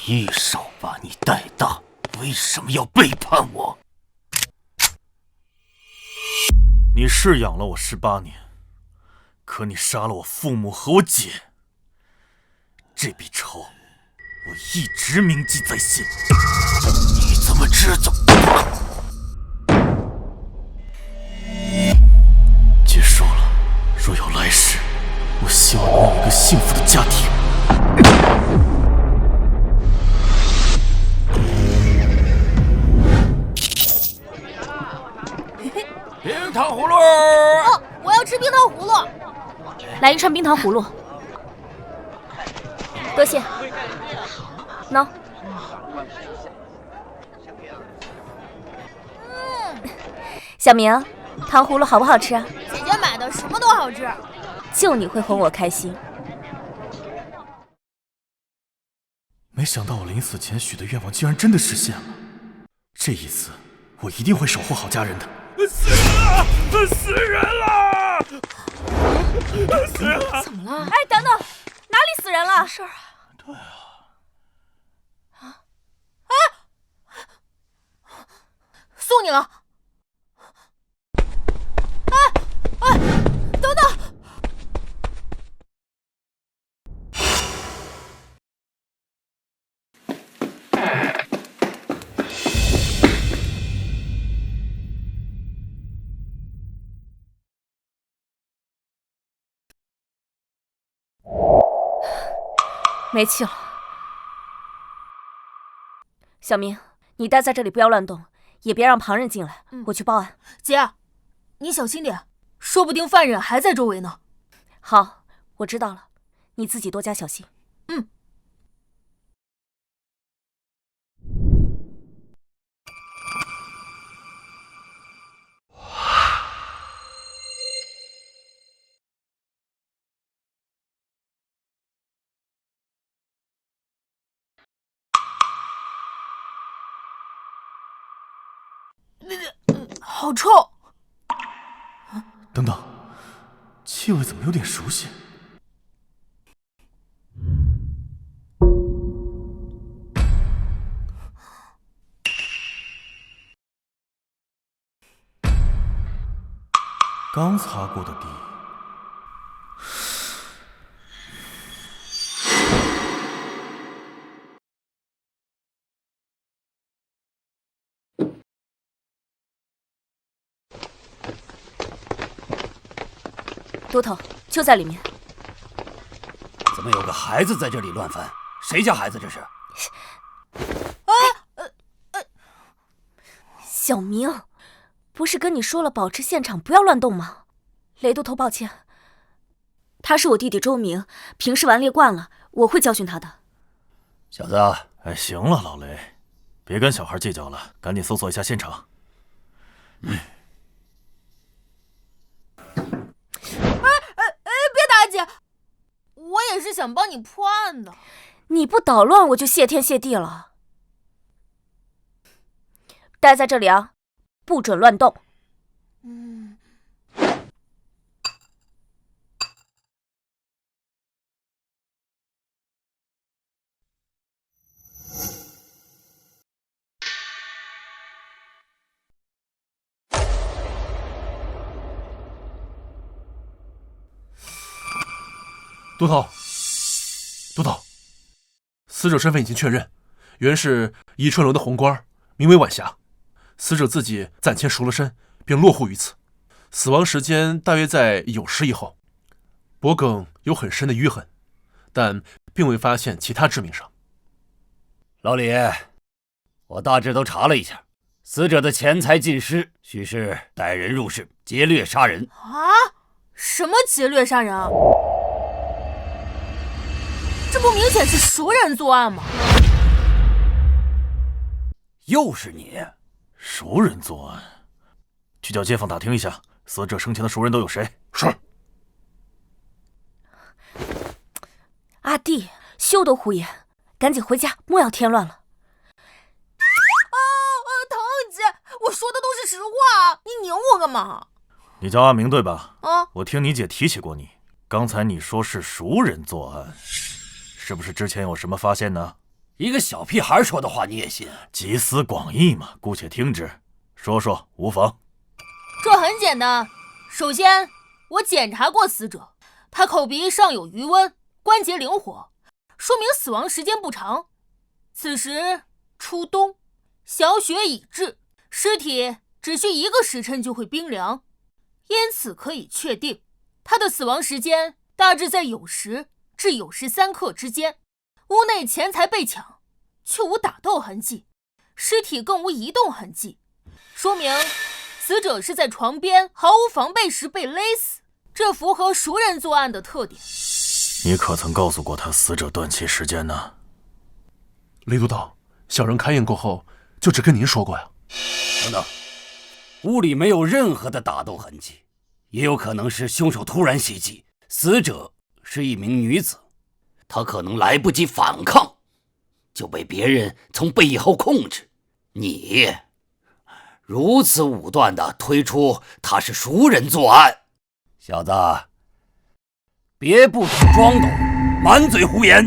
一手把你带大，为什么要背叛我？你是养了我18年，可你杀了我父母和我姐，这笔仇我一直铭记在心。你怎么知道？结束了，若有来世，我希望能有一个幸福的家庭。冰糖葫芦！哦，我要吃冰糖葫芦。来一串冰糖葫芦，多谢。喏。小明，糖葫芦好不好吃啊？姐姐买的什么都好吃，就你会哄我开心。没想到我临死前许的愿望竟然真的实现了，这一次我一定会守护好家人的。死人了！死人了！死人了！怎么了？哎，等等，哪里死人了？事儿啊？对啊。送你了。等等！没气了。小明，你待在这里不要乱动，也别让旁人进来，我去报案。姐，你小心点，说不定犯人还在周围呢。好，我知道了，你自己多加小心。好臭！等等，气味怎么有点熟悉？刚擦过的地。都头就在里面。怎么有个孩子在这里乱翻？谁家孩子这是？小明，不是跟你说了保持现场不要乱动吗？雷都头，抱歉，他是我弟弟周明，平时顽劣惯了，我会教训他的。小子，哎，行了，老雷，别跟小孩计较了，赶紧搜索一下现场。别打姐，我也是想帮你破案的。你不捣乱，我就谢天谢地了。待在这里啊，不准乱动。督头，死者身份已经确认，原是宜春楼的红官，名为晚霞。死者自己暂前赎了身，并落户于此，死亡时间大约在酉时以后。脖颈有很深的淤痕，但并未发现其他致命伤。老李，我大致都查了一下，死者的钱财尽失，许是歹人入室劫掠杀人。啊？什么劫掠杀人啊？这不明显是熟人作案吗？又是你！熟人作案，去叫街坊打听一下，死者生前的熟人都有谁？是。阿弟，休得胡言，赶紧回家，莫要添乱了。唐姐，我说的都是实话，你拧我干嘛？你叫阿明对吧？啊，我听你姐提起过你，刚才你说是熟人作案，是不是之前有什么发现呢？一个小屁孩说的话你也信？集思广益嘛，姑且听之，说说无妨。这很简单，首先我检查过死者，他口鼻上有余温，关节灵活，说明死亡时间不长。此时初冬，小雪已至，尸体只需1个时辰就会冰凉，因此可以确定他的死亡时间大致在酉时至酉时3刻之间。屋内钱财被抢，却无打斗痕迹，尸体更无移动痕迹，说明死者是在床边毫无防备时被勒死，这符合熟人作案的特点。你可曾告诉过他死者断气时间呢？雷督导，小人开验过后就只跟您说过呀。等等，屋里没有任何的打斗痕迹，也有可能是凶手突然袭击。死者是一名女子，她可能来不及反抗，就被别人从背后控制。你如此武断地推出他是熟人作案，小子，别不停装懂，满嘴胡言。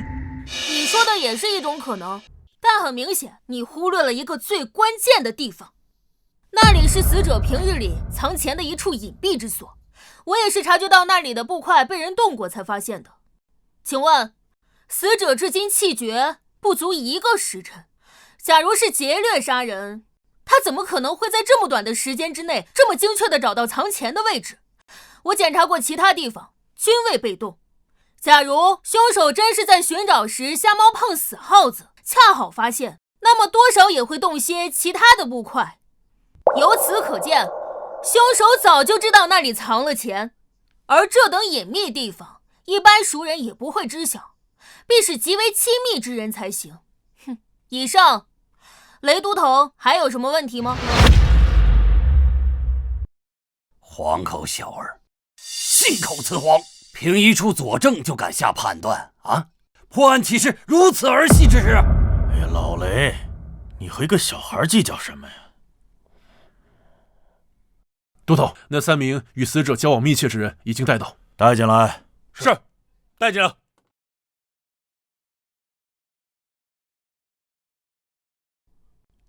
你说的也是一种可能，但很明显你忽略了一个最关键的地方，那里是死者平日里藏钱的一处隐蔽之所，我也是察觉到那里的布块被人动过才发现的。请问死者至今气绝不足1个时辰，假如是劫掠杀人，他怎么可能会在这么短的时间之内这么精确地找到藏钱的位置？我检查过其他地方，均未被动。假如凶手真是在寻找时瞎猫碰死耗子，恰好发现，那么多少也会动些其他的布块。由此可见，凶手早就知道那里藏了钱，而这等隐秘地方，一般熟人也不会知晓，必是极为亲密之人才行。哼，以上，雷都头还有什么问题吗？黄口小儿，信口雌黄，凭一处佐证就敢下判断啊！破案岂是如此儿戏之事？哎呀，老雷，你和一个小孩计较什么呀？督头，那3名与死者交往密切之人已经带到，带进来。是，带进来。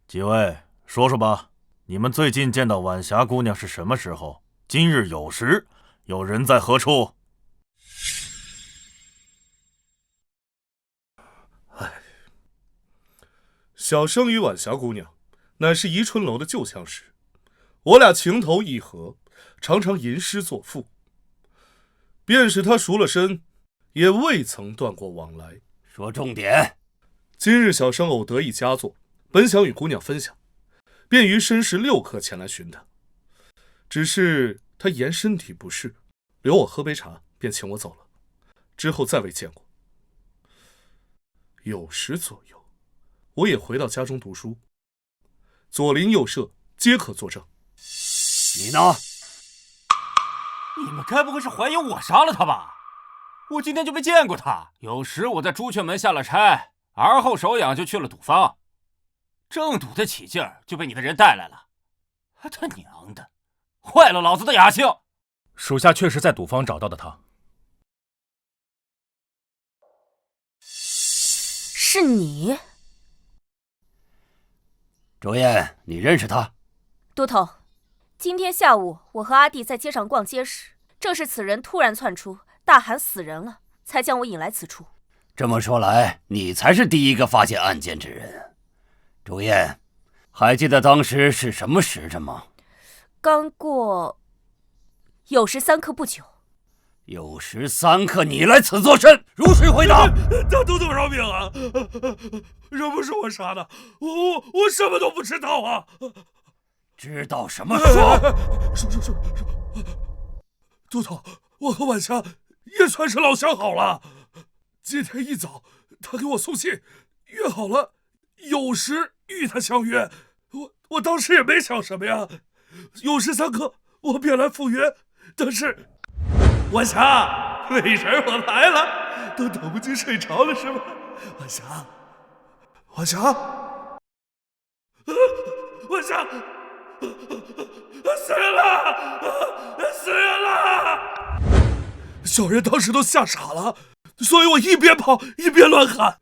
几位，说说吧，你们最近见到晚霞姑娘是什么时候？今日酉时，有人在何处？小生与晚霞姑娘乃是宜春楼的旧相识，我俩情投意合，常常吟诗作赋。便是她赎了身，也未曾断过往来。说重点。今日小生偶得一佳作，本想与姑娘分享，便于申时6刻前来寻她。只是她言身体不适，留我喝杯茶，便请我走了。之后再未见过。酉时左右，我也回到家中读书，左邻右舍皆可作证。你呢？你们该不会是怀疑我杀了他吧？我今天就没见过他。有时我在朱雀门下了差，而后手痒就去了赌坊，正赌得起劲儿，就被你的人带来了。他娘的，坏了老子的雅兴！属下确实在赌坊找到的他。是你？周燕，你认识他？都头，今天下午我和阿弟在街上逛街时，正是此人突然窜出，大喊死人了，才将我引来此处。这么说来，你才是第一个发现案件之人。周燕，还记得当时是什么时辰吗？刚过酉时3刻不久。酉时3刻，你来此作甚？如实回答。大都头饶命啊！这不是我杀的，我什么都不知道啊！知道什么说？说，都头，我和晚霞也算是老相好了。今天一早，他给我送信，约好了酉时与他相约。我当时也没想什么呀，酉时3刻我便来赴约，但是晚霞，美人我来了，都等不及睡着了是吗？晚霞，晚霞，晚霞，死人了，死人了！小人当时都吓傻了，所以我一边跑一边乱喊，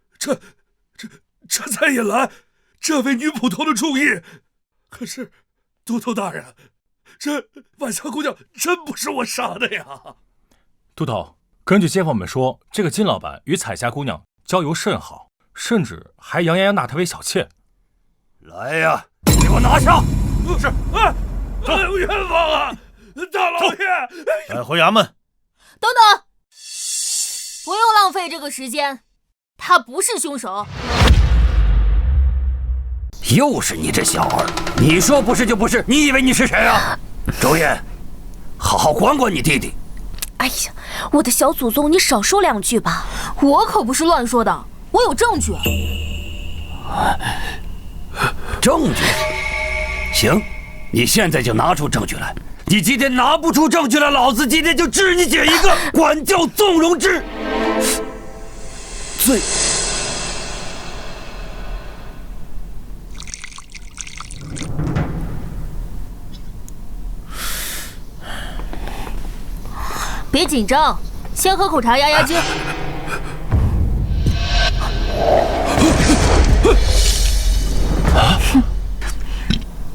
这才引来这位女捕头的注意。可是，都头大人，这晚霞姑娘真不是我杀的呀！都头，根据街坊们说，这个金老板与彩霞姑娘交游甚好，甚至还扬言要纳她为小妾。来呀，给我拿下！是，冤枉啊！大老爷，带回衙门。等等，不用浪费这个时间，他不是凶手。又是你这小儿，你说不是就不是，你以为你是谁啊？周燕，好好管管你弟弟。哎呀，我的小祖宗，你少说两句吧。我可不是乱说的，我有证据。证据？行，你现在就拿出证据来。你今天拿不出证据来，老子今天就治你姐一个管教纵容之罪。别紧张，先喝口茶压压惊。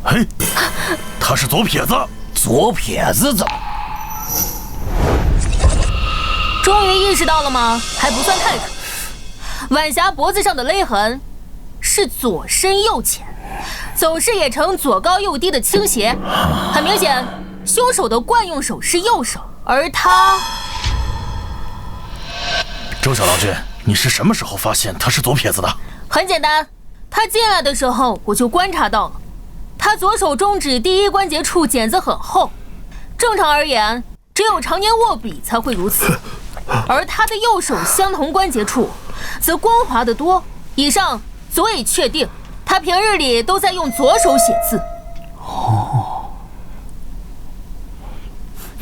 嘿，他是左撇子。左撇子怎么？终于意识到了吗？还不算太蠢。晚霞脖子上的勒痕是左深右浅，走势也呈左高右低的倾斜，很明显，凶手的惯用手是右手，而他……周小郎君，你是什么时候发现他是左撇子的？很简单，他进来的时候我就观察到了。他左手中指第一关节处茧子很厚，正常而言，只有常年握笔才会如此。而他的右手相同关节处，则光滑得多。以上足以确定，他平日里都在用左手写字。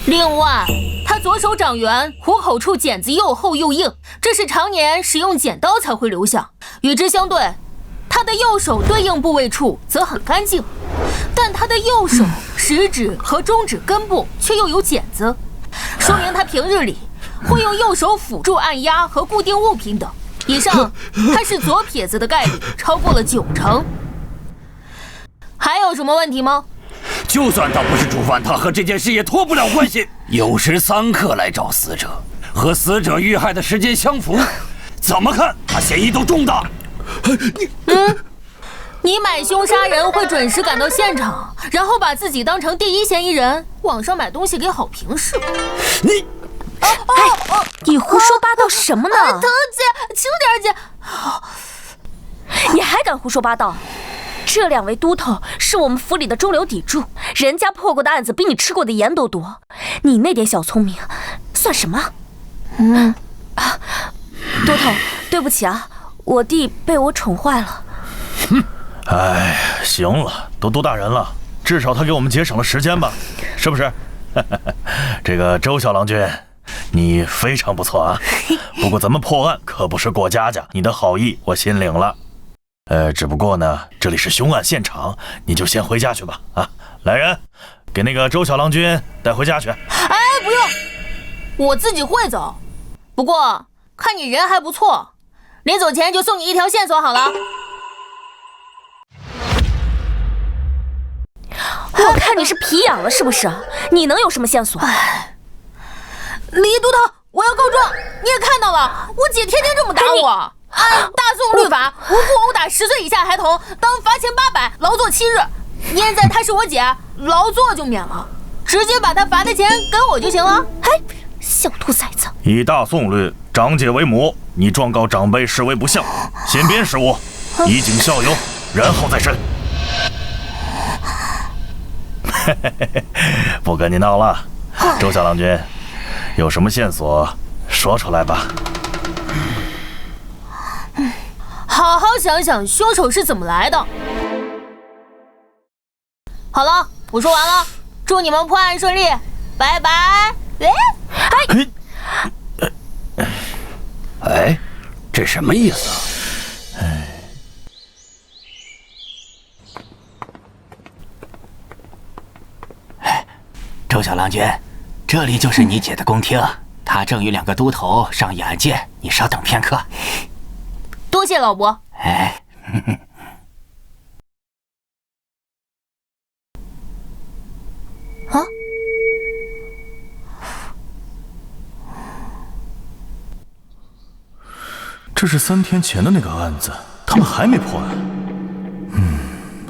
另外，他左手掌缘虎口处茧子又厚又硬，这是常年使用剪刀才会留下。与之相对，他的右手对应部位处则很干净，但他的右手食指和中指根部却又有茧子，说明他平日里会用右手辅助按压和固定物品等。以上，他是左撇子的概率超过了90%。还有什么问题吗？就算他不是主犯，他和这件事也脱不了关系。酉时3刻来找死者，和死者遇害的时间相符，怎么看他嫌疑都重大。你买凶杀人会准时赶到现场，然后把自己当成第一嫌疑人，网上买东西给好评是吧？你，你胡说八道什么呢？疼姐，轻点姐。你还敢胡说八道？这2位都头是我们府里的中流砥柱，人家破过的案子比你吃过的盐都多，你那点小聪明算什么？都头，对不起啊，我弟被我宠坏了。哎，行了，都多大人了，至少他给我们节省了时间吧，是不是？这个周小郎君，你非常不错啊。不过咱们破案可不是过家家，你的好意我心领了。只不过呢，这里是凶案现场，你就先回家去吧。啊，来人，给那个周小郎君带回家去。哎，不用，我自己会走。不过看你人还不错，临走前就送你一条线索好了。我看你是皮痒了是不是？你能有什么线索？李都头，我要告状！你也看到了，我姐天天这么打我。按大宋律法，无故殴打10岁以下孩童，当罚钱800，劳作7日。现在她是我姐，劳作就免了，直接把她罚的钱给我就行了。哎，小兔崽子！以大宋律，长姐为母，你状告长辈视为不孝，先鞭15，以儆效尤，然后再审。不跟你闹了，周小郎君，有什么线索说出来吧。好好想想凶手是怎么来的。好了，我说完了，祝你们破案顺利，拜拜。哎，这什么意思啊？周小郎君，这里就是你姐的宫厅，她正与2个都头商议案件，你稍等片刻。多谢老伯。哎，啊？这是3天前的那个案子，他们还没破案。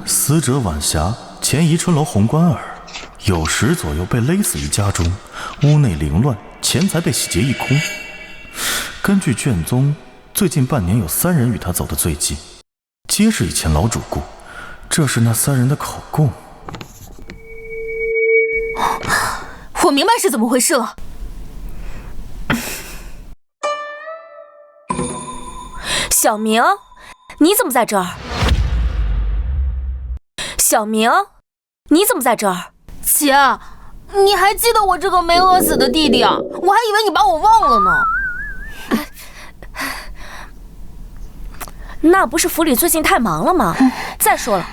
死者晚霞，前宜春楼红官儿，9时左右被勒死于家中，屋内凌乱，钱财被洗劫一空。根据卷宗，最近半年有3人与他走得最近，皆是以前老主顾。这是那3人的口供。我明白是怎么回事了。小明，你怎么在这儿？小明，你怎么在这儿？姐，你还记得我这个没饿死的弟弟啊？我还以为你把我忘了呢。那不是府里最近太忙了吗？再说了，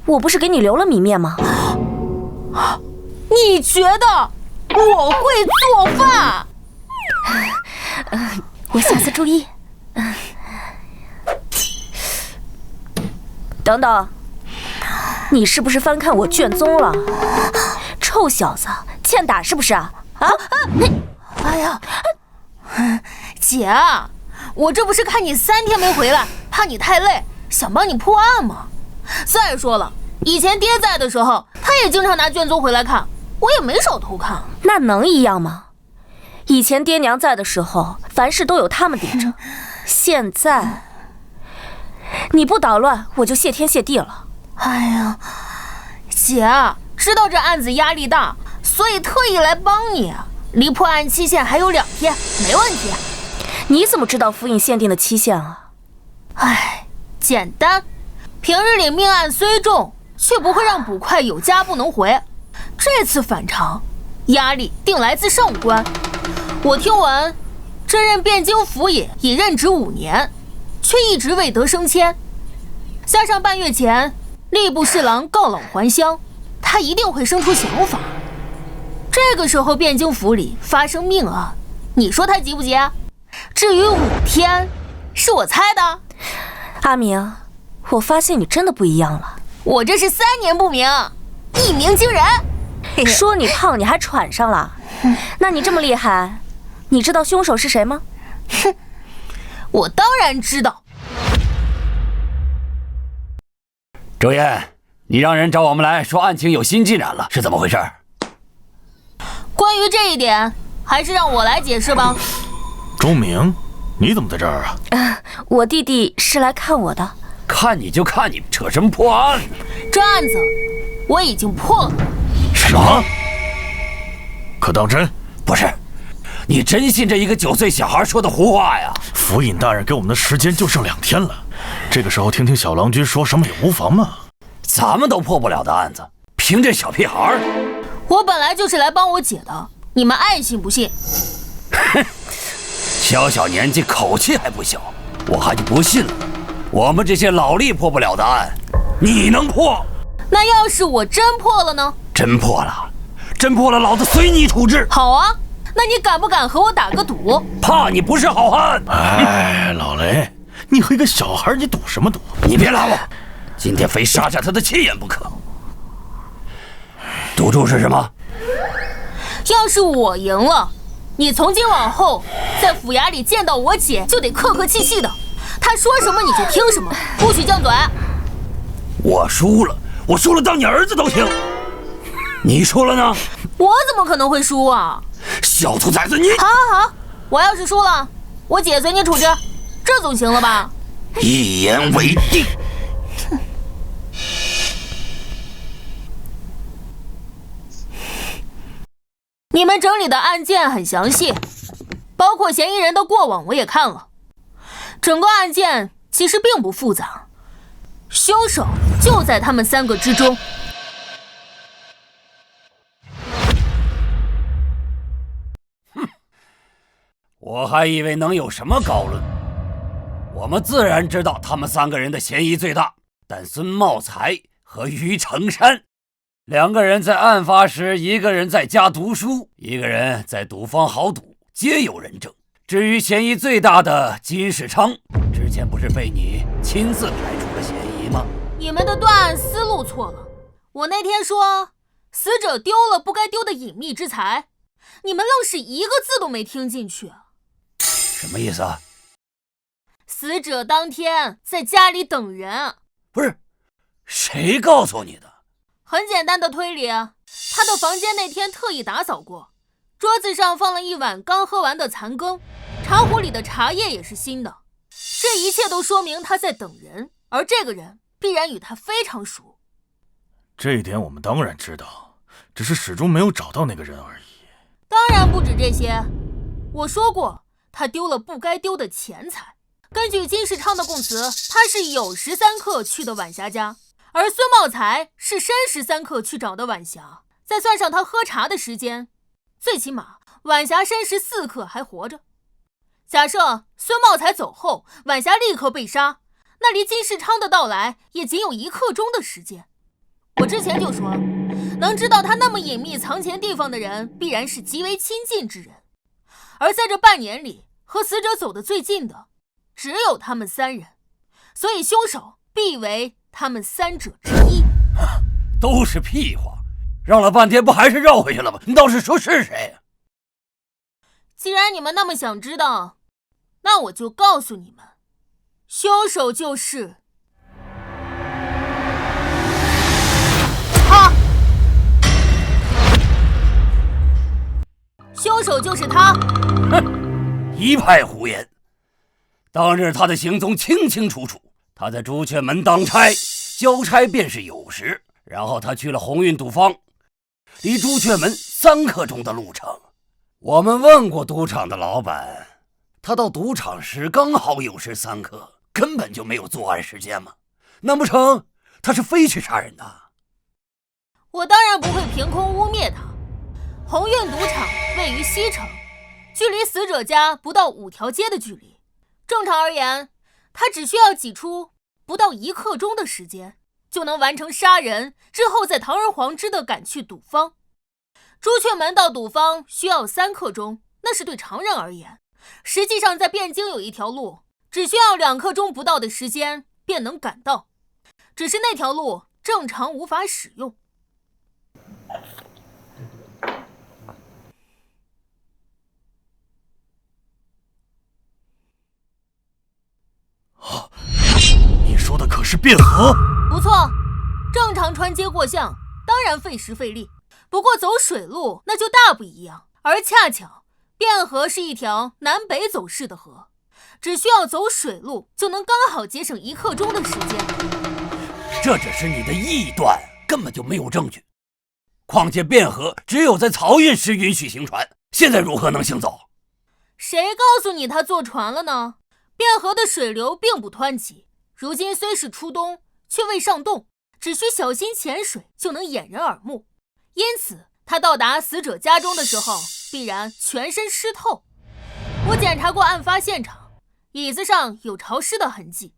我不是给你留了米面吗？你觉得我会做饭？我下次注意。等等，你是不是翻看我卷宗了？臭小子，欠打是不是啊？哎呀，姐，我这不是看你3天没回来，怕你太累，想帮你破案吗？再说了，以前爹在的时候，他也经常拿卷宗回来看，我也没少偷看。那能一样吗？以前爹娘在的时候，凡事都有他们顶着。现在你不捣乱，我就谢天谢地了。哎呀，姐，知道这案子压力大，所以特意来帮你。离破案期限还有2天，没问题。你怎么知道府尹限定的期限啊？哎，简单，平日里命案虽重，却不会让捕快有家不能回。这次反常，压力定来自上官。我听闻，这任汴京府尹已任职5年，却一直未得升迁。加上半月前吏部侍郎告老还乡，他一定会生出想法。这个时候汴京府里发生命案，你说他急不急？至于5天，是我猜的。阿明，我发现你真的不一样了。我这是3年不明，1鸣惊人。说你胖，你还喘上了？那你这么厉害，你知道凶手是谁吗？哼，我当然知道。周燕，你让人找我们来说案情有新进展了，是怎么回事？关于这一点，还是让我来解释吧。周明，你怎么在这儿啊？我弟弟是来看我的。看你就看你，扯什么破案呢？这案子我已经破了。什么？可当真？不是，你真信这一个9岁小孩说的胡话呀？府尹大人给我们的时间就剩2天了，这个时候听听小郎君说什么也无妨嘛。咱们都破不了的案子，凭这小屁孩？我本来就是来帮我姐的，你们爱信不信。哼，小年纪口气还不小，我还就不信了。我们这些老吏破不了的案，你能破？那要是我真破了呢？真破了，老子随你处置。好啊，那你敢不敢和我打个赌？怕你不是好汉。哎，老雷，你和一个小孩，你赌什么赌？你别拉我，今天非杀下他的气焰不可。赌注是什么？要是我赢了，你从今往后在府衙里见到我姐就得客客气气的，她说什么你就听什么，不许犟嘴。我输了当你儿子都行。你输了呢？我怎么可能会输啊？小兔崽子你！好，我要是输了，我姐随你处置，这总行了吧？一言为定。你们整理的案件很详细，包括嫌疑人的过往我也看了。整个案件其实并不复杂，凶手就在他们3个之中。我还以为能有什么高论。我们自然知道他们3个人的嫌疑最大，但孙茂才和于成山2个人在案发时，一个人在家读书，一个人在赌坊豪赌，皆有人证。至于嫌疑最大的金世昌，之前不是被你亲自排除了嫌理吗？你们的断案思路错了。我那天说死者丢了不该丢的隐秘之财，你们愣是一个字都没听进去。什么意思啊？死者当天在家里等人。不是，谁告诉你的？很简单的推理，他的房间那天特意打扫过，桌子上放了一碗刚喝完的残羹，茶壶里的茶叶也是新的。这一切都说明他在等人，而这个人必然与他非常熟。这一点我们当然知道，只是始终没有找到那个人而已。当然不止这些，我说过他丢了不该丢的钱财。根据金世昌的供词，他是酉时3刻去的晚霞家，而孙茂才是申时3刻去找的晚霞，再算上他喝茶的时间，最起码晚霞申时4刻还活着。假设孙茂才走后，晚霞立刻被杀，那离金世昌的到来也仅有1刻钟的时间。我之前就说，能知道他那么隐秘藏钱地方的人，必然是极为亲近之人。而在这半年里，和死者走得最近的，只有他们3人，所以凶手必为他们3者之一。都是屁话，绕了半天不还是绕回去了吗？你倒是说是谁呀？既然你们那么想知道，那我就告诉你们，凶手就是他。凶手就是他。哼，一派胡言。当日他的行踪清清楚楚，他在朱雀门当差，交差便是酉时，然后他去了鸿运赌坊，离朱雀门3刻钟的路程。我们问过赌场的老板，他到赌场时刚好酉时3刻，根本就没有作案时间嘛。难不成他是非去杀人的？我当然不会凭空污蔑他。鸿运赌场位于西城，距离死者家不到5条街的距离。正常而言，他只需要挤出不到1刻钟的时间，就能完成杀人，之后再堂而皇之地赶去赌坊。朱雀门到赌坊需要3刻钟，那是对常人而言。实际上在汴京有一条路，只需要2刻钟不到的时间便能赶到，只是那条路正常无法使用。你说的可是汴河？不错，正常穿街过巷当然费时费力，不过走水路那就大不一样。而恰巧汴河是一条南北走势的河，只需要走水路就能刚好节省1刻钟的时间。这只是你的臆断，根本就没有证据。况且汴河只有在漕运时允许行船，现在如何能行走？谁告诉你他坐船了呢？汴河的水流并不湍急，如今虽是初冬，却未上冻，只需小心潜水就能掩人耳目。因此他到达死者家中的时候，必然全身湿透。我检查过案发现场，椅子上有潮湿的痕迹，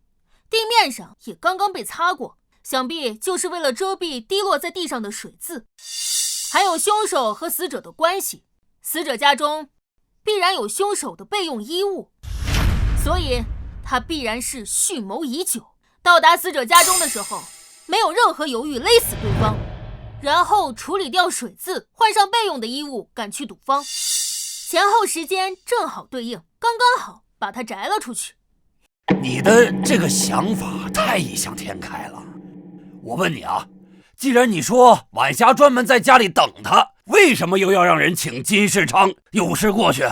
地面上也刚刚被擦过，想必就是为了遮蔽滴落在地上的水渍。还有凶手和死者的关系，死者家中必然有凶手的备用衣物，所以他必然是蓄谋已久。到达死者家中的时候，没有任何犹豫，勒死对方，然后处理掉水渍，换上备用的衣物，赶去赌坊。前后时间正好对应，刚刚好把他摘了出去。你的这个想法太异想天开了。我问你啊，既然你说晚霞专门在家里等他，为什么又要让人请金世昌酉时过去？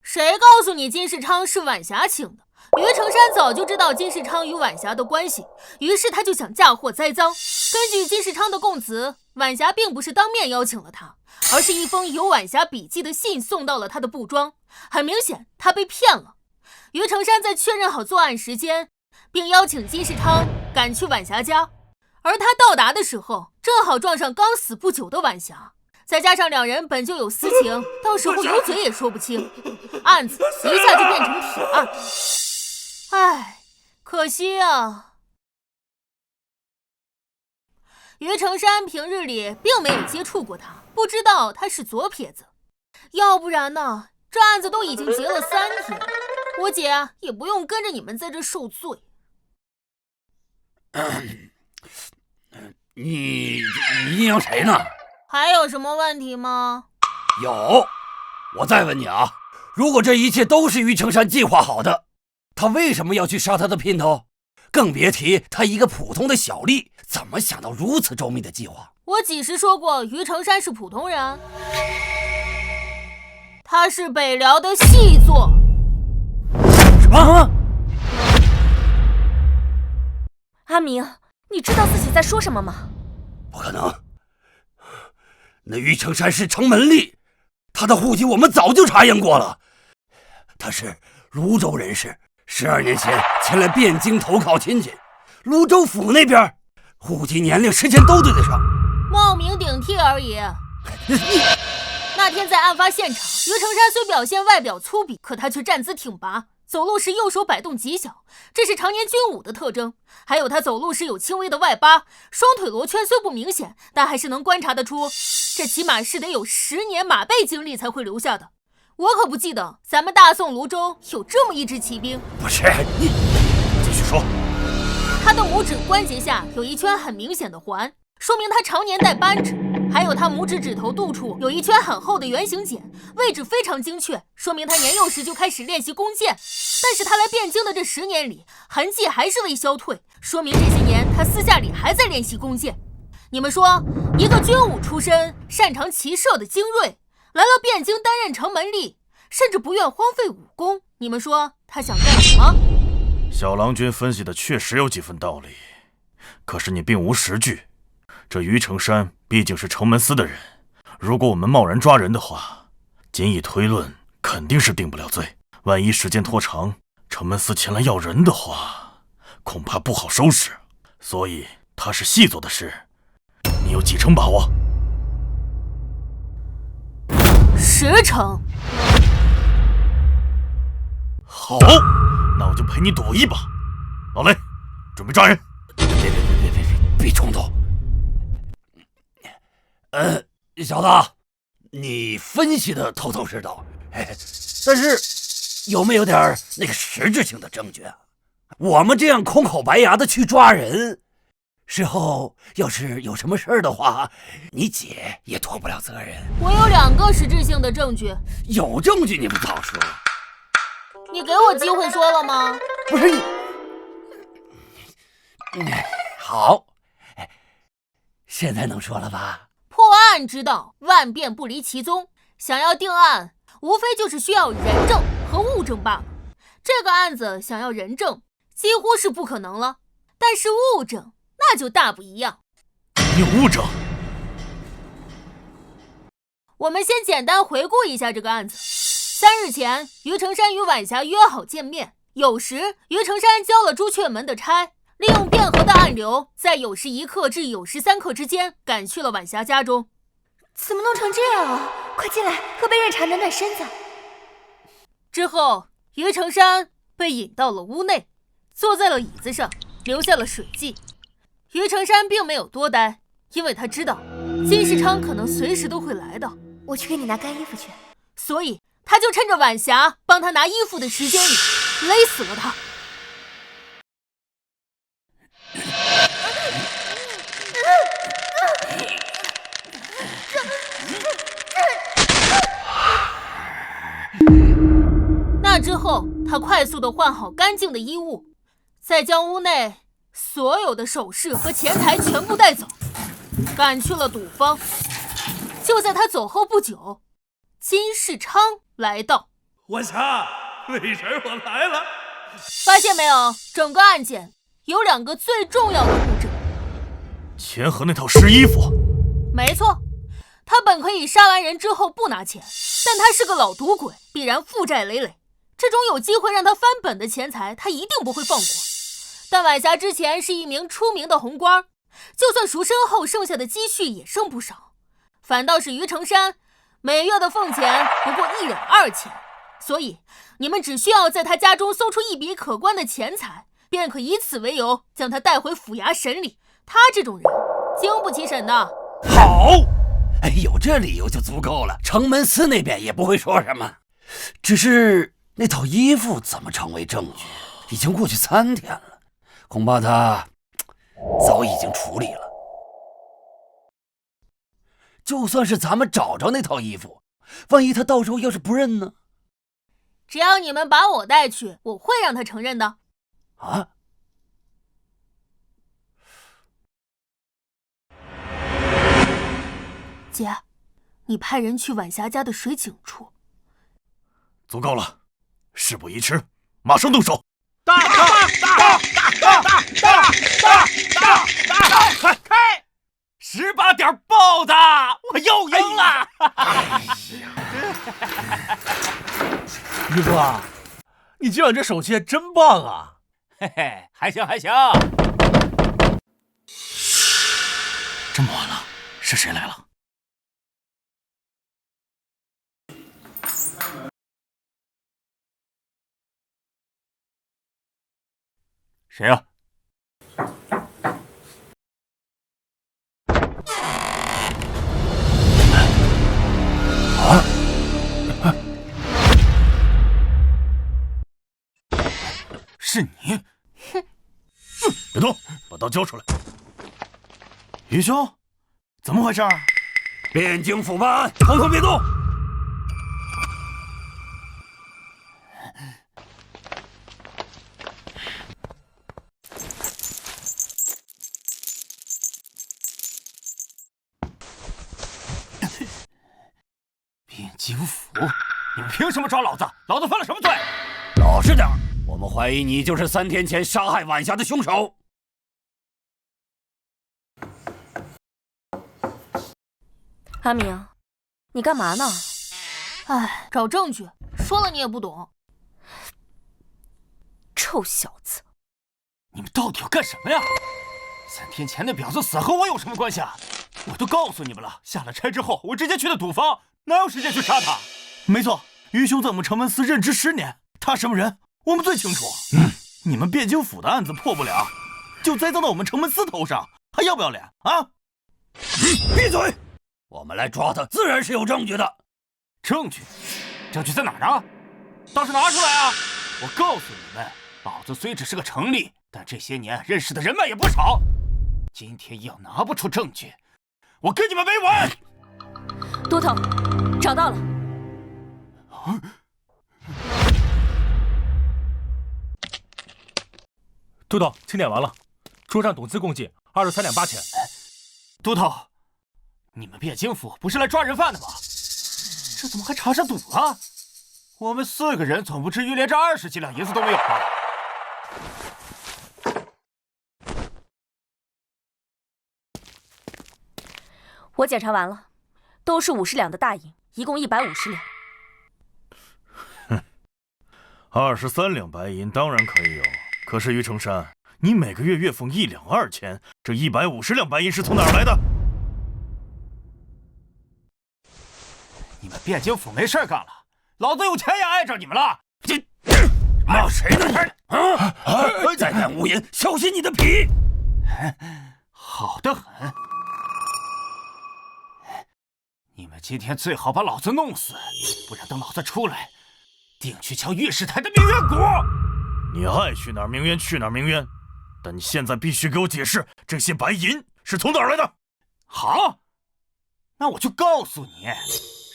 谁告诉你金世昌是晚霞请的？于成山早就知道金世昌与晚霞的关系，于是他就想嫁祸栽赃。根据金世昌的供词，晚霞并不是当面邀请了他，而是一封有晚霞笔记的信送到了他的布庄。很明显他被骗了。于成山在确认好作案时间，并邀请金世昌赶去晚霞家，而他到达的时候正好撞上刚死不久的晚霞，再加上2人本就有私情，到时候有嘴也说不清，案子一下就变成铁案。唉，可惜啊。于成山平日里并没有接触过他，不知道他是左撇子，要不然呢，这案子都已经结了3天，我姐也不用跟着你们在这受罪。你阴阳谁呢？还有什么问题吗？有，我再问你啊，如果这一切都是于成山计划好的，他为什么要去杀他的姘头？更别提他一个普通的小吏，怎么想到如此周密的计划？我几时说过于成山是普通人？他是北辽的细作。什么？阿明，你知道自己在说什么吗？不可能，那于成山是城门吏，他的户籍我们早就查验过了，他是泸州人士，12年前前来汴京投靠亲戚，泸州府那边户籍、年龄、时间都对得上，冒名顶替而已。那天在案发现场，于成山虽表现外表粗鄙，可他却站姿挺拔，走路时右手摆动极小，这是常年军武的特征。还有他走路时有轻微的外八，双腿罗圈虽不明显，但还是能观察得出，这起码是得有10年马背经历才会留下的。我可不记得咱们大宋泸州有这么一支骑兵。不是你，继续说。他的拇指关节下有一圈很明显的环，说明他常年戴扳指。还有他拇指指头肚处有一圈很厚的圆形茧，位置非常精确，说明他年幼时就开始练习弓箭。但是他来汴京的这10年里，痕迹还是未消退，说明这些年他私下里还在练习弓箭。你们说，一个军武出身、擅长骑射的精锐，来了汴京担任城门吏，甚至不愿荒废武功，你们说他想干什么？小郎君分析的确实有几分道理，可是你并无实据。这于成山毕竟是城门司的人，如果我们贸然抓人的话，仅以推论肯定是定不了罪。万一时间拖长，城门司前来要人的话，恐怕不好收拾。所以他是细作的事，你有几成把握？10成。好，那我就陪你赌一把。老雷，准备抓人。别冲动。小子，你分析的头头是道，但是有没有点那个实质性的证据啊？我们这样空口白牙的去抓人，事后要是有什么事儿的话，你姐也脱不了责任。我有2个实质性的证据。有证据你不早说？你给我机会说了吗？不是你，好，现在能说了吧？破案之道，万变不离其宗。想要定案，无非就是需要人证和物证罢了。这个案子想要人证，几乎是不可能了。但是物证，那就大不一样。你有物证？我们先简单回顾一下这个案子。3日前，于成山与晚霞约好见面。酉时，于成山交了朱雀门的差，利用汴河的暗流，在酉时1刻至酉时3刻之间赶去了晚霞家中。怎么弄成这样啊？快进来，喝杯热茶暖暖身子。之后，于成山被引到了屋内，坐在了椅子上，留下了水迹。于成山并没有多待，因为他知道金世昌可能随时都会来到。我去给你拿干衣服去。所以他就趁着晚霞帮他拿衣服的时间里勒死了他。那之后，他快速地换好干净的衣物，再将屋内所有的首饰和钱财全部带走，赶去了赌坊。就在他走后不久，金世昌来到。晚霞，美人我来了。发现没有，整个案件有2个最重要的物证。钱和那套湿衣服。没错，他本可以杀完人之后不拿钱，但他是个老赌鬼，必然负债累累。这种有机会让他翻本的钱财，他一定不会放过。但晚霞之前是一名出名的红官，就算赎身后剩下的积蓄也剩不少。反倒是于成山，每月的俸钱不过1两2钱，所以你们只需要在他家中搜出一笔可观的钱财，便可以此为由将他带回府衙审理。他这种人经不起审的。好，有这理由就足够了，城门司那边也不会说什么。只是那套衣服怎么成为证据？已经过去3天了，恐怕他早已经处理了。就算是咱们找着那套衣服，万一他到时候要是不认呢？只要你们把我带去，我会让他承认的。啊？姐，你派人去晚霞家的水井处。足够了，事不宜迟，马上动手！开！18点爆的，我又赢了！于哥，你今晚这手气真棒啊！嘿嘿，还行还行。这么晚了，是谁来了？谁呀？是你！别动，把刀交出来！于兄，怎么回事？汴京府办案，统统别动！汴京府，你们凭什么抓老子？老子犯了什么罪？老实点，我们怀疑你就是3天前杀害晚霞的凶手。阿明，你干嘛呢？哎，找证据，说了你也不懂。臭小子！你们到底要干什么呀？3天前那婊子死和我有什么关系啊？我都告诉你们了，下了差之后，我直接去的赌坊，哪有时间去杀他？没错，于兄在我们城门司任职10年，他什么人，我们最清楚。你们汴京府的案子破不了，就栽赃到我们城门司头上，还要不要脸啊？闭嘴！我们来抓他，自然是有证据的。证据？证据在哪儿呢？倒是拿出来啊！我告诉你们，老子虽只是个城吏，但这些年认识的人脉也不少。今天要拿不出证据，我跟你们没完！都头，找到了。都头，清点完了，桌上董资共计23两8钱。都头，你们汴京府不是来抓人犯的吗？这怎么还查上赌了？我们4个人总不至于连这20几两银子都没有吧？我检查完了，都是50两的大银，一共150两。哼，23两白银当然可以有，可是于成山，你每个月月俸1两2钱，这150两白银是从哪儿来的？你们汴京府没事干了，老子有钱也碍着你们了。骂谁呢你？再敢无言，小心你的皮！好得很。你们今天最好把老子弄死，不然等老子出来，定去敲御史台的明冤果。你爱去哪儿鸣冤去哪儿鸣冤，但你现在必须给我解释这些白银是从哪儿来的。好，那我就告诉你，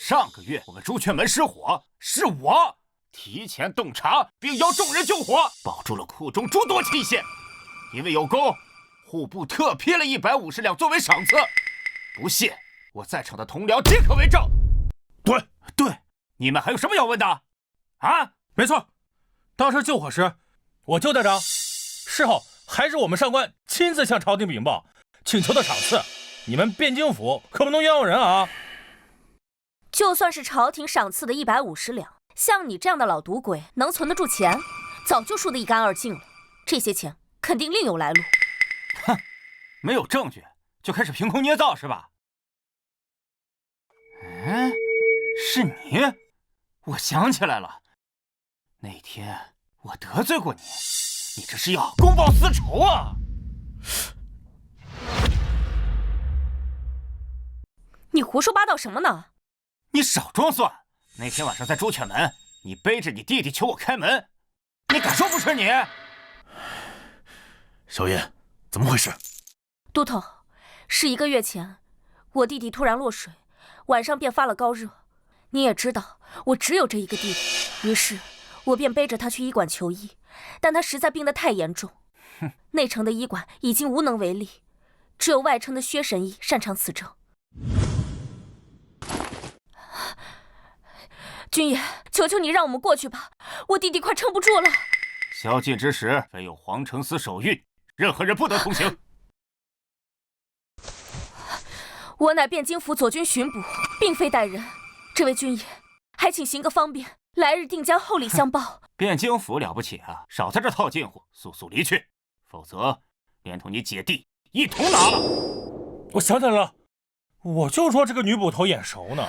上个月我们朱雀门失火，是我提前洞察，并邀众人救火，保住了库中诸多器械。因为有功，户部特批了150两作为赏赐。不信，我在场的同僚皆可为证。对，你们还有什么要问的？啊，没错，当时救火时我就在场，事后还是我们上官亲自向朝廷禀报，请求的赏赐。你们汴京府可不能冤枉人啊！就算是朝廷赏赐的150两，像你这样的老赌鬼能存得住钱，早就输得一干二净了。这些钱肯定另有来路。哼，没有证据就开始凭空捏造是吧？是你？我想起来了，那天我得罪过你，你这是要公报私仇啊！你胡说八道什么呢？你少装蒜！那天晚上在朱雀门，你背着你弟弟求我开门，你敢说不是你？小叶，怎么回事？都头，是1个月前，我弟弟突然落水，晚上便发了高热。你也知道，我只有这一个弟弟，于是我便背着他去医馆求医，但他实在病得太严重，内城的医馆已经无能为力，只有外城的薛神医擅长此症。君爷，求求你让我们过去吧，我弟弟快撑不住了。宵禁之时，非有皇城司守御，任何人不得同行。我乃汴京府左军巡捕，并非带人。这位君爷，还请行个方便，来日定将厚礼相报。汴京府了不起啊，少在这套近乎，速速离去，否则连同你姐弟一同拿了。我想起来了，我就说这个女捕头眼熟呢。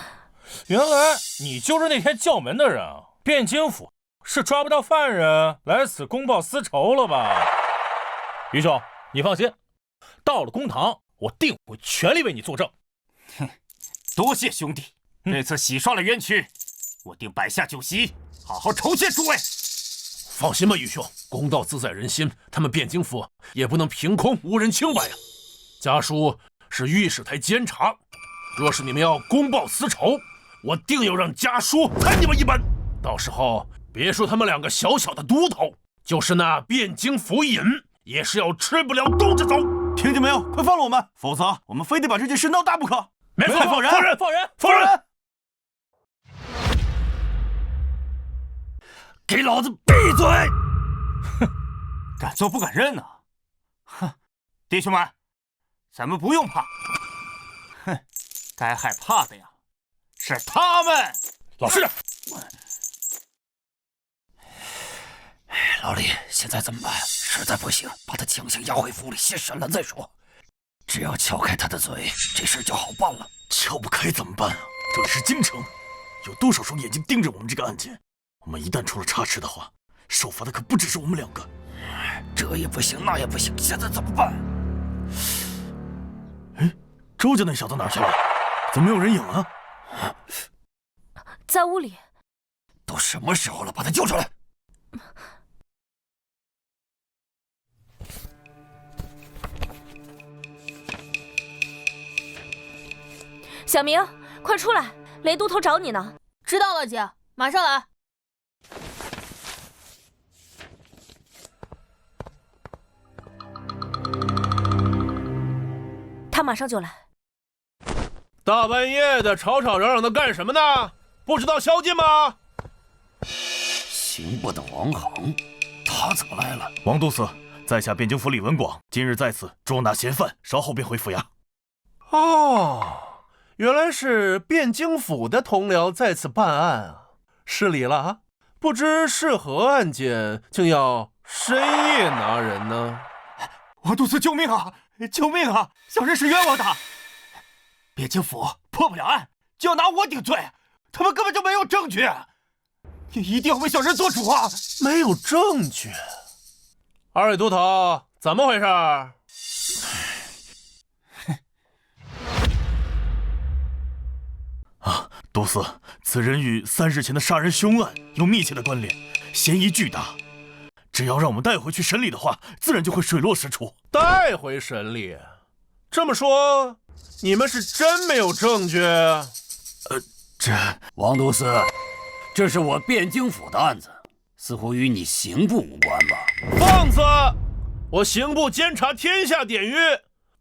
原来你就是那天叫门的人啊！汴京府是抓不到犯人来此公报私仇了吧？于兄，你放心，到了公堂，我定会全力为你作证。哼，多谢兄弟，这次洗刷了冤屈，我定摆下酒席，好好酬谢诸位。放心吧，于兄，公道自在人心，他们汴京府也不能凭空无人清白啊。家书是御史台监察，若是你们要公报私仇，我定要让家书踩你们一板。到时候别说他们2个小小的都头，就是那汴京府尹也是要吃不了兜着走。听见没有？快放了我们，否则我们非得把这件事闹大不可。没错，放人！放人！放人！放人！给老子闭嘴！哼，敢做不敢认啊！哼，弟兄们，咱们不用怕。哼，该害怕的呀，是他们。老实点。老李，现在怎么办？实在不行，把他强行押回府里先审了再说。只要撬开他的嘴，这事就好办了。撬不开怎么办啊？这里是京城，有多少双眼睛盯着我们这个案件？我们一旦出了差池的话，受罚的可不只是我们2个。这也不行，那也不行，现在怎么办？哎，周家那小子哪去了？怎么没有人影啊？在屋里。都什么时候了，把他救出来！小明，快出来，雷都头找你呢。知道了，姐，马上来。他马上就来。大半夜的吵吵嚷嚷的干什么呢？不知道宵禁吗？刑部的王恒，他怎么来了？王都司，在下汴京府李文广，今日在此捉拿嫌犯，稍后便回府衙。哦，原来是汴京府的同僚在此办案啊，失礼了啊！不知是何案件，竟要深夜拿人呢？王都司，救命啊！救命啊！小人是冤枉的。汴京府破不了案，就要拿我顶罪，他们根本就没有证据。你一定要为小人做主啊！没有证据。2位都头，怎么回事？啊，都司，此人与3日前的杀人凶案有密切的关联，嫌疑巨大。只要让我们带回去审理的话，自然就会水落石出。带回审理？这么说，你们是真没有证据？王都司，这是我汴京府的案子，似乎与你刑部无关吧？放肆！我刑部监察天下典狱，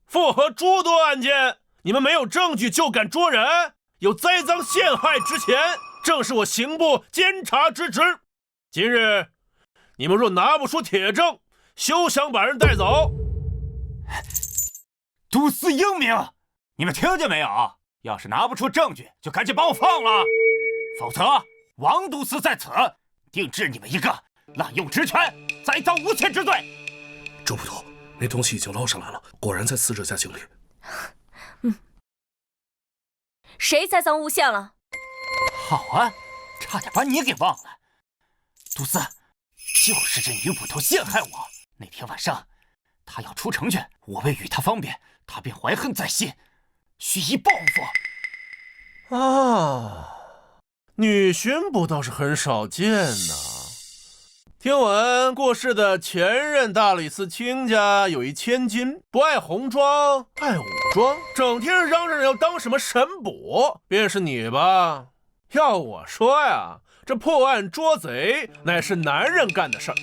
复核诸多案件，你们没有证据就敢捉人，有栽赃陷害之嫌，正是我刑部监察之职。今日你们若拿不出铁证，休想把人带走。都司英明，你们听见没有？要是拿不出证据，就赶紧把我放了，否则王都司在此，定治你们一个滥用职权、栽赃诬陷之罪。周捕头，那东西已经捞上来了，果然在死者家井里。谁栽赃诬陷了？好啊，差点把你给忘了。都司，就是这女捕头陷害我。那天晚上，她要出城去，我为与她方便，她便怀恨在心，蓄意报复。啊，女巡捕倒是很少见呐。听闻过世的前任大理寺卿家有一千金，不爱红妆，爱武装，整天嚷嚷要当什么神捕，便是你吧？要我说呀，这破案捉贼乃是男人干的事儿，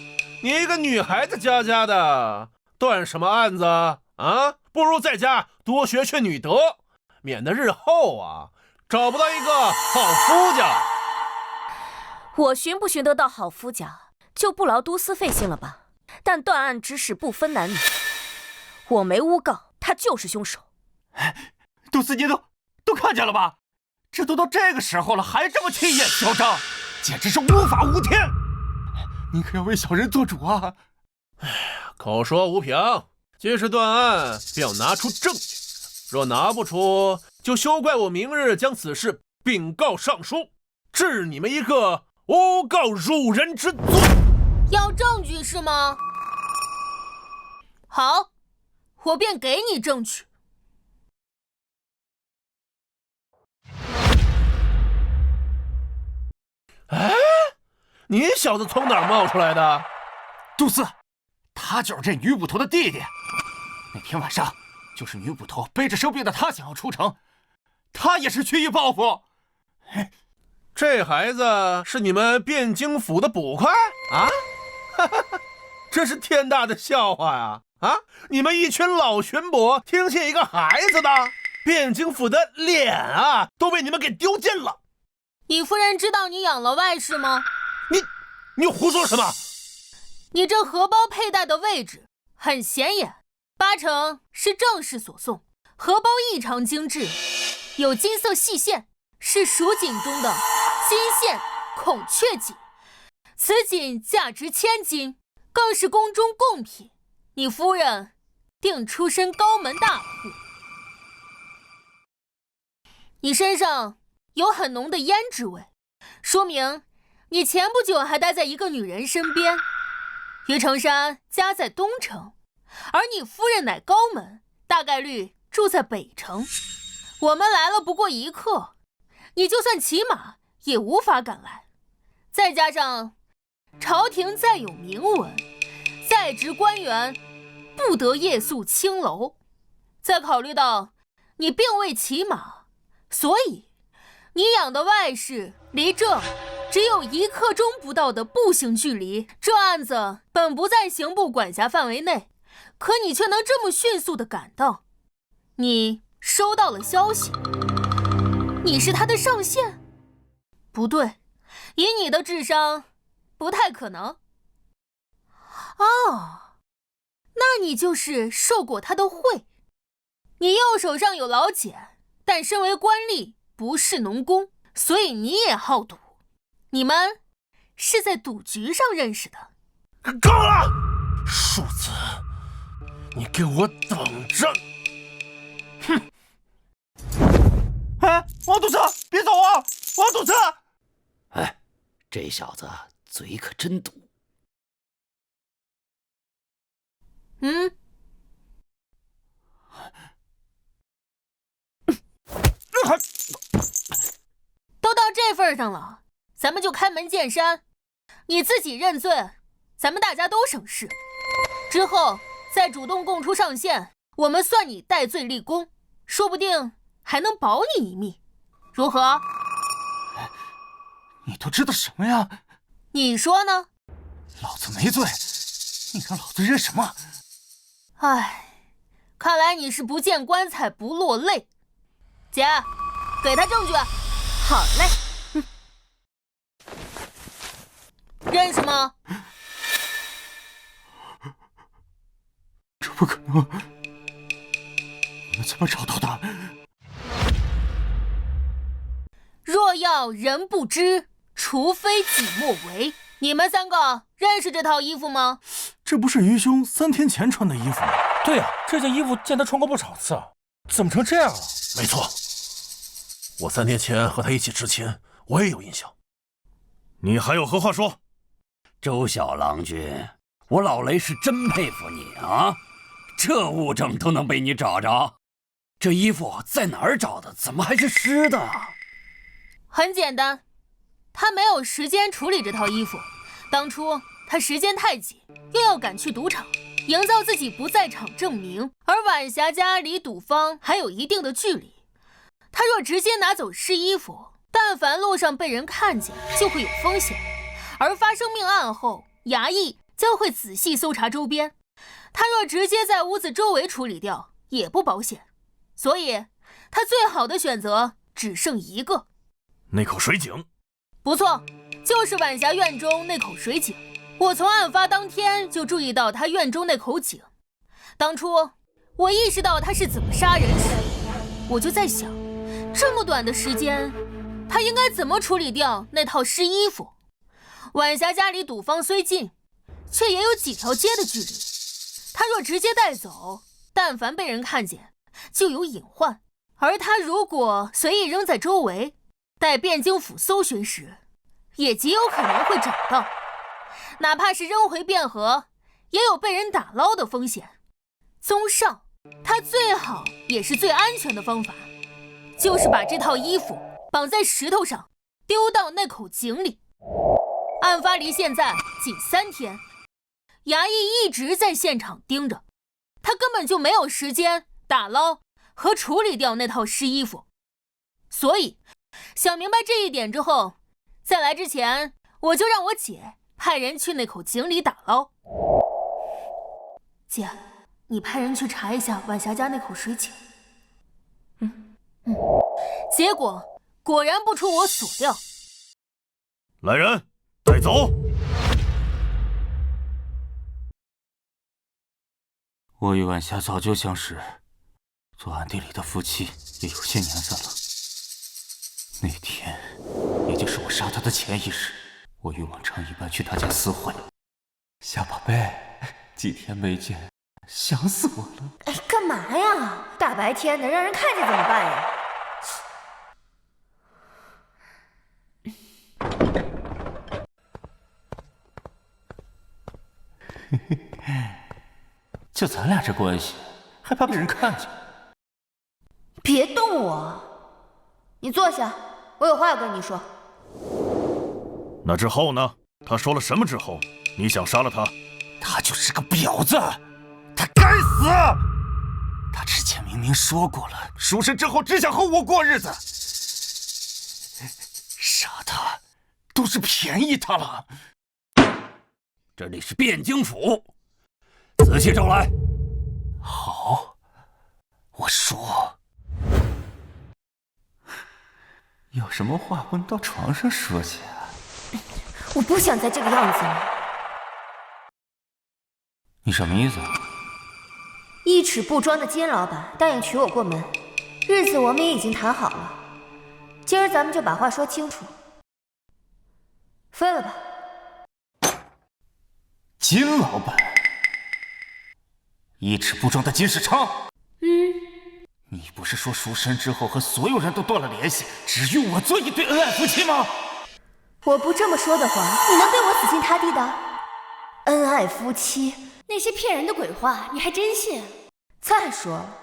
你一个女孩子家的，断什么案子啊？不如在家多学学女德，免得日后啊找不到一个好夫家。我寻不寻得到好夫家，就不劳都司费心了吧。但断案之事不分男女，我没诬告，他就是凶手。都司您都看见了吧？这都到这个时候了，还这么气焰嚣张，简直是无法无天！您可要为小人做主啊！口说无凭，既是断案，便要拿出证据。若拿不出，就休怪我明日将此事禀告上书，治你们一个诬告辱人之罪。要证据是吗？好，我便给你证据。哎，你小子从哪儿冒出来的？杜斯，他就是这女捕头的弟弟。那天晚上，就是女捕头背着生病的他想要出城，他也是蓄意报复。这孩子是你们汴京府的捕快啊？这是天大的笑话呀！啊，你们一群老巡捕听信一个孩子的，汴京府的脸啊都被你们给丢尽了。你夫人知道你养了外室吗？你胡说什么？你这荷包佩戴的位置很显眼，八成是正室所送。荷包异常精致，有金色细线，是蜀锦中的金线孔雀锦。此锦价值1000金，更是宫中贡品。你夫人定出身高门大户。你身上有很浓的胭脂味，说明你前不久还待在一个女人身边。于成山家在东城，而你夫人乃高门，大概率住在北城。我们来了不过1刻，你就算骑马也无法赶来。再加上朝廷再有明文，在职官员不得夜宿青楼。再考虑到你并未骑马，所以你养的外室离这只有1刻钟不到的步行距离。这案子本不在刑部管辖范围内，可你却能这么迅速地赶到。你收到了消息，你是他的上线？不对，以你的智商，不太可能。哦，那你就是受过他的贿。你右手上有老茧，但身为官吏，不是农工，所以你也好赌。你们是在赌局上认识的。够了，庶子，你给我等着！哼！哎，王督察，别走啊！王督察！哎，这小子嘴可真毒。都到这份上了，咱们就开门见山。你自己认罪，咱们大家都省事。之后再主动供出上线，我们算你戴罪立功，说不定还能保你一命。如何？你都知道什么呀？你说呢？老子没罪，你让老子认什么？唉，看来你是不见棺材不落泪。姐，给他证据。好嘞。认识吗？这不可能！你们怎么找到的？若要人不知，除非己莫为。你们3个认识这套衣服吗？这不是于兄3天前穿的衣服吗？对呀，这件衣服见他穿过不少次，怎么成这样了？没错，我3天前和他一起执勤，我也有印象。你还有何话说？周小郎君，我老雷是真佩服你啊！这物证都能被你找着，这衣服在哪儿找的？怎么还是湿的？很简单，他没有时间处理这套衣服。当初他时间太紧，又要赶去赌场，营造自己不在场证明，而晚霞家离赌坊还有一定的距离。他若直接拿走湿衣服，但凡路上被人看见，就会有风险。而发生命案后，衙役将会仔细搜查周边，他若直接在屋子周围处理掉，也不保险。所以，他最好的选择只剩一个。那口水井，不错，就是晚霞院中那口水井。我从案发当天就注意到他院中那口井。当初我意识到他是怎么杀人时，我就在想，这么短的时间，他应该怎么处理掉那套湿衣服？晚霞家离赌坊虽近，却也有几条街的距离。他若直接带走，但凡被人看见，就有隐患。而他如果随意扔在周围，待汴京府搜寻时，也极有可能会找到。哪怕是扔回汴河，也有被人打捞的风险。综上，他最好也是最安全的方法，就是把这套衣服绑在石头上，丢到那口井里。案发离现在仅3天，衙役一直在现场盯着，他根本就没有时间打捞和处理掉那套湿衣服。所以，想明白这一点之后，在来之前，我就让我姐派人去那口井里打捞。姐，你派人去查一下晚霞家那口水井。结果果然不出我所料。来人，带走。我与晚霞早就相识，做暗地里的夫妻也有些年份了。那天，也就是我杀她的前一日，我与往常一般去她家私会。小宝贝，几天没见，想死我了。哎，干嘛呀？大白天的，让人看见怎么办呀？就咱俩这关系，还怕被人看见？别动我！你坐下，我有话要跟你说。那之后呢？他说了什么之后，你想杀了他？他就是个婊子，他该死！他之前明明说过了，赎身之后只想和我过日子，杀他都是便宜他了。这里是汴京府，仔细招来。好，我说，有什么话不能到床上说去啊？我不想再这个样子了。你什么意思？一尺布庄的金老板答应娶我过门，日子我们也已经谈好了。今儿咱们就把话说清楚，分了吧。金老板，一尺布庄的金世昌。你不是说赎身之后和所有人都断了联系，只与我做一对恩爱夫妻吗？我不这么说的话，你能对我死心塌地的？恩爱夫妻，那些骗人的鬼话你还真信？再说了，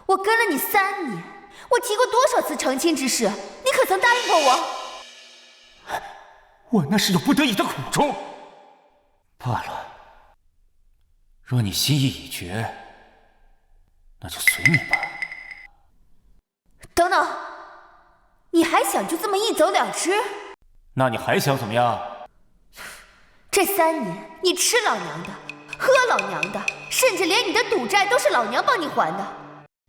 我跟了你3年，我提过多少次成亲之事，你可曾答应过我？我那是有不得已的苦衷。罢了，若你心意已决，那就随你吧。等等，你还想就这么一走了之？那你还想怎么样？这3年，你吃老娘的，喝老娘的，甚至连你的赌债都是老娘帮你还的。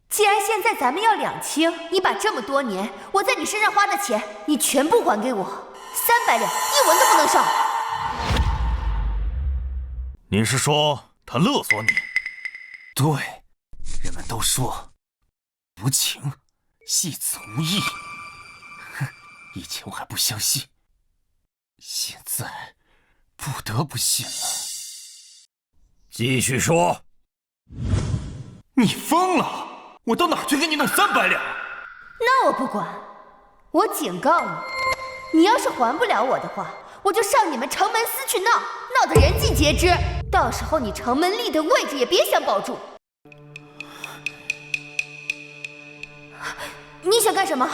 既然现在咱们要两清，你把这么多年我在你身上花的钱，你全部还给我，300两，1文都不能少。你是说他勒索你？对，人们都说无情戏子无义。哼，以前我还不相信，现在不得不信了。继续说。你疯了！我到哪去给你弄300两？那我不管，我警告你，你要是还不了我的话，我就上你们城门司去闹，闹得人尽皆知。到时候你城门立的位置也别想保住。你想干什么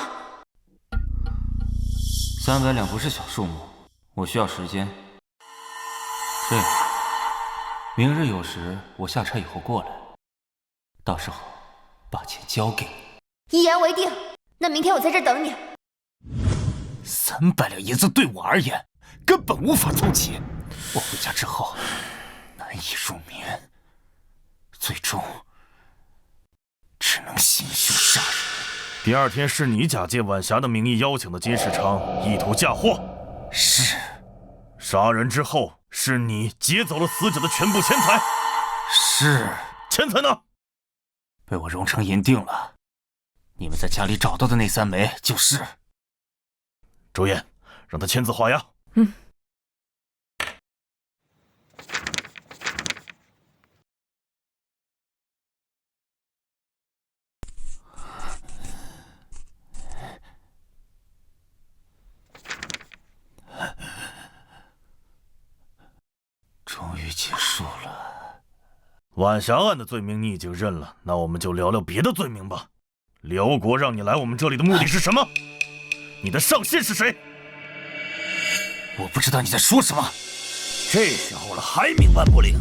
？300两不是小数目，我需要时间。这样，明日有时我下差以后过来，到时候把钱交给你。一言为定。那明天我在这儿等你。300两银子对我而言根本无法凑齐，我回家之后难以入眠，最终只能行凶杀人。第二天是你假借晚霞的名义邀请的金世昌，意图嫁祸。是。杀人之后，是你劫走了死者的全部钱财。是。钱财呢？被我熔成银锭了。你们在家里找到的那3枚就是。周燕，让他签字画押。终于结束了。晚霞案的罪名你已经认了，那我们就聊聊别的罪名吧。辽国让你来我们这里的目的是什么？你的上线是谁？我不知道你在说什么。这时候了还冥顽不灵？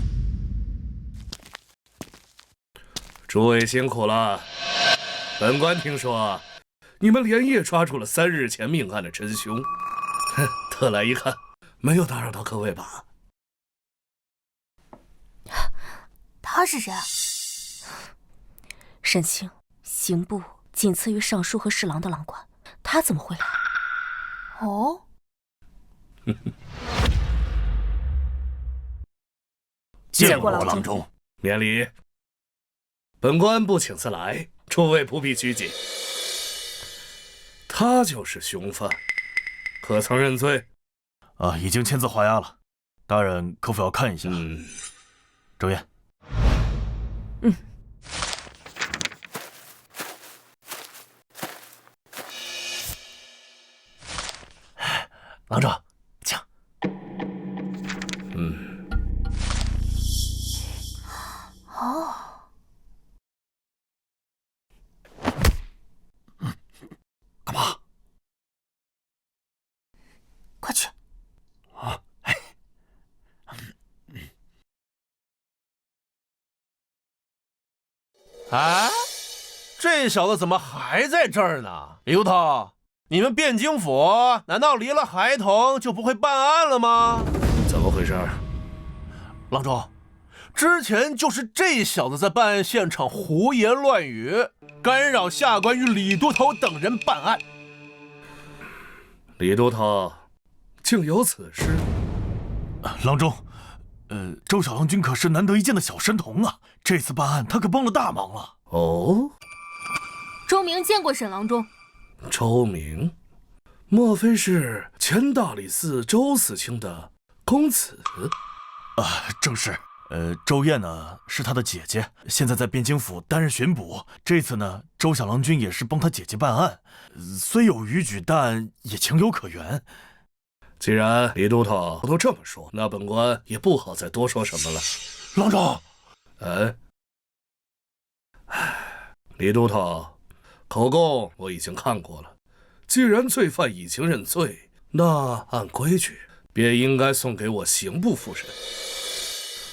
诸位辛苦了。本官听说你们连夜抓住了3日前命案的真凶，特来一看，没有打扰到各位吧？他是谁？沈清，刑部仅次于尚书和侍郎的郎官，他怎么会来？哦，见过郎中。免礼。本官不请自来，诸位不必拘谨。他就是凶犯，可曾认罪？已经签字画押了。大人可否要看一下？周燕。郎中，请。干嘛？快去。啊，这小子怎么还在这儿呢？李都头，你们汴京府难道离了孩童就不会办案了吗？怎么回事？郎中，之前就是这小子在办案现场胡言乱语，干扰下官与李都头等人办案。李都头，竟有此事？郎中，周小郎君可是难得一见的小神童啊，这次办案他可帮了大忙了。哦，周明见过沈郎中。周明，莫非是前大理寺周四卿的公子？正是。周燕呢是他的姐姐，现在在汴京府担任巡捕。这次呢，周小郎君也是帮他姐姐办案，虽有逾矩，但也情有可原。既然李都头都这么说，那本官也不好再多说什么了。郎中，李都头，口供我已经看过了。既然罪犯已经认罪，那按规矩便应该送给我刑部复审。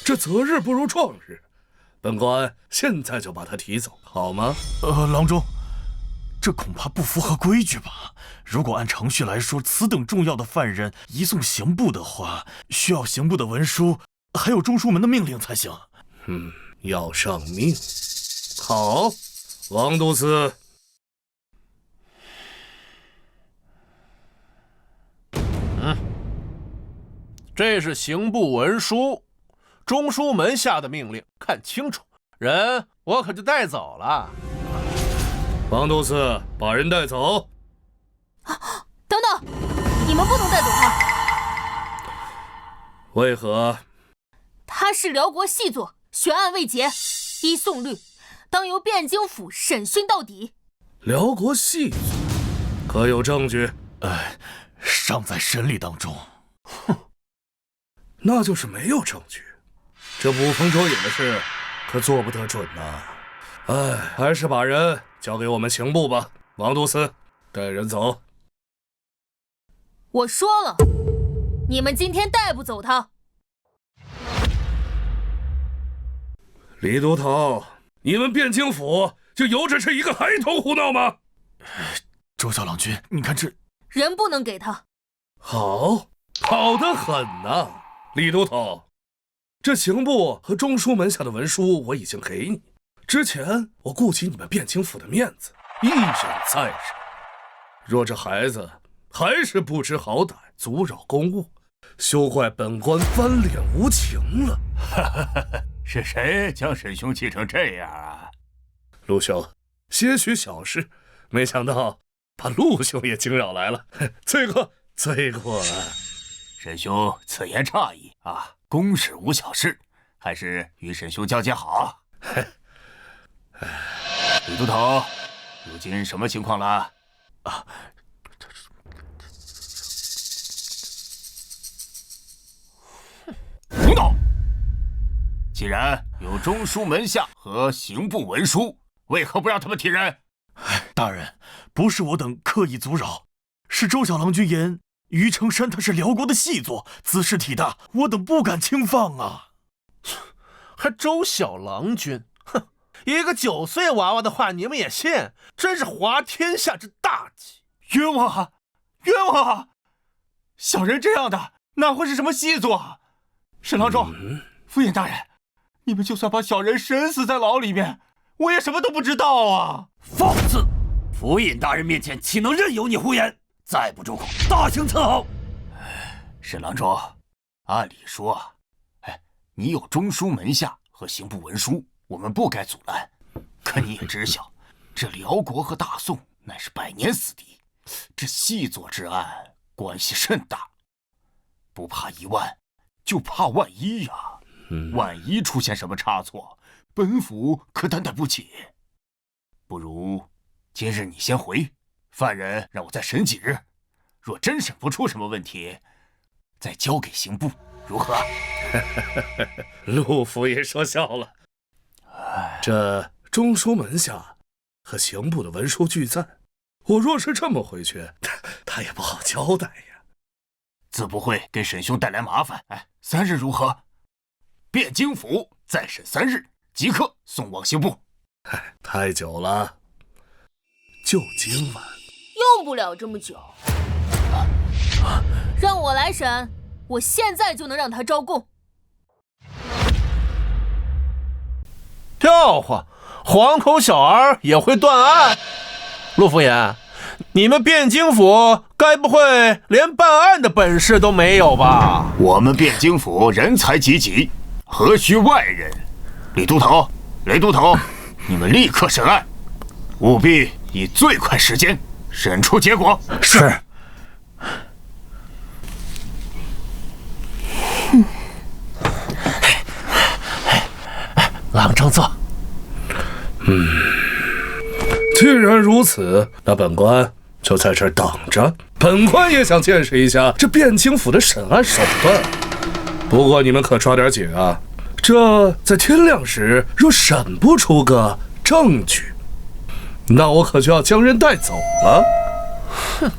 这择日不如撞日，本官现在就把他提走，好吗？郎中，这恐怕不符合规矩吧？如果按程序来说，此等重要的犯人移送刑部的话，需要刑部的文书，还有中书门的命令才行。要上命。好，王都司。这是刑部文书，中书门下的命令，看清楚，人我可就带走了。王都司，把人带走。等等，你们不能带走他。为何？他是辽国细作，悬案未结，依宋律，当由汴京府审讯到底。辽国细作，可有证据？尚在审理当中。那就是没有证据。这捕风捉影的事，可做不得准呐。还是把人交给我们刑部吧。王都司，带人走。我说了，你们今天带不走他。李都头，你们汴京府就由着是一个孩童胡闹吗？周小郎君，你看这人不能给他。好，好得很呐，李都头。这刑部和中书门下的文书我已经给你。之前我顾及你们汴京府的面子，一忍再忍。若这孩子还是不知好歹，阻扰公务，休怪本官翻脸无情了。是谁将沈兄气成这样啊？陆兄，些许小事，没想到把陆兄也惊扰来了，罪过罪过了。沈兄此言差矣啊，公事无小事，还是与沈兄交接好。李都头，如今什么情况了？胡闹！既然有中书门下和刑部文书，为何不让他们提人？大人，不是我等刻意阻扰，是周小郎君言于承山他是辽国的细作，姿势体大，我等不敢轻放啊。还周小郎君，哼，一个9岁娃娃的话你们也信？真是滑天下之大稽！冤枉啊！冤枉啊！小人这样的哪会是什么细作？沈郎中、府尹大人，你们就算把小人审死在牢里面，我也什么都不知道啊！放肆！府尹大人面前岂能任由你胡言？再不住口，大刑伺候！沈郎中，按理说，你有中书门下和刑部文书，我们不该阻拦。可你也知晓，这辽国和大宋乃是百年死敌，这细作之案关系甚大，不怕1万，就怕万一呀！万一出现什么差错，本府可担待不起。不如今日你先回，犯人让我再审几日，若真审不出什么问题，再交给刑部，如何？陆府也说笑了。这中书门下和刑部的文书俱在，我若是这么回去，他也不好交代呀。自不会给沈兄带来麻烦。3日如何？汴京府再审3日，即刻送往刑部。太久了，就今晚。用不了这么久。让我来审，我现在就能让他招供。笑话，黄口小儿也会断案？陆府尹，你们汴京府该不会连办案的本事都没有吧？我们汴京府人才济济，何须外人？李都头，雷都头，你们立刻审案，务必以最快时间审出结果。是。朗正坐。既然如此，那本官就在这儿等着。本官也想见识一下这汴京府的审案手段。不过你们可抓点紧啊！这在天亮时若审不出个证据，那我可就要将人带走了。哼，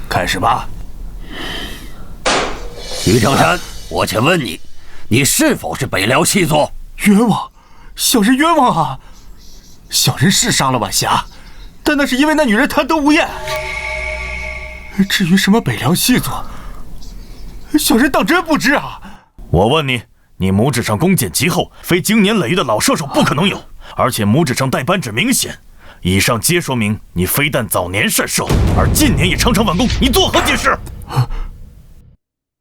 开始吧。于正山，我且问你，你是否是北辽细作？冤枉！小人冤枉啊！小人是杀了晚霞，但那是因为那女人贪得无厌。至于什么北辽细作，小人当真不知啊！我问你，你拇指上弓箭极厚，非经年累月的老射手不可能有，而且拇指上带扳指明显，以上皆说明你非但早年善射，而近年也常常晚弓，你作何解释？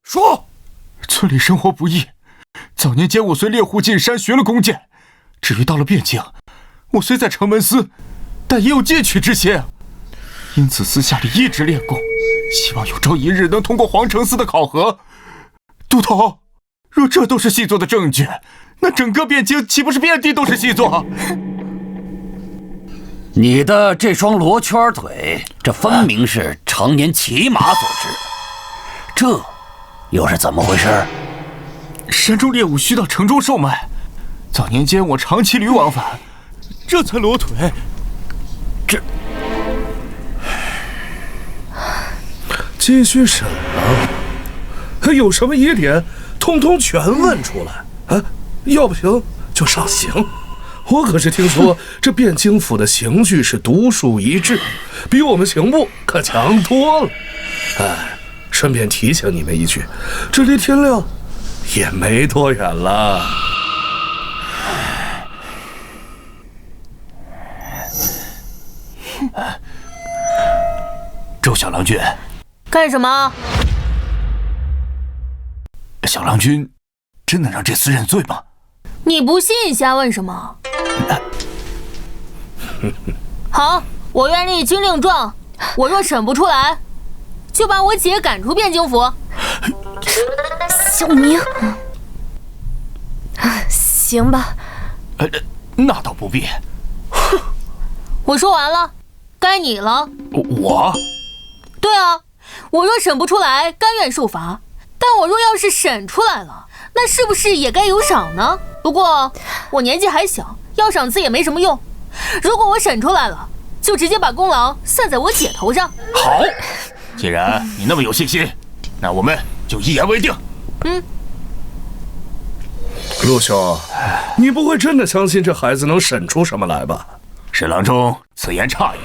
说，村里生活不易，早年间我随猎户进山学了弓箭，至于到了汴京，我虽在城门司，但也有进取之心，因此私下里一直练功，希望有朝一日能通过皇城司的考核。都头，若这都是细作的证据，那整个汴京岂不是遍地都是细作？你的这双罗圈腿，这分明是常年骑马所致，这又是怎么回事？山中猎物需到城中售卖，早年间我常骑驴往返，这才裸腿。这继续审啊！有什么疑点，通通全问出来啊！要不行就上刑。我可是听说这汴京府的刑具是独树一帜，比我们刑部可强多了。顺便提醒你们一句，这离天亮也没多远了。周小郎君，干什么？小郎君真能让这厮认罪吗？你不信，瞎问什么？好，我愿立军令状，我若审不出来，就把我姐赶出汴京府。小明，行吧。那倒不必。我说完了，该你了。我？对啊，我若审不出来，甘愿受罚。但我若要是审出来了，那是不是也该有赏呢？不过我年纪还小，要赏赐也没什么用。如果我审出来了，就直接把功劳算在我姐头上。好，既然你那么有信心，那我们就一言为定。陆兄，你不会真的相信这孩子能审出什么来吧？沈郎中此言差矣。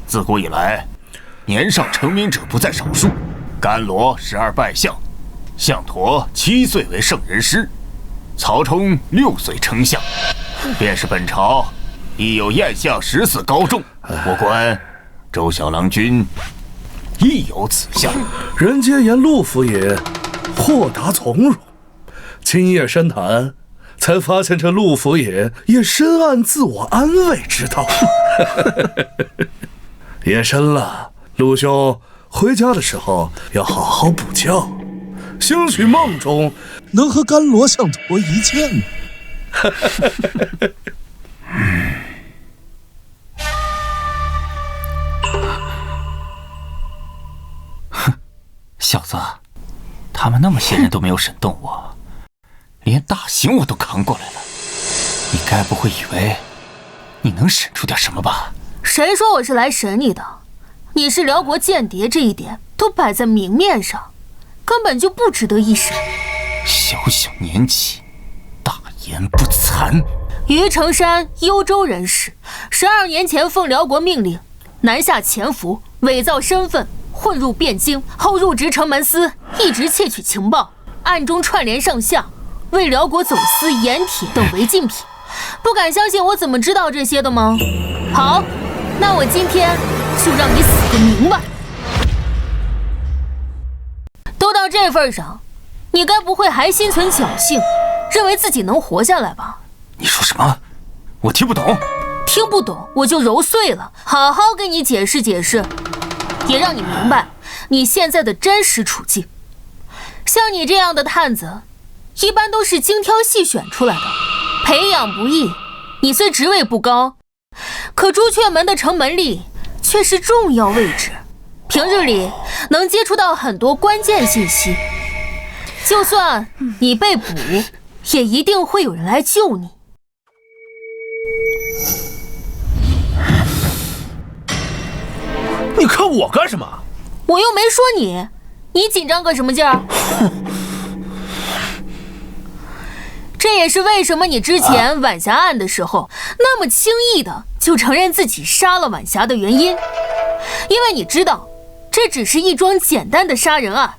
自古以来，年少成名者不在少数。甘罗12拜相，项佗7岁为圣人师，曹冲6岁称相，便是本朝亦有燕相14高中。我观周小郎君亦有此相。人皆言陆府爷豁达从容，今夜深谈，才发现这陆府爷也深谙自我安慰之道。夜深了，陆兄回家的时候要好好补觉，兴许梦中能和甘罗相佗一见。小子，他们那么些人都没有审动我，连大刑我都扛过来了，你该不会以为你能审出点什么吧？谁说我是来审你的？你是辽国间谍，这一点都摆在明面上，根本就不值得一审。小小年纪，大言不惭。于成山，幽州人士，12年前奉辽国命令南下潜伏，伪造身份，混入汴京，后入职城门司，一直窃取情报，暗中串联上下，为辽国走私盐铁等违禁品。不敢相信我怎么知道这些的吗？好，那我今天就让你死个明白。都到这份上，你该不会还心存侥幸，认为自己能活下来吧？你说什么？我听不懂。听不懂我就揉碎了，好好跟你解释解释，也让你明白你现在的真实处境。像你这样的探子，一般都是精挑细选出来的，培养不易。你虽职位不高，可朱雀门的城门吏却是重要位置，平日里能接触到很多关键信息。就算你被捕，也一定会有人来救你。你看我干什么？我又没说你，你紧张个什么劲儿？这也是为什么你之前晚霞案的时候那么轻易的就承认自己杀了晚霞的原因，因为你知道这只是一桩简单的杀人案，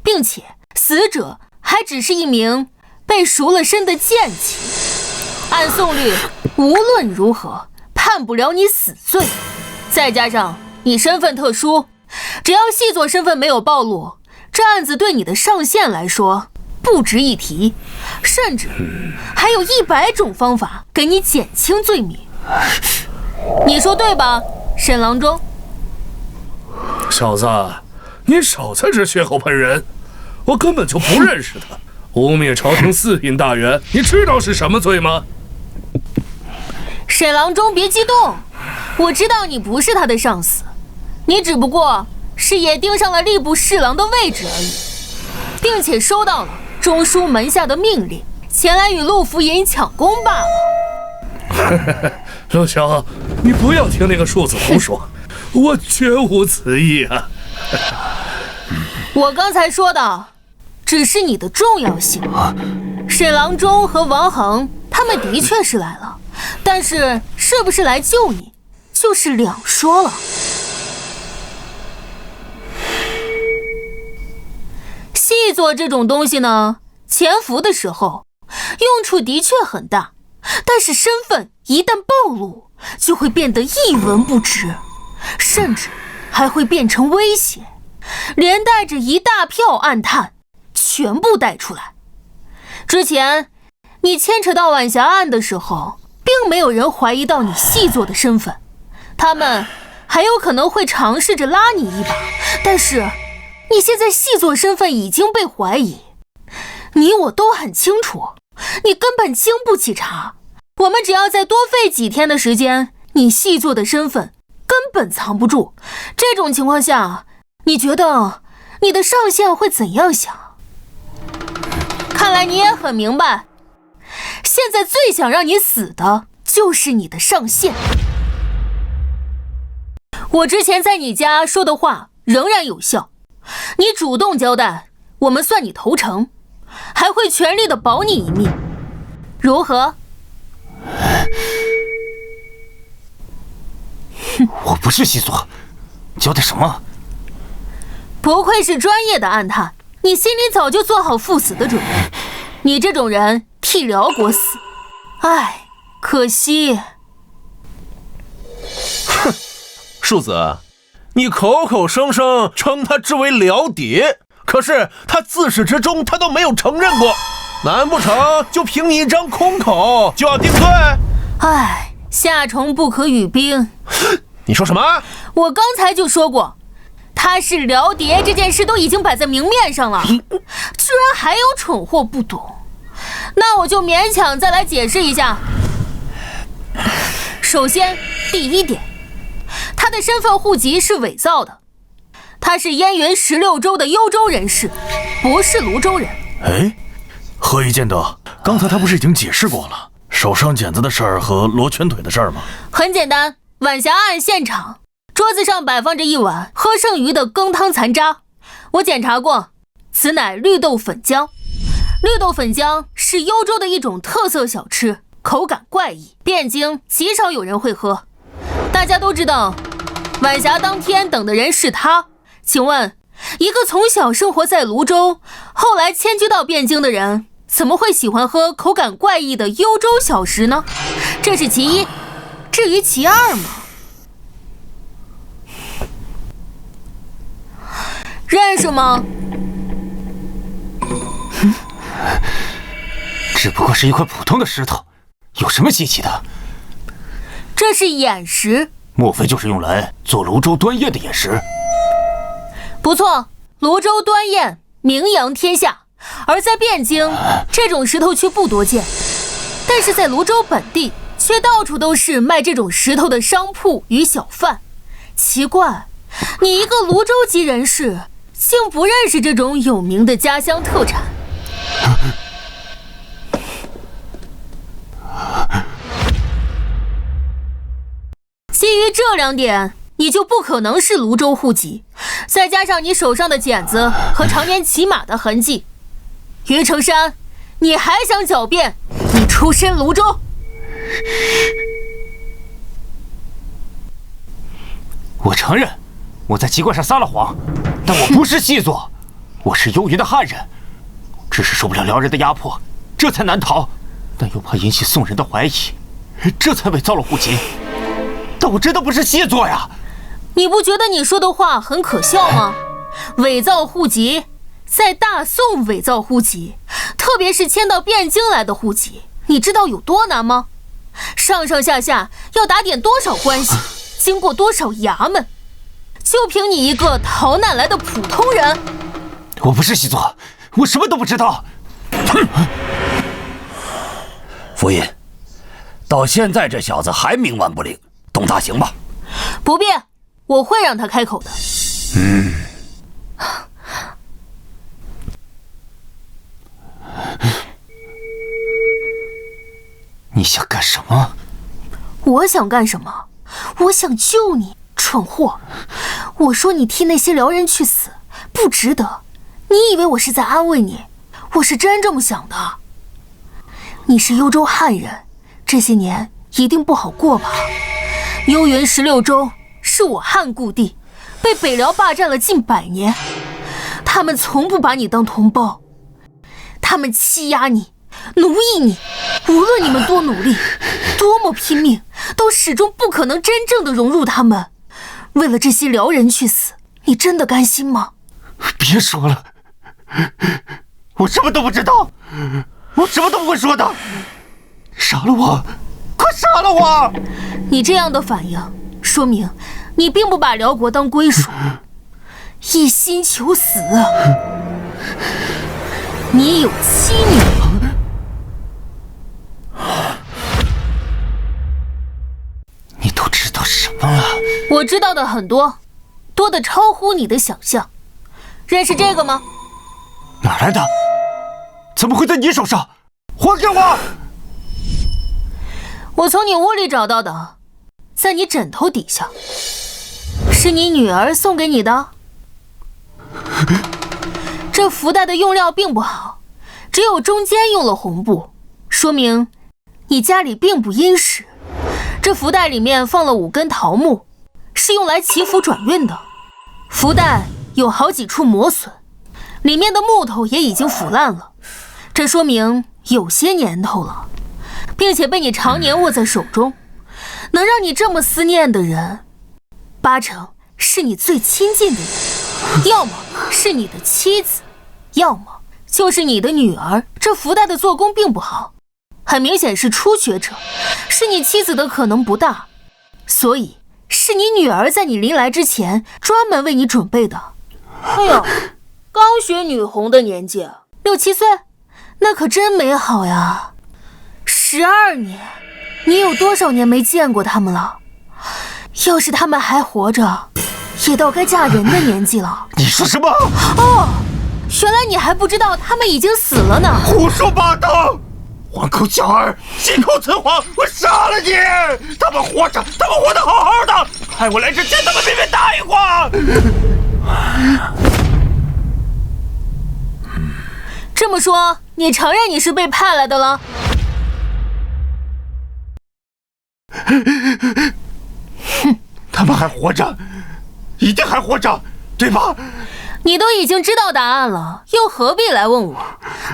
并且死者还只是一名被赎了身的贱妻，按宋律无论如何判不了你死罪。再加上你身份特殊，只要细作身份没有暴露，这案子对你的上限来说不值一提，甚至还有100种方法给你减轻罪名。你说对吧，沈郎中？小子，你少在这血口喷人，我根本就不认识他。污蔑朝廷4品大员，你知道是什么罪吗？沈郎中别激动，我知道你不是他的上司，你只不过是也盯上了吏部侍郎的位置而已，并且收到了中书门下的命令，前来与陆府尹抢功罢了。陆兄，你不要听那个庶子胡说，我绝无此意啊。我刚才说的只是你的重要性。沈郎中和王恒他们的确是来了，但是是不是来救你，就是两说了。细作这种东西呢，潜伏的时候用处的确很大，但是身份一旦暴露，就会变得一文不值，甚至还会变成威胁，连带着一大票暗探全部带出来。之前你牵扯到晚霞案的时候，并没有人怀疑到你细作的身份，他们还有可能会尝试着拉你一把，但是你现在细作身份已经被怀疑，你我都很清楚，你根本经不起查。我们只要再多费几天的时间，你细作的身份根本藏不住。这种情况下，你觉得你的上线会怎样想？看来你也很明白，现在最想让你死的就是你的上线。我之前在你家说的话仍然有效，你主动交代，我们算你投诚，还会全力的保你一命，如何？我不是细作，交代什么？不愧是专业的暗探，你心里早就做好赴死的准备。你这种人替辽国死，唉，可惜。哼，庶子，你口口声声称他之为辽谍，可是他自始至终他都没有承认过，难不成就凭你一张空口就要定罪？唉，夏虫不可语冰。你说什么？我刚才就说过，他是辽谍这件事都已经摆在明面上了，居然还有蠢货不懂，那我就勉强再来解释一下。首先，第一点，他的身份户籍是伪造的，他是燕云16州的幽州人士，不是泸州人。哎，何以见得？刚才他不是已经解释过了手上茧子的事儿和罗圈腿的事儿吗？很简单，晚霞案现场桌子上摆放着一碗喝剩余的羹汤残渣，我检查过，此乃绿豆粉浆。绿豆粉浆是幽州的一种特色小吃，口感怪异，汴京极少有人会喝。大家都知道，晚霞当天等的人是他，请问，一个从小生活在泸州，后来迁居到汴京的人，怎么会喜欢喝口感怪异的幽州小食呢？这是其一。至于其二嘛，认识吗？只不过是一块普通的石头，有什么稀奇的？这是眼石，莫非就是用来做泸州端砚的眼石？不错，泸州端砚名扬天下，而在汴京，这种石头却不多见。但是在泸州本地，却到处都是卖这种石头的商铺与小贩。奇怪，你一个泸州籍人士，竟不认识这种有名的家乡特产。基于这两点，你就不可能是泸州户籍，再加上你手上的茧子和常年骑马的痕迹，于成山，你还想狡辩你出身泸州？我承认，我在籍贯上撒了谎，但我不是细作，我是幽云的汉人，只是受不了辽人的压迫，这才难逃，但又怕引起宋人的怀疑，这才伪造了户籍。但我真的不是细作呀！你不觉得你说的话很可笑吗？伪造户籍，在大宋伪造户籍，特别是迁到汴京来的户籍，你知道有多难吗？上上下下要打点多少关系，经过多少衙门，就凭你一个逃难来的普通人？我不是细作，我什么都不知道。夫人，到现在这小子还冥顽不灵，动大刑吧。不必，我会让他开口的。你想干什么？我想干什么？我想救你，蠢货！我说你替那些辽人去死，不值得。你以为我是在安慰你？我是真这么想的。你是幽州汉人，这些年一定不好过吧？幽云16州是我汉故地，被北辽霸占了近100年，他们从不把你当同胞，他们欺压你，奴役你，无论你们多努力，多么拼命，都始终不可能真正的融入他们。为了这些辽人去死，你真的甘心吗？别说了，我什么都不知道，我什么都不会说的。杀了我，快杀了我！你这样的反应，说明你并不把辽国当归属，一心求死。你有妻女。你都知道什么了？我知道的很多，多得超乎你的想象。认识这个吗？哪来的？怎么会在你手上？还给我！我从你屋里找到的，在你枕头底下。是你女儿送给你的？这福袋的用料并不好，只有中间用了红布，说明你家里并不殷实。这福袋里面放了5根桃木，是用来祈福转运的。福袋有好几处磨损，里面的木头也已经腐烂了，这说明有些年头了，并且被你常年握在手中。能让你这么思念的人，8成是你最亲近的人，要么是你的妻子，要么就是你的女儿。这福袋的做工并不好，很明显是初学者，是你妻子的可能不大，所以是你女儿在你临来之前专门为你准备的。哎呦，刚学女红的年纪，6、7岁，那可真美好呀。12年，你有多少年没见过他们了？要是他们还活着，也到该嫁人的年纪了。你说什么？哦，原来你还不知道他们已经死了呢。胡说八道！黄口小儿，信口雌黄，我杀了你！他们活着，他们活得好好的，派我来之前，他们偏偏答应我。这么说，你承认你是被派来的了？哼，他们还活着，一定还活着，对吧？你都已经知道答案了，又何必来问我？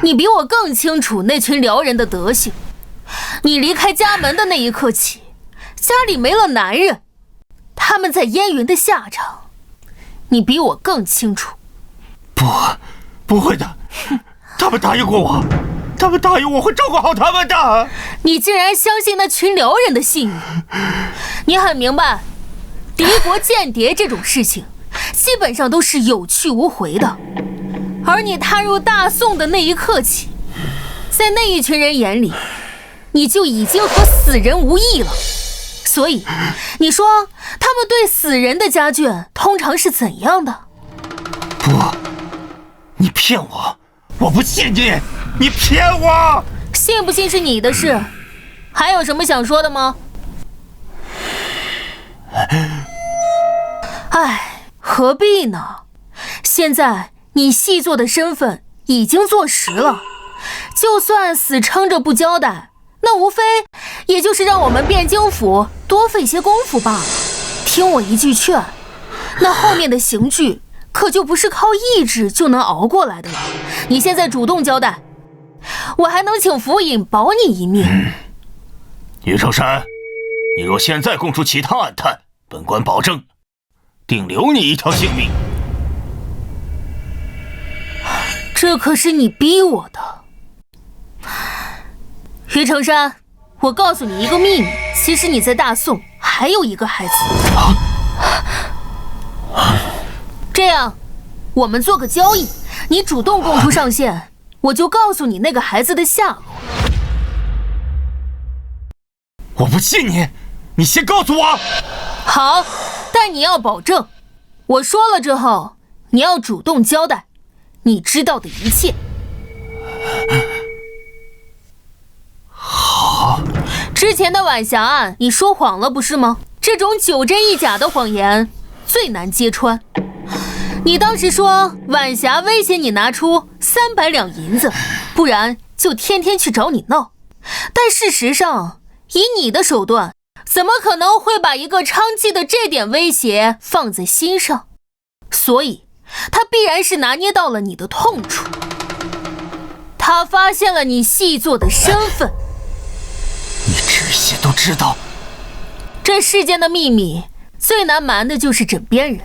你比我更清楚那群辽人的德行。你离开家门的那一刻起，家里没了男人，他们在燕云的下场，你比我更清楚。不会的，他们答应过我，他们答应我会照顾好他们的。你竟然相信那群辽人的信誉？你很明白，敌国间谍这种事情基本上都是有去无回的，而你踏入大宋的那一刻起，在那一群人眼里，你就已经和死人无异了。所以，你说他们对死人的家眷通常是怎样的？不，你骗我，我不信你，你骗我！信不信是你的事，还有什么想说的吗？唉，何必呢？现在你细作的身份已经坐实了，就算死撑着不交代，那无非也就是让我们汴京府多费些功夫罢了。听我一句劝，那后面的刑具可就不是靠意志就能熬过来的了。你现在主动交代，我还能请府尹保你一命。于成山，你若现在供出其他暗探，本官保证定留你一条性命。这可是你逼我的。于成山，我告诉你一个秘密，其实你在大宋还有一个孩子。这样，我们做个交易，你主动供出上线，我就告诉你那个孩子的下落。我不信你，你先告诉我。好，但你要保证，我说了之后，你要主动交代你知道的一切。好。之前的晚霞案，你说谎了不是吗？这种9真1假的谎言最难揭穿。你当时说晚霞威胁你拿出300两银子，不然就天天去找你闹。但事实上，以你的手段，怎么可能会把一个娼妓的这点威胁放在心上？所以，他必然是拿捏到了你的痛处。他发现了你细作的身份。你这些都知道？这世间的秘密最难瞒的就是枕边人。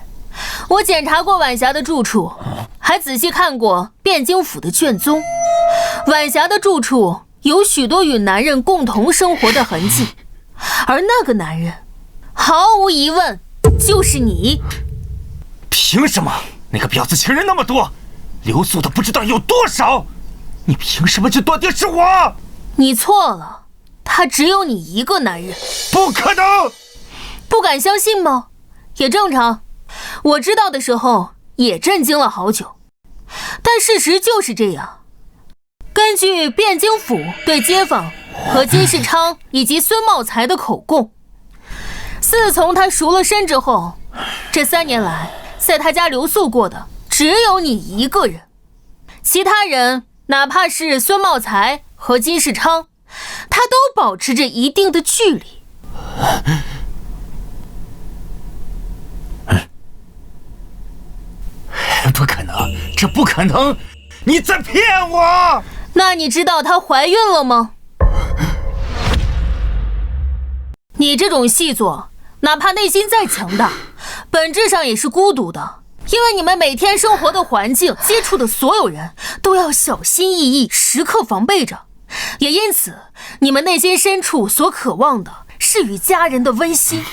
我检查过晚霞的住处，还仔细看过汴京府的卷宗。晚霞的住处有许多与男人共同生活的痕迹，而那个男人，毫无疑问就是你。凭什么？那个婊子情人那么多，留宿的不知道有多少，你凭什么就断定是我？你错了，他只有你一个男人。不可能！不敢相信吗？也正常。我知道的时候也震惊了好久，但事实就是这样。根据汴京府对街坊和金世昌以及孙茂才的口供，自从他赎了身之后，这3年来在他家留宿过的只有你一个人，其他人哪怕是孙茂才和金世昌，他都保持着一定的距离。不可能，这不可能！你在骗我！那你知道她怀孕了吗？你这种细作，哪怕内心再强大，本质上也是孤独的，因为你们每天生活的环境、接触的所有人都要小心翼翼，时刻防备着。也因此，你们内心深处所渴望的是与家人的温馨。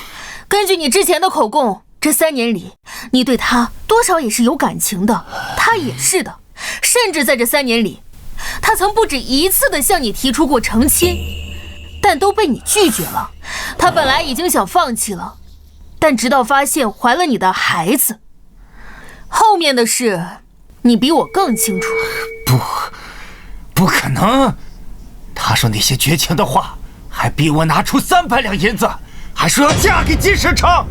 根据你之前的口供，这3年里，你对他多少也是有感情的，他也是的。甚至在这3年里，他曾不止一次的向你提出过成亲，但都被你拒绝了。他本来已经想放弃了，但直到发现怀了你的孩子，后面的事你比我更清楚。不可能！他说那些绝情的话，还逼我拿出300两银子，还说要嫁给金世昌，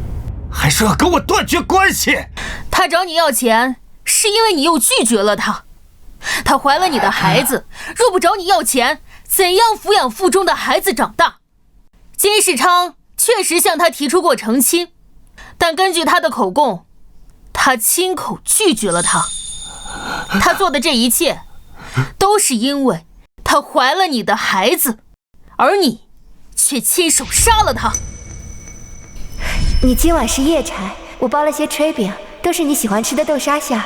还说要跟我断绝关系。他找你要钱，是因为你又拒绝了他。他怀了你的孩子，若不找你要钱，怎样抚养腹中的孩子长大？金世昌确实向他提出过成亲，但根据他的口供，他亲口拒绝了他。他做的这一切，都是因为他怀了你的孩子，而你却亲手杀了他。你今晚是夜柴，我包了些炊饼，都是你喜欢吃的豆沙馅。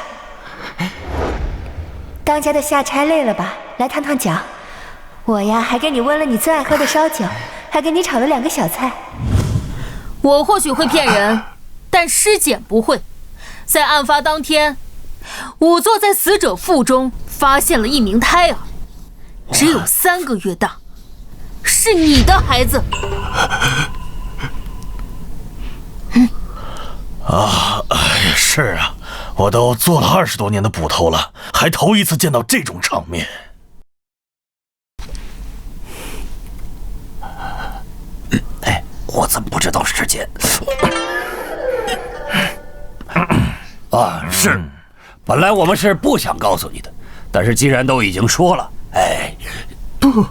当家的下差累了吧？来烫烫脚。我呀，还给你温了你最爱喝的烧酒，还给你炒了2个小菜。我或许会骗人，但尸检不会。在案发当天仵作在死者腹中发现了一名胎儿，只有3个月大，是你的孩子。是啊，我都做了20多年的捕头了，还头一次见到这种场面。我怎么不知道时间？是，本来我们是不想告诉你的，但是既然都已经说了，不，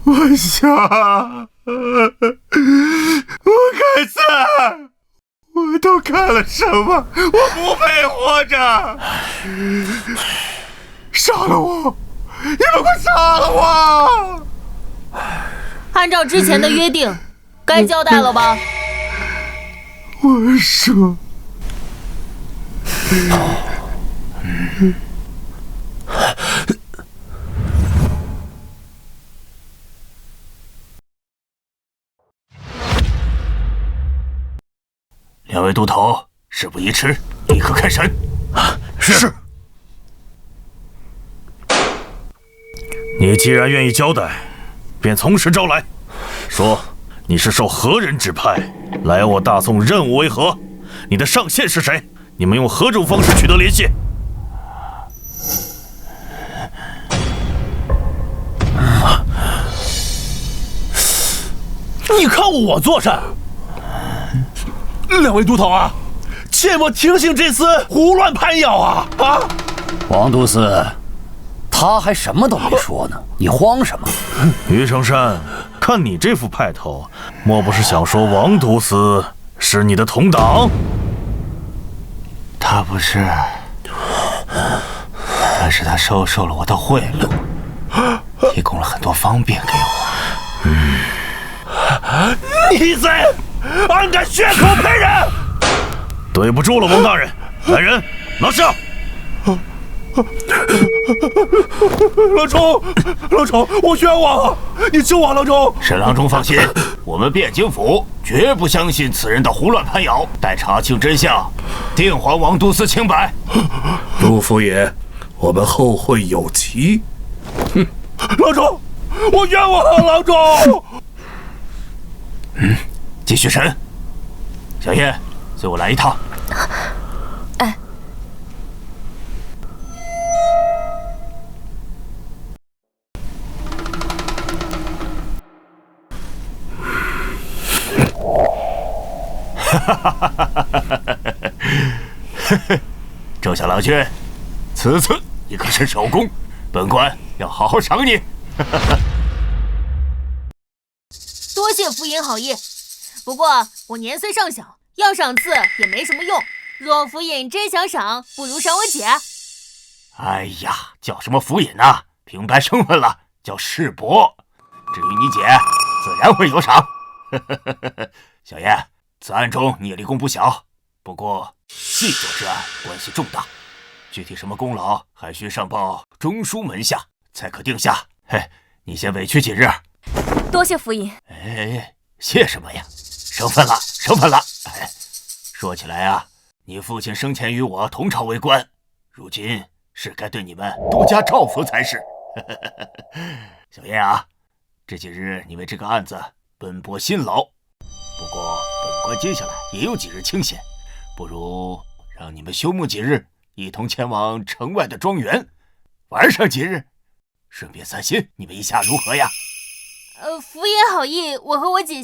晚霞，我该死！我都干了什么？我不配活着！杀了我！你们快杀了我！按照之前的约定，该交代了吧？我说，2位都头，事不宜迟，立刻开审。是。你既然愿意交代，便从实招来，说你是受何人指派来我大宋，任务为何？你的上线是谁？你们用何种方式取得联系？你看我做甚？2位都头啊，切莫听信这厮胡乱攀咬啊！王都司，他还什么都没说呢，你慌什么？于成山，看你这副派头，莫不是想说王毒司是你的同党？他不是，但是他收受了我的贿赂，提供了很多方便给我。逆贼，安敢血口喷人！对不住了，王大人。来人，拿下！郎中，我冤枉啊！你救我，郎中！沈郎中放心，我们汴京府绝不相信此人的胡乱攀咬，待查清真相，定还王都司清白。陆府爷，我们后会有期。郎中，我冤枉啊，郎中！继续审。小叶，随我来一趟。哎。周小郎君，此次你可是首功，本官要好好赏你。多谢府尹好意，不过我年岁尚小，要赏赐也没什么用。若府尹真想赏，不如赏我姐。哎呀，叫什么府尹啊？平白身份了，叫世伯。至于你姐，自然会有赏。小叶，此案中你也立功不小，不过细作之案关系重大，具体什么功劳还需上报中书门下才可定下。嘿，你先委屈几日。多谢府尹。哎，谢什么呀？生分了，生分了。哎，说起来啊，你父亲生前与我同朝为官，如今是该对你们多加照拂才是。小叶啊，这几日你为这个案子奔波辛劳，不过本官接下来也有几日清闲，不如让你们休沐几日，一同前往城外的庄园玩上几日，顺便散心，你们意下如何呀？府尹好意，我和我姐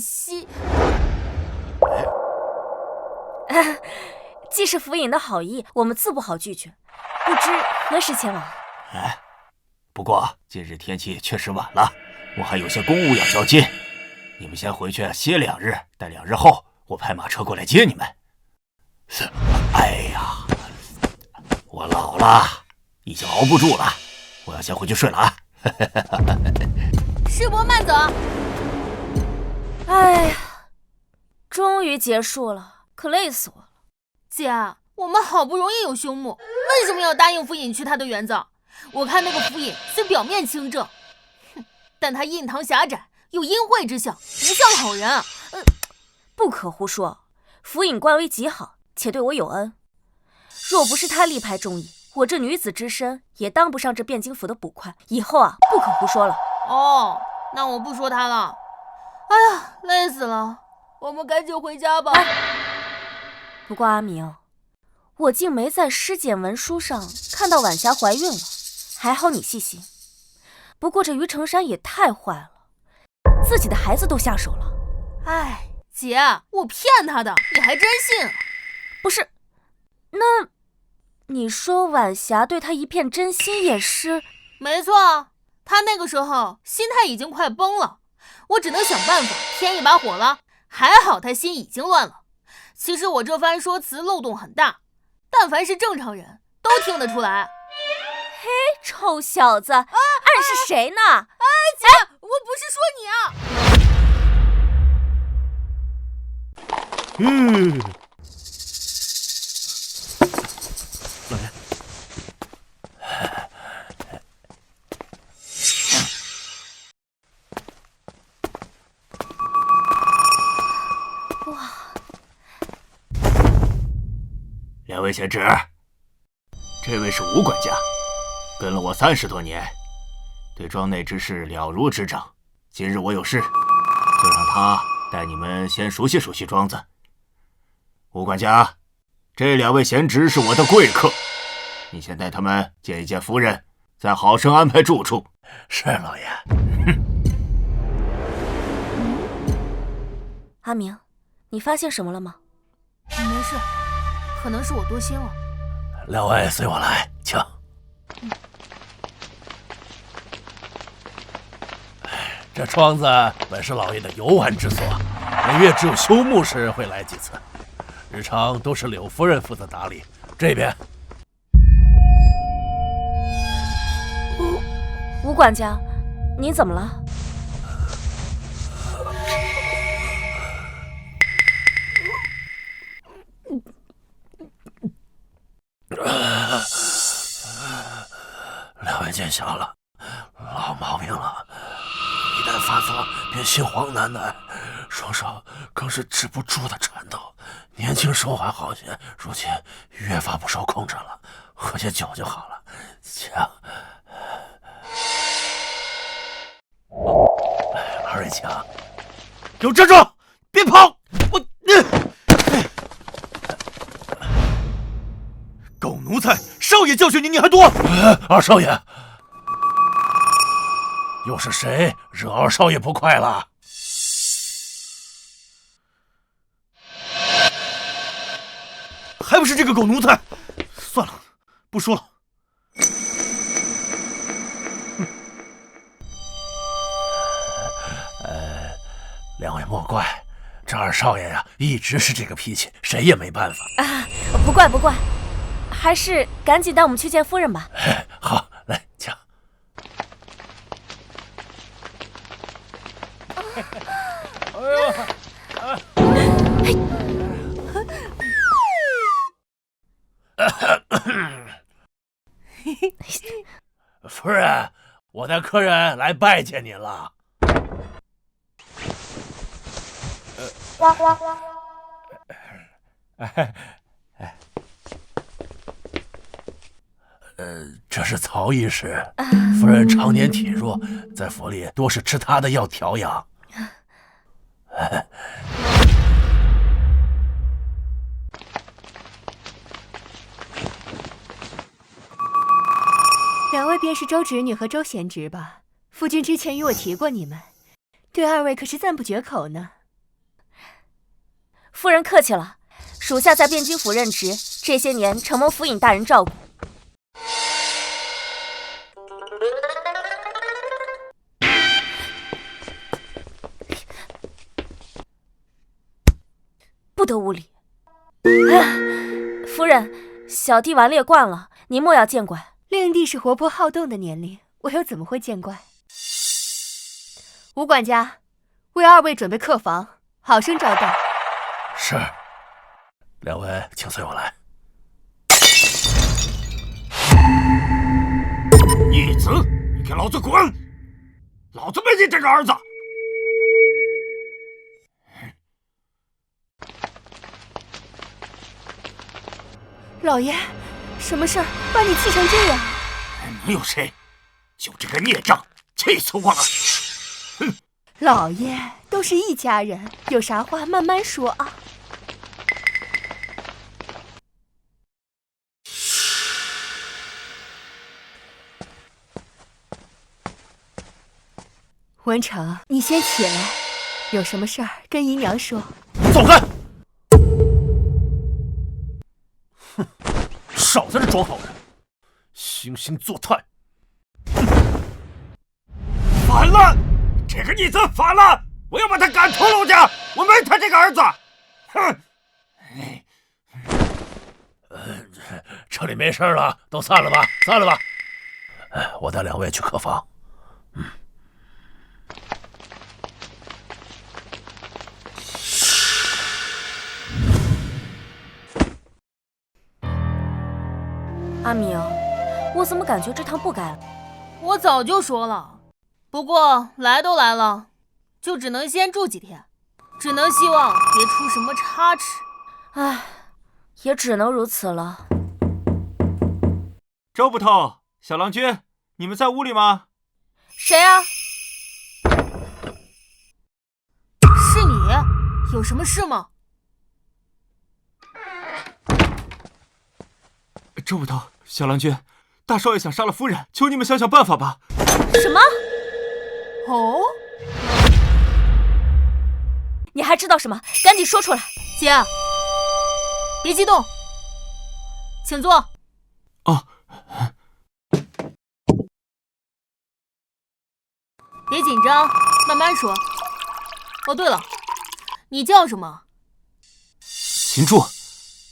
既是府尹的好意，我们自不好拒绝。不知何时前往？哎，不过今日天气确实晚了，我还有些公务要交接，你们先回去歇2日，待2日后我派马车过来接你们。哎呀，我老了，已经熬不住了，我要先回去睡了啊。世伯慢走。哎呀，终于结束了，可累死我了。姐，我们好不容易有休沐，为什么要答应府尹去他的园子？我看那个府尹虽表面清正，但他印堂狭窄，有阴晦之相，不像好人。不可胡说，府尹官威极好，且对我有恩。若不是他力排众议，我这女子之身也当不上这汴京府的捕快。以后啊，不可胡说了。哦，那我不说他了。哎呀，累死了，我们赶紧回家吧。不过阿明，我竟没在尸检文书上看到晚霞怀孕了，还好你细心。不过这于成山也太坏了，自己的孩子都下手了。哎，姐，我骗他的，你还真信？不是，那你说晚霞对他一片真心也是？没错，他那个时候心态已经快崩了，我只能想办法添一把火了。还好他心已经乱了。其实我这番说辞漏洞很大，但凡是正常人都听得出来。嘿，臭小子，暗示谁呢？姐，我不是说你啊。两位贤侄，这位是吴管家，跟了我30多年，对庄内之事了如指掌。今日我有事，就让他带你们先熟悉熟悉庄子。吴管家，这2位贤侄是我的贵客，你先带他们见一见夫人，再好生安排住处。是老爷。阿明，你发现什么了吗？没事，可能是我多心了。2位随我来，请。这庄子本是老爷的游玩之所，每月只有休沐时会来几次，日常都是柳夫人负责打理。这边，吴管家，您怎么了？两位见笑了，老毛病了，一旦发作便心慌难耐，双手更是止不住的颤抖。年轻时候还好些，如今越发不受控制了，喝些酒就好了。请，二位请，给我站住！别跑！狗奴才！少爷教训你还多！二少爷，又是谁惹二少爷不快了？还不是这个狗奴才！算了，不说了。两位莫怪，这二少爷呀，一直是这个脾气，谁也没办法啊。不怪不怪，还是赶紧带我们去见夫人吧。好，来请。夫人，我的客人来拜见您了。这是曹医师，夫人常年体弱，在府里多是吃他的药调养。两位便是周侄女和周贤侄吧？夫君之前与我提过你们，对二位可是赞不绝口呢。夫人客气了，属下在汴京府任职，这些年承蒙府尹大人照顾。不得无礼！夫人，小弟顽劣惯了，您莫要见怪。令弟是活泼好动的年龄，我又怎么会见怪？吴管家，为二位准备客房，好生招待。是，两位请随我来。逆子，你给老子滚！老子没你这个儿子！老爷，什么事儿把你气成这样？能有谁？就这个孽障，气死我了！哼！老爷，都是一家人，有啥话慢慢说啊。文成，你先起来，有什么事儿跟姨娘说。走开！哼，少在这装好人，惺惺作态。反了！这个逆子反了！我要把他赶出陆家！我没他这个儿子！哼！这里没事了，都散了吧，散了吧。我带两位去客房。阿明，我怎么感觉这趟不该了？我早就说了，不过来都来了，就只能先住几天，只能希望别出什么差池。唉，也只能如此了。周捕头，小郎君，你们在屋里吗？谁啊？是你？有什么事吗？周捕头，小郎君，大少爷想杀了夫人，求你们想想办法吧。什么？哦？你还知道什么？赶紧说出来！姐，别激动，请坐。哦。别紧张，慢慢说。哦，对了，你叫什么？秦柱，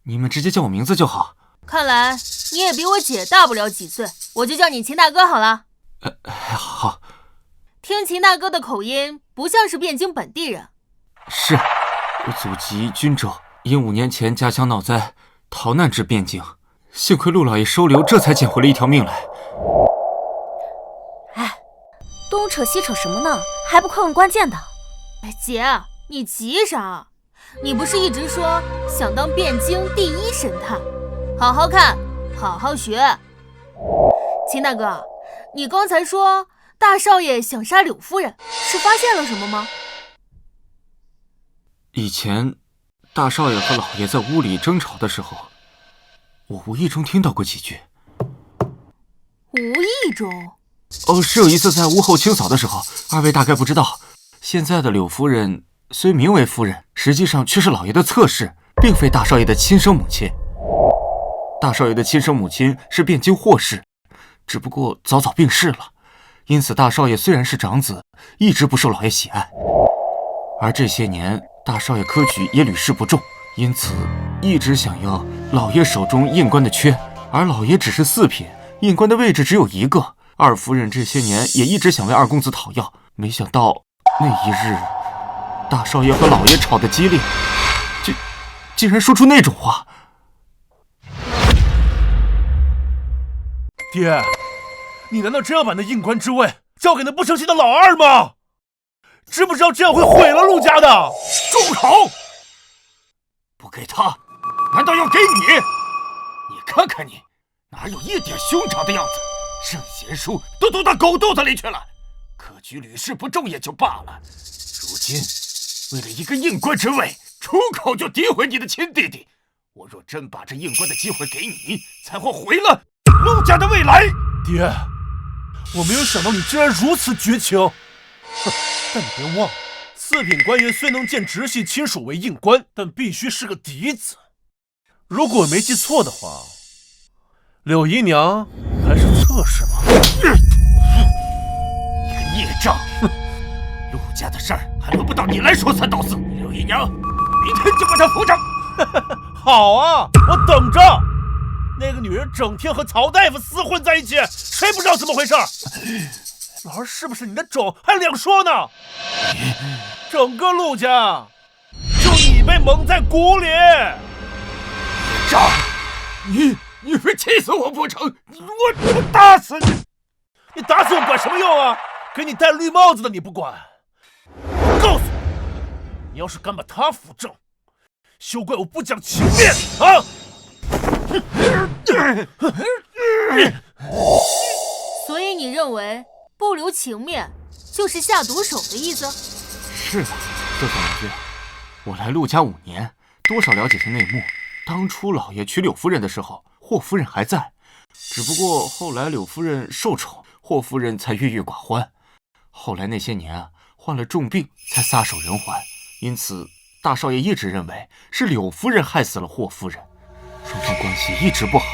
你们直接叫我名字就好。看来你也比我姐大不了几岁，我就叫你秦大哥好了。好。听秦大哥的口音，不像是汴京本地人。是，我祖籍均州，因5年前家乡闹灾，逃难至汴京，幸亏陆老爷收留，这才捡回了一条命来。哎，东扯西扯什么呢？还不快问关键的？哎，姐，你急啥？你不是一直说想当汴京第1神探？好好看，好好学。秦大哥，你刚才说大少爷想杀柳夫人，是发现了什么吗？以前大少爷和老爷在屋里争吵的时候，我无意中听到过几句。无意中？是有一次在屋后清扫的时候，二位大概不知道，现在的柳夫人虽名为夫人，实际上却是老爷的侧室，并非大少爷的亲生母亲。大少爷的亲生母亲是汴京霍氏，只不过早早病逝了，因此大少爷虽然是长子，一直不受老爷喜爱。而这些年大少爷科举也屡试不中，因此一直想要老爷手中印官的缺，而老爷只是4品，印官的位置只有1个。二夫人这些年也一直想为二公子讨要，没想到那一日大少爷和老爷吵得激烈，竟然说出那种话。爹，你难道真要把那印官之位交给那不成器的老二吗？知不知道这样会毁了陆家的？住口！不给他，难道要给你？你看看你，哪有一点兄长的样子？圣贤书都读到狗肚子里去了，科举屡试不中也就罢了，如今为了一个印官之位，出口就诋毁你的亲弟弟。我若真把这印官的机会给你，才会毁了陆家的未来。爹，我没有想到你竟然如此绝情。哼，但你别忘了，4品官员虽能见直系亲属为印官，但必须是个嫡子。如果我没记错的话，柳姨娘还是侧室吧？你个孽障！陆家的事儿还轮不到你来说三道四。柳姨娘，明天就把她扶上。好啊，我等着。那个女人整天和曹大夫厮混在一起，谁不知道怎么回事？老儿是不是你的种还两说呢？整个陆家就你被蒙在鼓里。渣！你非气死我不成？我打死你！你打死我管什么用啊？给你戴绿帽子的你不管。我告诉你，你要是敢把他扶正，休怪我不讲情面啊！所以你认为不留情面就是下毒手的意思？是的，周小郎君，我来陆家5年，多少了解些内幕。当初老爷娶柳夫人的时候，霍夫人还在，只不过后来柳夫人受宠，霍夫人才郁郁寡欢。后来那些年啊，患了重病，才撒手人寰。因此，大少爷一直认为是柳夫人害死了霍夫人，双方关系一直不好。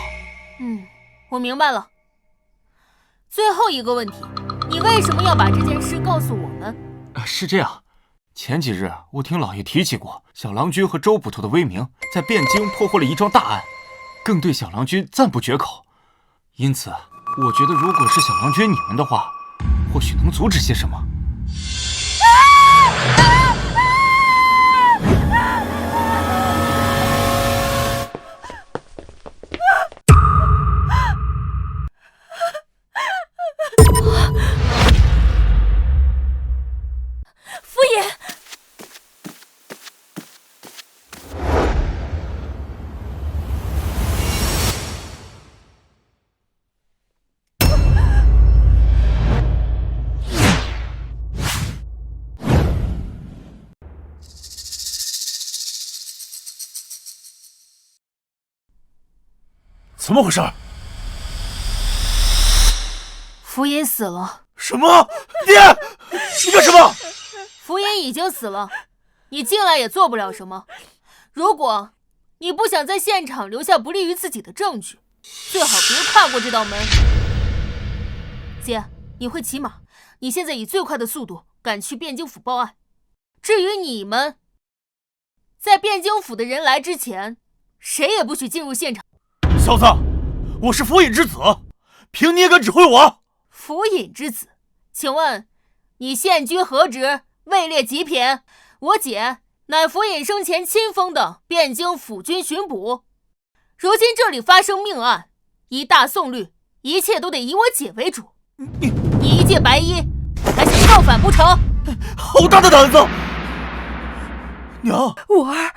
我明白了。最后一个问题，你为什么要把这件事告诉我们？是这样，前几日我听老爷提起过小郎君和周捕头的威名，在汴京破获了一桩大案，更对小郎君赞不绝口。因此，我觉得如果是小郎君你们的话，或许能阻止些什么。夫爷，怎么回事？福音死了。什么？爹，你干什么？福音已经死了，你进来也做不了什么。如果你不想在现场留下不利于自己的证据，最好别跨过这道门。姐，你会骑马，你现在以最快的速度赶去汴京府报案。至于你们，在汴京府的人来之前，谁也不许进入现场。小子，我是府尹之子，凭你也敢指挥我？府尹之子，请问你现居何职？位列几品？我姐乃府尹生前亲封的汴京府军巡捕。如今这里发生命案，依大宋律，一切都得以我姐为主。你一介白衣，还想造反不成？好大的胆子！娘，五儿，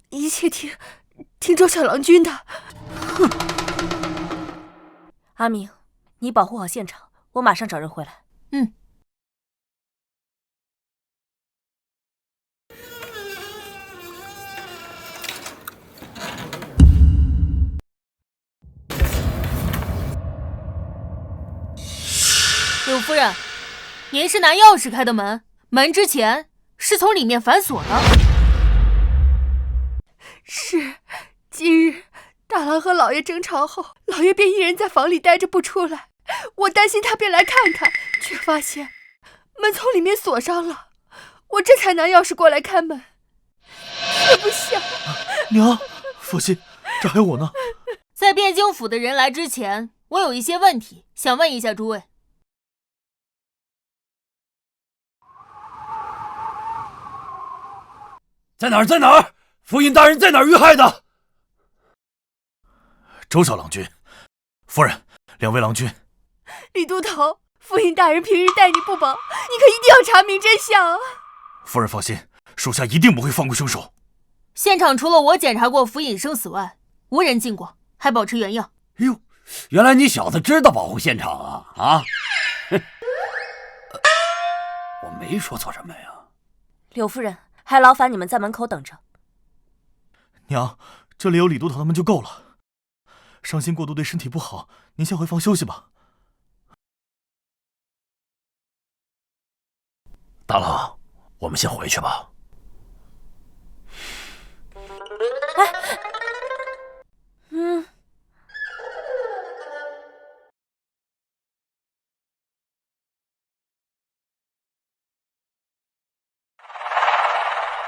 一切听周小郎君的。哼！阿明，你保护好现场，我马上找人回来。嗯。柳夫人，您是拿钥匙开的门，门之前是从里面反锁的。是，今日大郎和老爷争吵后，老爷便一人在房里待着不出来，我担心他便来看看，却发现门从里面锁上了，我这才拿钥匙过来开门。却不想，娘，放心，这还有我呢。在汴京府的人来之前，我有一些问题想问一下诸位。在哪儿？在哪儿？府尹大人在哪儿遇害的？周小郎君，夫人，两位郎君。李都头，府尹大人平日待你不薄，你可一定要查明真相啊！夫人放心，属下一定不会放过凶手。现场除了我检查过府尹生死外，无人进过，还保持原样。哎呦，原来你小子知道保护现场啊！啊，我没说错什么呀。柳夫人，还劳烦你们在门口等着。娘，这里有李都头他们就够了。伤心过度对身体不好，您先回房休息吧。大郎，我们先回去吧。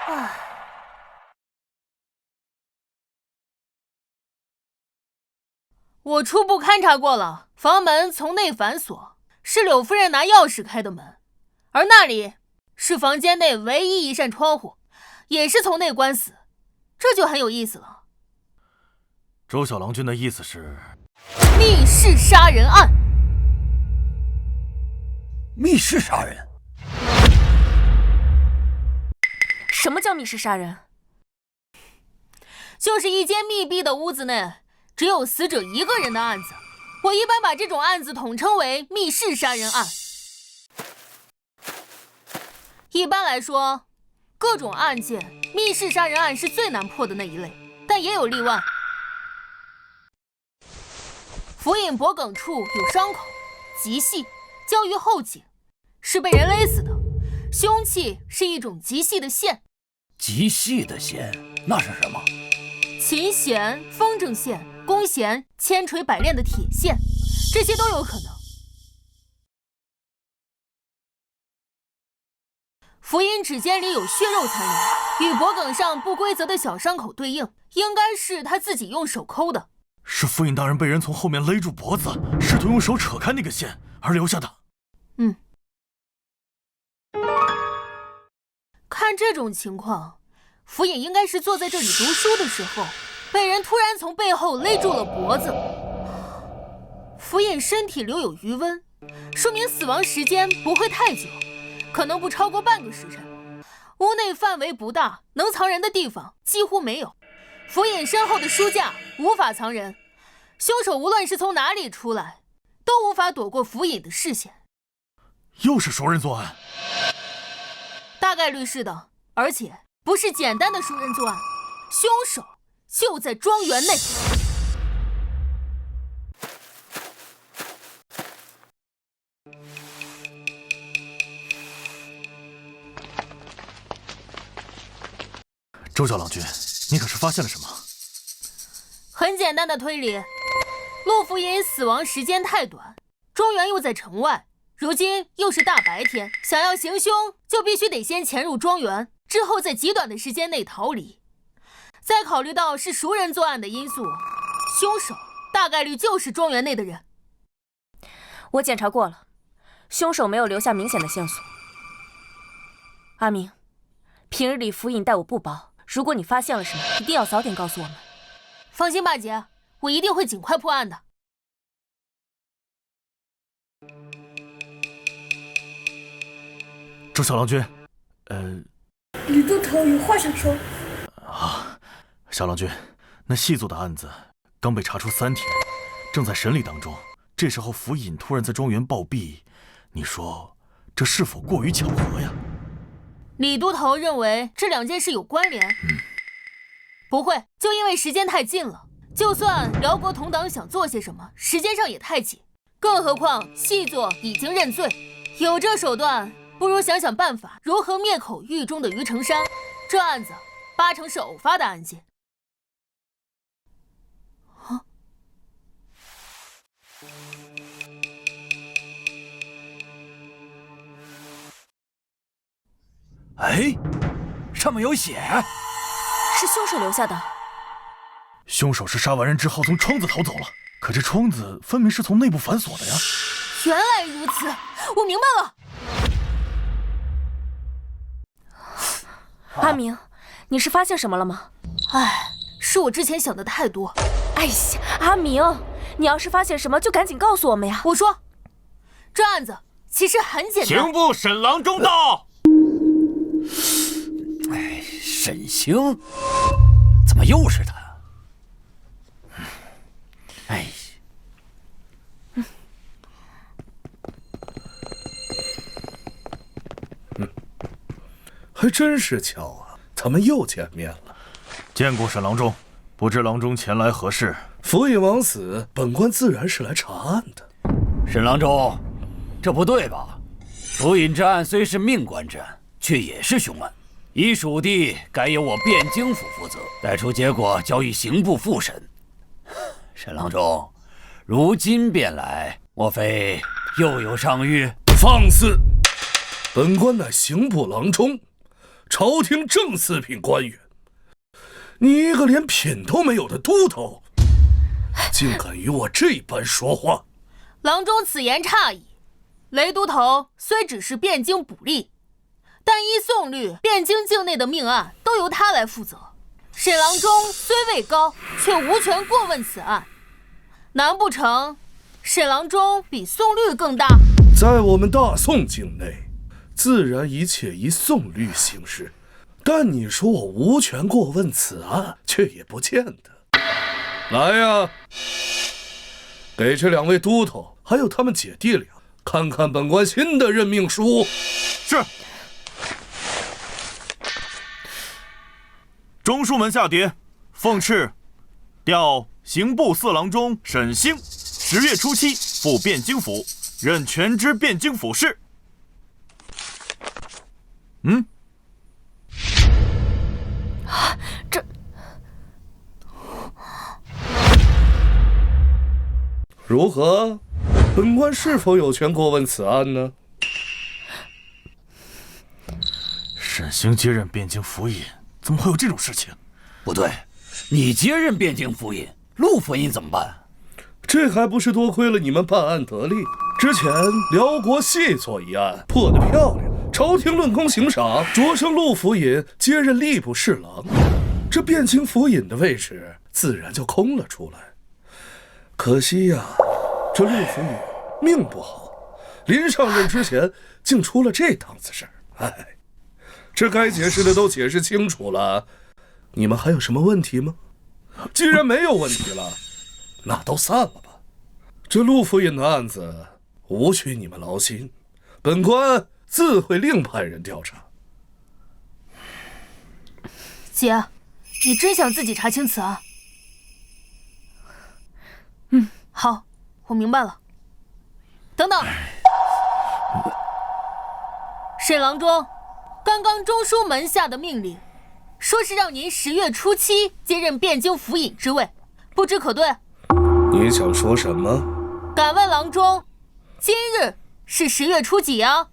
哎，我初步勘察过了，房门从内反锁，是柳夫人拿钥匙开的门，而那里是房间内唯一一扇窗户，也是从内关死，这就很有意思了。周小郎君的意思是，密室杀人案。密室杀人？什么叫密室杀人？就是一间密闭的屋子内，只有死者一个人的案子。我一般把这种案子统称为密室杀人案。一般来说，各种案件，密室杀人案是最难破的那一类，但也有例外。府尹脖颈处有伤口，极细，交于后颈，是被人勒死的。凶器是一种极细的线。极细的线，那是什么？琴弦、风筝线、弓弦、千锤百炼的铁线，这些都有可能。府尹指尖里有血肉残留，与脖颈上不规则的小伤口对应，应该是他自己用手抠的。是府尹大人被人从后面勒住脖子，试图用手扯开那个线而留下的。看这种情况，府尹应该是坐在这里读书的时候，被人突然从背后勒住了脖子。府尹身体留有余温，说明死亡时间不会太久，可能不超过半个时辰。屋内范围不大，能藏人的地方几乎没有。府尹身后的书架无法藏人，凶手无论是从哪里出来，都无法躲过府尹的视线。又是熟人作案？大概率是的，而且不是简单的熟人作案，凶手就在庄园内。周小郎君，你可是发现了什么？很简单的推理，陆府尹死亡时间太短，庄园又在城外，如今又是大白天，想要行凶，就必须得先潜入庄园，之后在极短的时间内逃离。再考虑到是熟人作案的因素，凶手大概率就是庄园内的人。我检查过了，凶手没有留下明显的线索。阿明，平日里府尹待我不薄，如果你发现了什么，一定要早点告诉我们。放心吧，姐，我一定会尽快破案的。周小郎君，吕都头有话想说。啊，小郎君，那细作的案子刚被查出3天，正在审理当中。这时候府尹突然在庄园暴毙，你说这是否过于巧合呀？李都头认为这2件事有关联。不会，就因为时间太近了。就算辽国同党想做些什么，时间上也太紧。更何况细作已经认罪，有这手段，不如想想办法如何灭口狱中的于成山。这案子8成是偶发的案件。哎，上面有血，是凶手留下的。凶手是杀完人之后从窗子逃走了，可这窗子分明是从内部反锁的呀。原来如此，我明白了。阿明，你是发现什么了吗？哎，是我之前想的太多。哎呀，阿明，你要是发现什么，就赶紧告诉我们呀。我说，这案子其实很简单。刑部沈郎中到。哎，沈星，怎么又是他？哎，还真是巧啊，咱们又见面了。见过沈郎中，不知郎中前来何事？府尹枉死，本官自然是来查案的。沈郎中，这不对吧？府尹之案虽是命官之案，却也是凶案，依属地该由我汴京府负责，待出结果交予刑部复审。沈郎中，如今便来，莫非又有上谕？放肆！本官乃刑部郎中，朝廷正四品官员。你一个连品都没有的都头，竟敢与我这般说话！郎中此言差矣。雷都头虽只是汴京捕吏，但依宋律，汴京境内的命案都由他来负责。沈郎中虽位高，却无权过问此案。难不成沈郎中比宋律更大？在我们大宋境内，自然一切依宋律行事。但你说我无权过问此案，却也不见得。来呀，给这2位都头还有他们姐弟俩看看本官新的任命书。是。中书门下牒，奉敕调刑部4郎中沈星10月初7赴汴京府，任全知汴京府事。这如何？本官是否有权过问此案呢？沈星接任汴京府尹，怎么会有这种事情？不对，你接任汴京府尹，陆府尹怎么办？这还不是多亏了你们办案得力。之前辽国细作一案破得漂亮，朝廷论功行赏，擢升陆府尹接任吏部侍郎，这汴京府尹的位置自然就空了出来。可惜呀，这陆府尹命不好，临上任之前竟出了这档子事儿。哎，这该解释的都解释清楚了，你们还有什么问题吗？既然没有问题了，那都散了吧。这陆府尹的案子无需你们劳心，本官自会另派人调查。姐，你真想自己查清此案？好，我明白了。等等，沈郎中，刚刚中书门下的命令，说是让您10月初7接任汴京府尹之位，不知可对？你想说什么？敢问郎中，今日是10月初几啊？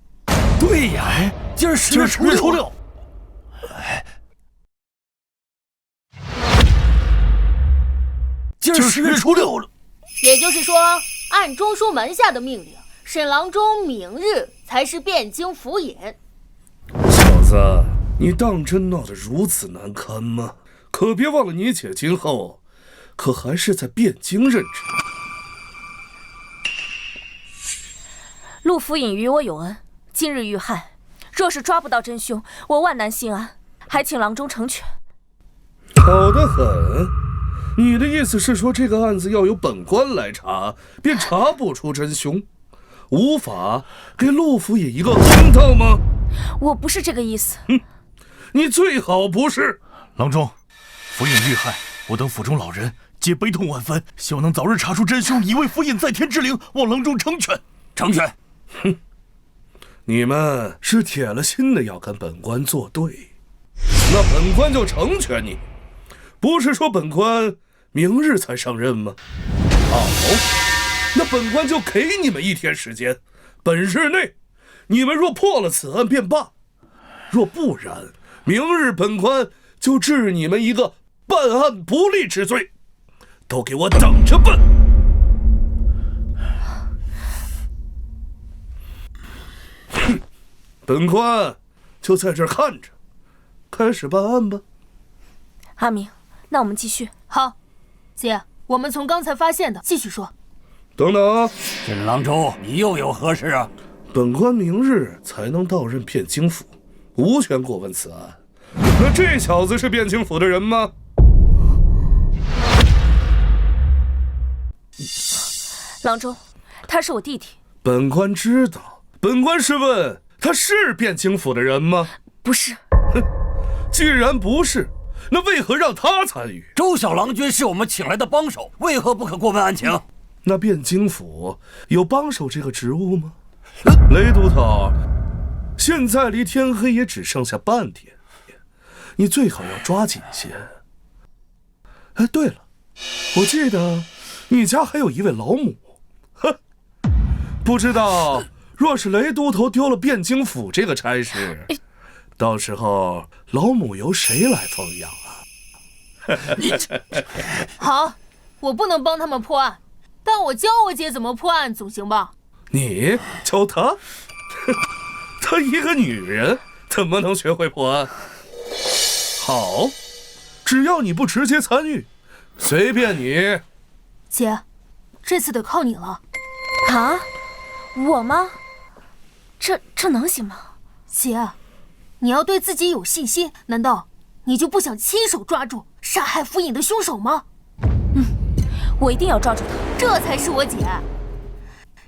对呀，今儿10月初6。今儿10月初6了。也就是说，按中书门下的命令，沈郎中明日才是汴京府尹。小子，你当真闹得如此难堪吗？可别忘了，你姐今后可还是在汴京任职。陆府尹与我有恩，今日遇害，若是抓不到真凶，我万难心安，还请郎中成全。好得很。你的意思是说，这个案子要由本官来查，便查不出真凶，无法给陆府尹一个公道吗？我不是这个意思。你最好不是。郎中，府尹遇害，我等府中老人皆悲痛万分，希望能早日查出真凶，以为府尹在天之灵，望郎中成全。成全。你们是铁了心的要跟本官作对，那本官就成全你。不是说本官明日才上任吗？好，那本官就给你们1天时间，本日内你们若破了此案便罢，若不然，明日本官就治你们一个办案不力之罪，都给我等着办！本官就在这儿看着，开始办案吧。阿明，那我们继续。好，姐，我们从刚才发现的继续说。等等，沈郎中，你又有何事啊？本官明日才能到任汴京府，无权过问此案。那这小子是汴京府的人吗？郎中，他是我弟弟。本官知道，本官是问他是汴京府的人吗？不是。既然不是，那为何让他参与？周小郎君是我们请来的帮手，为何不可过问案情？那汴京府有帮手这个职务吗？雷都头，现在离天黑也只剩下半天，你最好要抓紧些。哎，对了，我记得你家还有一位老母，不知道若是雷都头丢了汴京府这个差事，到时候老母由谁来奉养啊？好，我不能帮他们破案，但我教我姐怎么破案总行吧？你教她？她一个女人怎么能学会破案？好，只要你不直接参与，随便你。姐，这次得靠你了。啊？我吗？这能行吗？姐，你要对自己有信心，难道你就不想亲手抓住杀害府尹的凶手吗？我一定要抓住他。这才是我姐。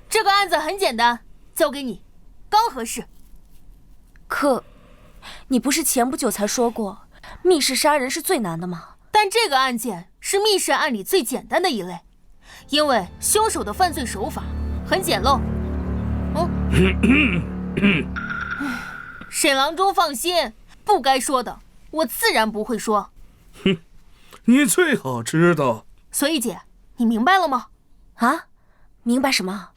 这个案子很简单，交给你，刚合适。可，你不是前不久才说过，密室杀人是最难的吗？但这个案件是密室案里最简单的一类，因为凶手的犯罪手法很简陋。沈郎中放心，不该说的我自然不会说。你最好知道。所以姐，你明白了吗？啊？明白什么？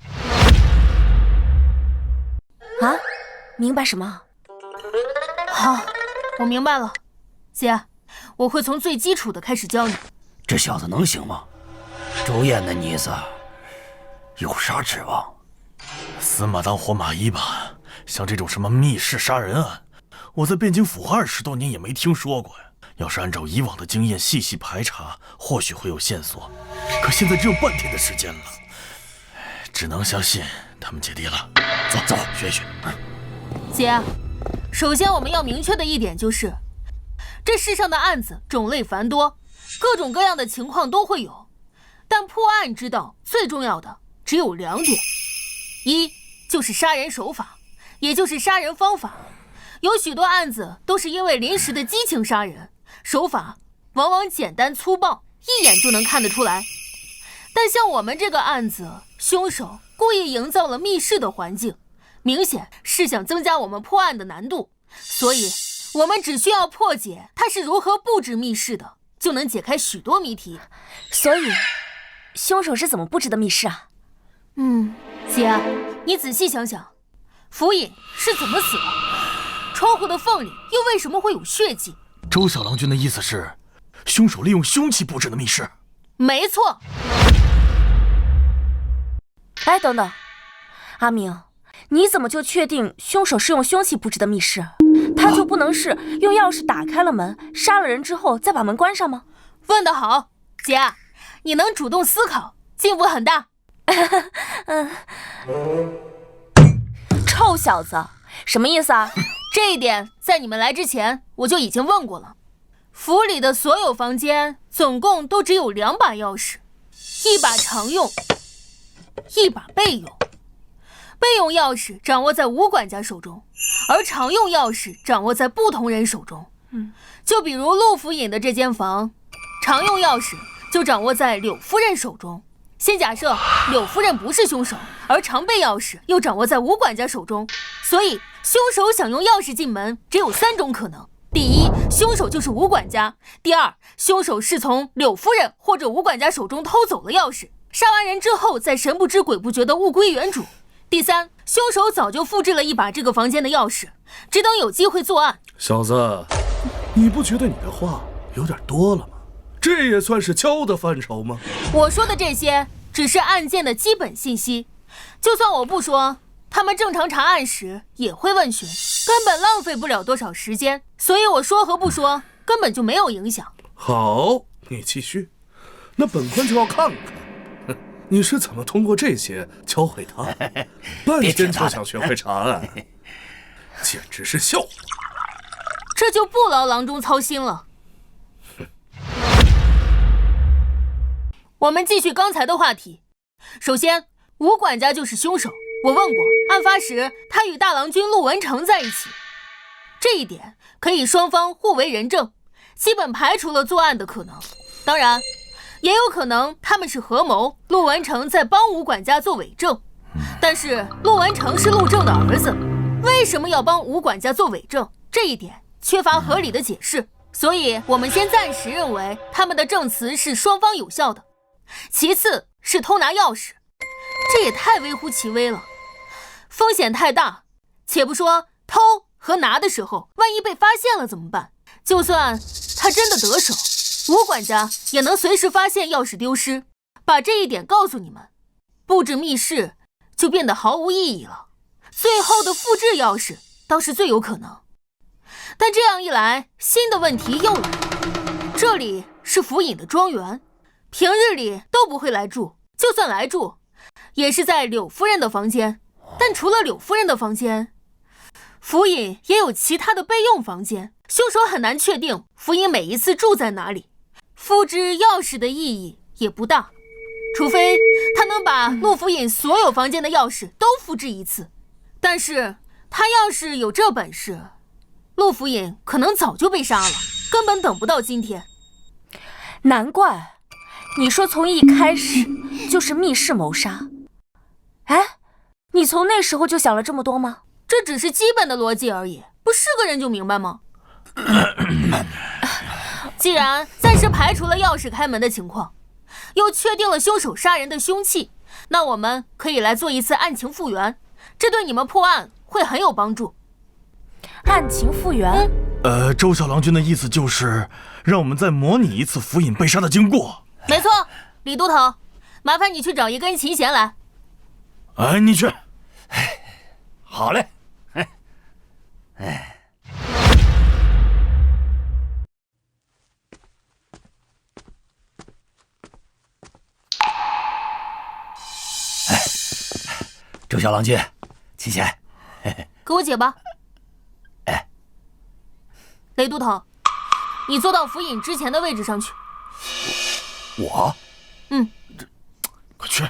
啊？明白什么？好，我明白了。姐，我会从最基础的开始教你。这小子能行吗？周燕那妮子有啥指望？死马当活马医吧。像这种什么密室杀人案，我在汴京府20多年也没听说过呀。要是按照以往的经验细细排查，或许会有线索。可现在只有半天的时间了，只能相信他们姐弟了。走，学一学。姐，首先我们要明确的一点就是，这世上的案子种类繁多，各种各样的情况都会有，但破案之道最重要的只有2点：一就是杀人手法，也就是杀人方法。有许多案子都是因为临时的激情杀人，手法往往简单粗暴，一眼就能看得出来。但像我们这个案子，凶手故意营造了密室的环境，明显是想增加我们破案的难度，所以我们只需要破解他是如何布置密室的，就能解开许多谜题。所以，凶手是怎么布置的密室啊？姐，你仔细想想，府尹是怎么死的？窗户的缝里又为什么会有血迹？周小郎君的意思是，凶手利用凶器布置的密室。没错。哎，等等，阿明，你怎么就确定凶手是用凶器布置的密室？他就不能是用钥匙打开了门，杀了人之后再把门关上吗？问得好，姐，你能主动思考，进步很大。臭小子，什么意思啊？这一点在你们来之前我就已经问过了。府里的所有房间总共都只有2把钥匙，一把常用，一把备用。备用钥匙掌握在吴管家手中，而常用钥匙掌握在不同人手中。就比如陆府尹的这间房，常用钥匙就掌握在柳夫人手中。先假设柳夫人不是凶手，而常备钥匙又掌握在吴管家手中，所以凶手想用钥匙进门只有3种可能：第一，凶手就是吴管家；第二，凶手是从柳夫人或者吴管家手中偷走了钥匙，杀完人之后再神不知鬼不觉地物归原主；第三，凶手早就复制了一把这个房间的钥匙，只等有机会作案。小子，你不觉得你的话有点多了吗？这也算是敲的范畴吗？我说的这些只是案件的基本信息，就算我不说，他们正常查案时也会问询，根本浪费不了多少时间，所以我说和不说根本就没有影响。好，你继续。那本官就要看看，你是怎么通过这些教会他，半天就想学会查案，简直是笑话。这就不劳郎中操心了。我们继续刚才的话题。首先，吴管家就是凶手。我问过，案发时他与大郎君陆文成在一起，这一点可以双方互为人证，基本排除了作案的可能。当然，也有可能他们是合谋，陆文成在帮吴管家做伪证。但是陆文成是陆正的儿子，为什么要帮吴管家做伪证？这一点缺乏合理的解释，所以我们先暂时认为他们的证词是双方有效的。其次是偷拿钥匙，这也太微乎其微了，风险太大。且不说偷和拿的时候，万一被发现了怎么办？就算他真的得手，吴管家也能随时发现钥匙丢失。把这一点告诉你们，布置密室就变得毫无意义了。最后的复制钥匙倒是最有可能，但这样一来，新的问题又来了。这里是府尹的庄园，平日里都不会来住，就算来住，也是在柳夫人的房间。但除了柳夫人的房间，府尹也有其他的备用房间，凶手很难确定府尹每一次住在哪里。复制钥匙的意义也不大，除非他能把陆府尹所有房间的钥匙都复制一次。但是他要是有这本事，陆府尹可能早就被杀了，根本等不到今天。难怪你说从一开始就是密室谋杀。哎，你从那时候就想了这么多吗？这只是基本的逻辑而已，不是个人就明白吗？既然暂时排除了钥匙开门的情况，又确定了凶手杀人的凶器，那我们可以来做一次案情复原，这对你们破案会很有帮助。案情复原？周小郎君的意思就是让我们再模拟一次府尹被杀的经过。没错，李都头，麻烦你去找一根琴弦来。哎，你去。好嘞。周小郎君，琴弦，给我解吧。哎，雷都头，你坐到府尹之前的位置上去。我？快去。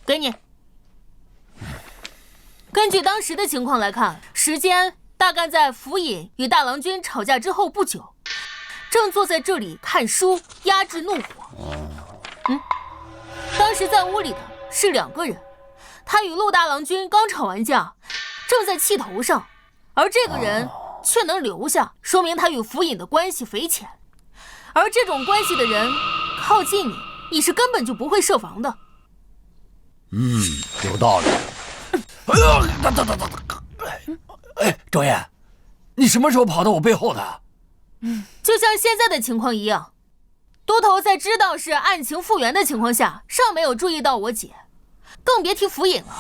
给你。根据当时的情况来看，时间大概在府尹与大郎君吵架之后不久，正坐在这里看书，压制怒火。当时在屋里的是2个人，他与陆大郎君刚吵完架，正在气头上，而这个人却能留下，说明他与府尹的关系匪浅。而这种关系的人靠近你，你是根本就不会设防的。有道理。周燕，你什么时候跑到我背后的？就像现在的情况一样，都头在知道是案情复原的情况下，尚没有注意到我姐，更别提府尹了。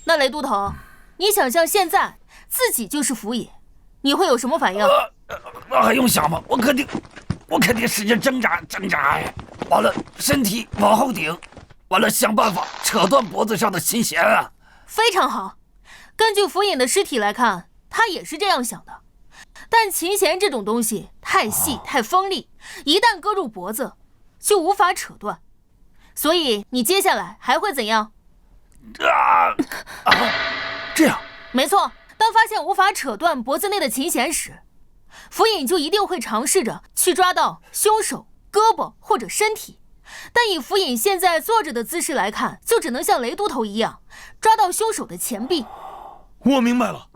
那雷都头，你想象现在自己就是府尹，你会有什么反应？那还用想吗？我肯定使劲挣扎，完了身体往后顶，完了想办法扯断脖子上的琴弦啊！非常好，根据府尹的尸体来看，他也是这样想的。但琴弦这种东西太细太锋利，一旦割入脖子，就无法扯断。所以你接下来还会怎样？这样？没错，当发现无法扯断脖子内的琴弦时，府尹就一定会尝试着去抓到凶手胳膊或者身体。但以府尹现在坐着的姿势来看，就只能像雷都头一样抓到凶手的前臂。我明白了，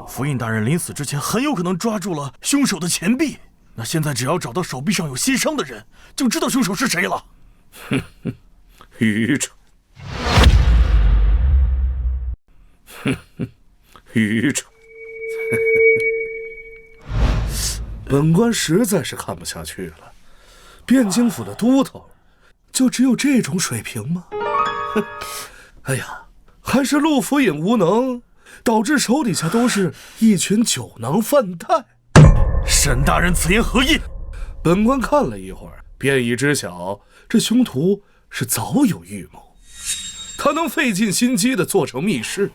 府尹大人临死之前很有可能抓住了凶手的前臂。那现在只要找到手臂上有新伤的人，就知道凶手是谁了。愚蠢，愚蠢！本官实在是看不下去了。汴京府的都头，就只有这种水平吗？哎呀，还是陆府尹无能，导致手底下都是一群酒囊饭袋。沈大人此言何意？本官看了一会儿，便已知晓这凶徒是早有预谋。他能费尽心机地做成密室，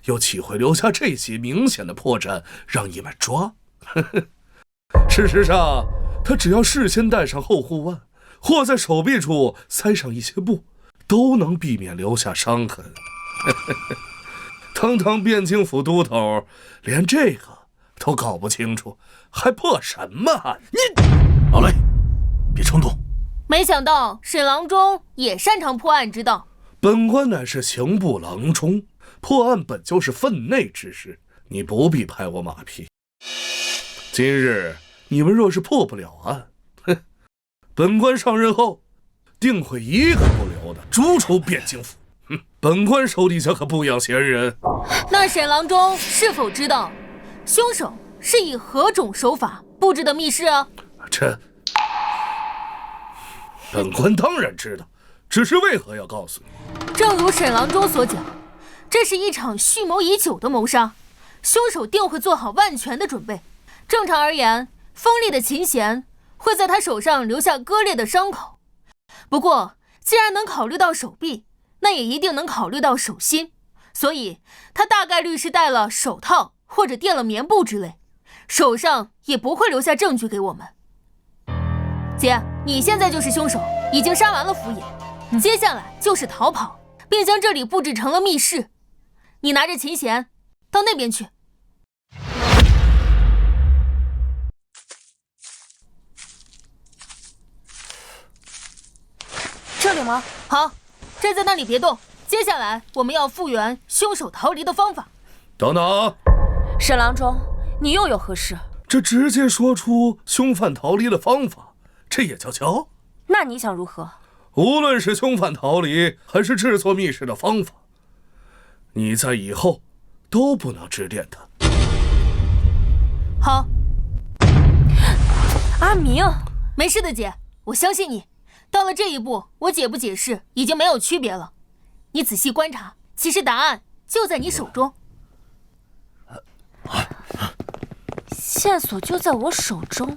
又岂会留下这些明显的破绽让你们抓？事实上，他只要事先带上后护腕，或在手臂处塞上一些布，都能避免留下伤痕。堂堂汴京府都头，连这个都搞不清楚，还破什么案？老雷，别冲动。没想到沈郎中也擅长破案之道。本官乃是刑部郎中，破案本就是分内之事，你不必拍我马屁。今日你们若是破不了案，本官上任后定会一个不留的逐出汴京府。本官手底下可不养闲人。那沈郎中是否知道凶手是以何种手法布置的密室啊？本官当然知道，只是为何要告诉你？正如沈郎中所讲，这是一场蓄谋已久的谋杀，凶手定会做好万全的准备。正常而言，锋利的琴弦会在他手上留下割裂的伤口。不过，既然能考虑到手臂，那也一定能考虑到手心，所以他大概率是戴了手套或者垫了棉布之类，手上也不会留下证据给我们。姐，你现在就是凶手，已经杀完了府尹，接下来就是逃跑，并将这里布置成了密室。你拿着琴弦到那边去。这里吗？好，站在那里别动。接下来我们要复原凶手逃离的方法。等等，沈郎中，你又有何事？这直接说出凶犯逃离的方法，这也叫教？那你想如何？无论是凶犯逃离，还是制作密室的方法，你在以后都不能指点他。好。阿明，没事的姐，我相信你。到了这一步，我解不解释已经没有区别了。你仔细观察，其实答案就在你手中。线索就在我手中。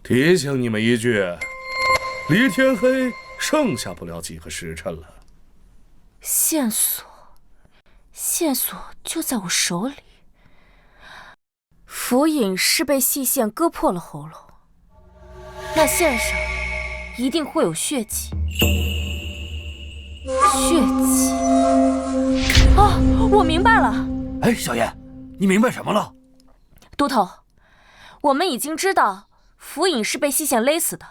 提醒你们一句，离天黑剩下不了几个时辰了。线索就在我手里。府尹是被细线割破了喉咙，那线上一定会有血迹。哦，我明白了。哎，小燕，你明白什么了？都头，我们已经知道府尹是被细线勒死的，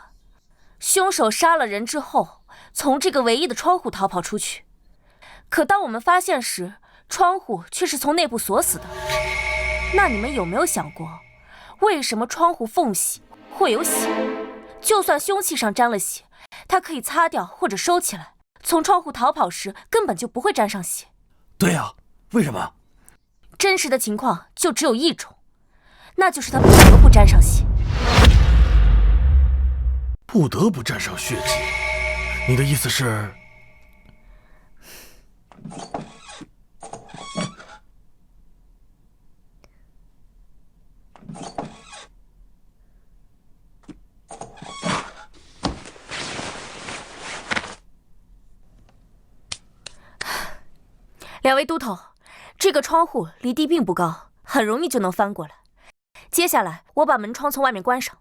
凶手杀了人之后，从这个唯一的窗户逃跑出去。可当我们发现时，窗户却是从内部锁死的。那你们有没有想过，为什么窗户缝隙会有血？就算凶器上沾了血，他可以擦掉或者收起来，从窗户逃跑时根本就不会沾上血。对呀，为什么？真实的情况就只有一种，那就是他不得不沾上血。不得不沾上血迹？你的意思是？两位都头，这个窗户离地并不高，很容易就能翻过来。接下来，我把门窗从外面关上。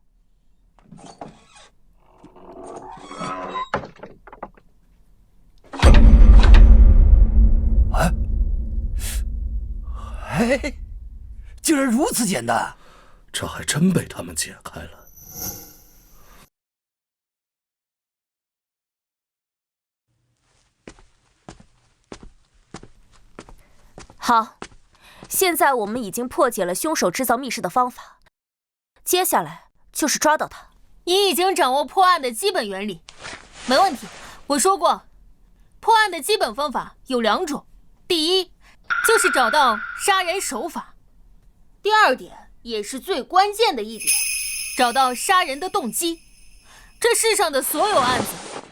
哎，竟然如此简单！这还真被他们解开了。好，现在我们已经破解了凶手制造密室的方法，接下来就是抓到他。你已经掌握破案的基本原理，没问题。我说过，破案的基本方法有2种，第一就是找到杀人手法，第2点也是最关键的一点，找到杀人的动机。这世上的所有案子，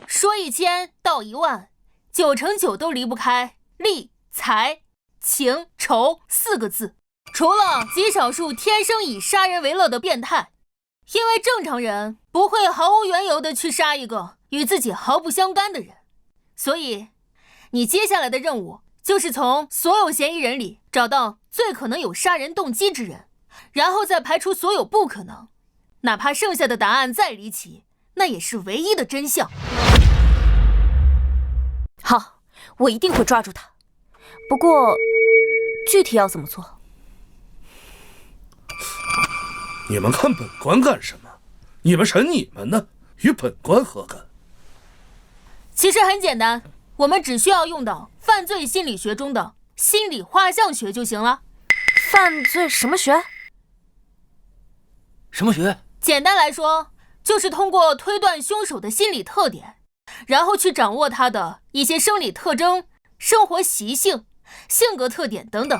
说1000道10000，9成9都离不开利、财、情、仇4个字，除了极少数天生以杀人为乐的变态，因为正常人不会毫无缘由的去杀一个与自己毫不相干的人。所以你接下来的任务就是从所有嫌疑人里找到最可能有杀人动机之人，然后再排除所有不可能，哪怕剩下的答案再离奇，那也是唯一的真相。好，我一定会抓住他。不过，具体要怎么做？你们看本官干什么？你们审你们的，与本官何干？其实很简单，我们只需要用到犯罪心理学中的心理画像学就行了。犯罪什么学？什么学？简单来说，就是通过推断凶手的心理特点，然后去掌握他的一些生理特征、生活习性、性格特点等等，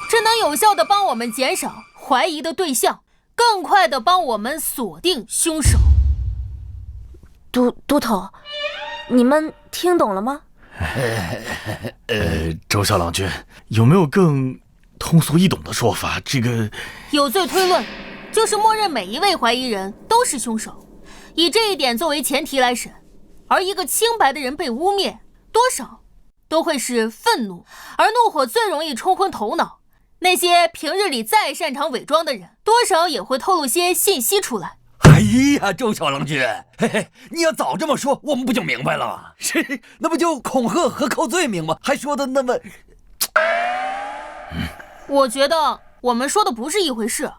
这能有效地帮我们减少怀疑的对象，更快地帮我们锁定凶手。都头，你们听懂了吗？周校郎君，有没有更通俗易懂的说法？这个有罪推论就是默认每一位怀疑人都是凶手，以这一点作为前提来审，而一个清白的人被污蔑，多少都会是愤怒，而怒火最容易冲昏头脑。那些平日里再擅长伪装的人，多少也会透露些信息出来。哎呀，周小郎君，嘿嘿，你要早这么说，我们不就明白了吗？那不就恐吓和扣罪名吗？还说的那么……我觉得我们说的不是一回事。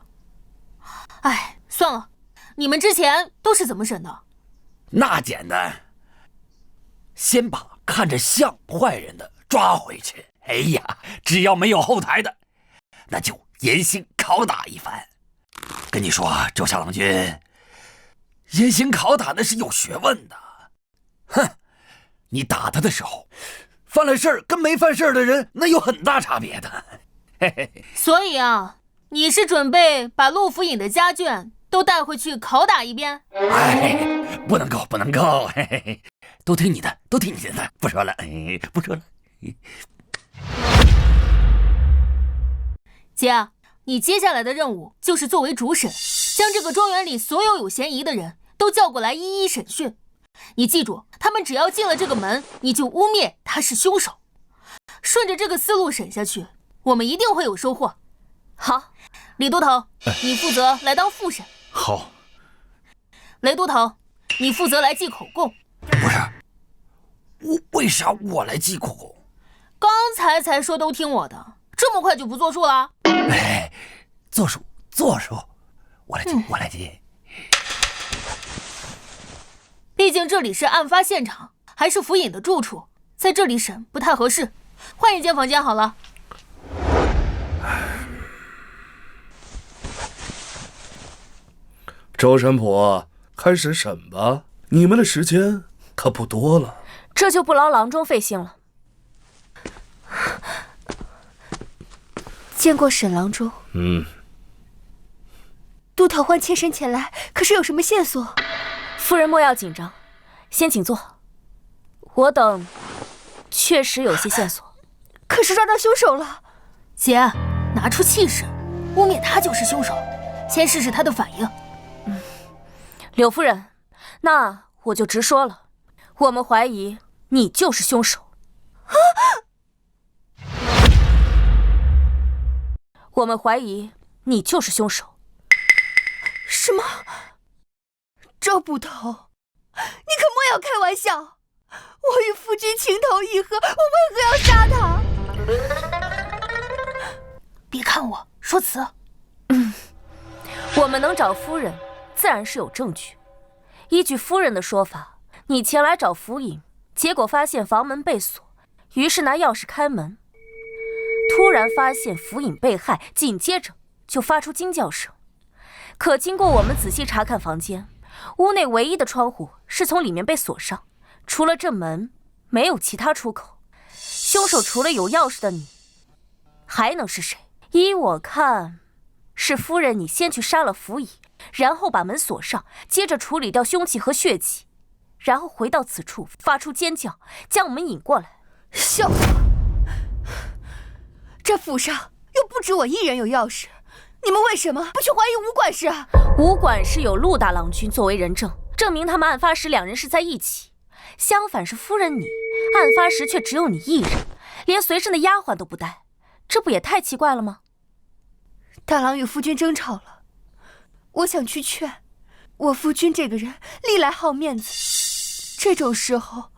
哎，算了，你们之前都是怎么审的？那简单，先把看着像坏人的抓回去。哎呀，只要没有后台的，那就严刑拷打一番。跟你说，周小郎君，严刑拷打那是有学问的。哼，你打他的时候，犯了事儿跟没犯事儿的人那有很大差别的。嘿嘿。所以啊，你是准备把陆府尹的家眷都带回去拷打一遍？哎，不能够，不能够，嘿嘿嘿，都听你的，都听你的，不说了，不说了。姐，你接下来的任务就是作为主审，将这个庄园里所有有嫌疑的人都叫过来一一审讯。你记住，他们只要进了这个门，你就污蔑他是凶手。顺着这个思路审下去，我们一定会有收获。好，李都头，你负责来当副审。好。雷都头，你负责来记口供。不是，为啥我来记口供？刚才说都听我的，这么快就不作数了？哎，作数，我来记，我来记。毕竟这里是案发现场，还是府尹的住处，在这里审不太合适，换一间房间好了。周神甫，开始审吧，你们的时间可不多了。这就不劳郎中费心了。见过沈郎中。都头唤妾身前来，可是有什么线索？夫人莫要紧张，先请坐。我等确实有些线索。可是抓到凶手了。姐，拿出气势，污蔑他就是凶手，先试试他的反应。柳夫人，那我就直说了，我们怀疑你就是凶手。我们怀疑你就是凶手。什么？周捕头，你可莫要开玩笑！我与夫君情投意合，我为何要杀他？别看我，说辞。我们能找夫人，自然是有证据。依据夫人的说法，你前来找福尹，结果发现房门被锁，于是拿钥匙开门，突然发现福尹被害，紧接着就发出惊叫声。可经过我们仔细查看房间，屋内唯一的窗户是从里面被锁上，除了这门，没有其他出口。凶手除了有钥匙的你，还能是谁？依我看，是夫人你先去杀了福尹，然后把门锁上，接着处理掉凶器和血迹，然后回到此处发出尖叫，将我们引过来。笑话！这府上又不止我一人有钥匙，你们为什么不去怀疑吴管事啊？吴管事有陆大郎君作为人证，证明他们案发时两人是在一起。相反是夫人你，案发时却只有你一人，连随身的丫鬟都不带，这不也太奇怪了吗？大郎与夫君争吵了，我想去劝。我夫君这个人历来好面子，这种时候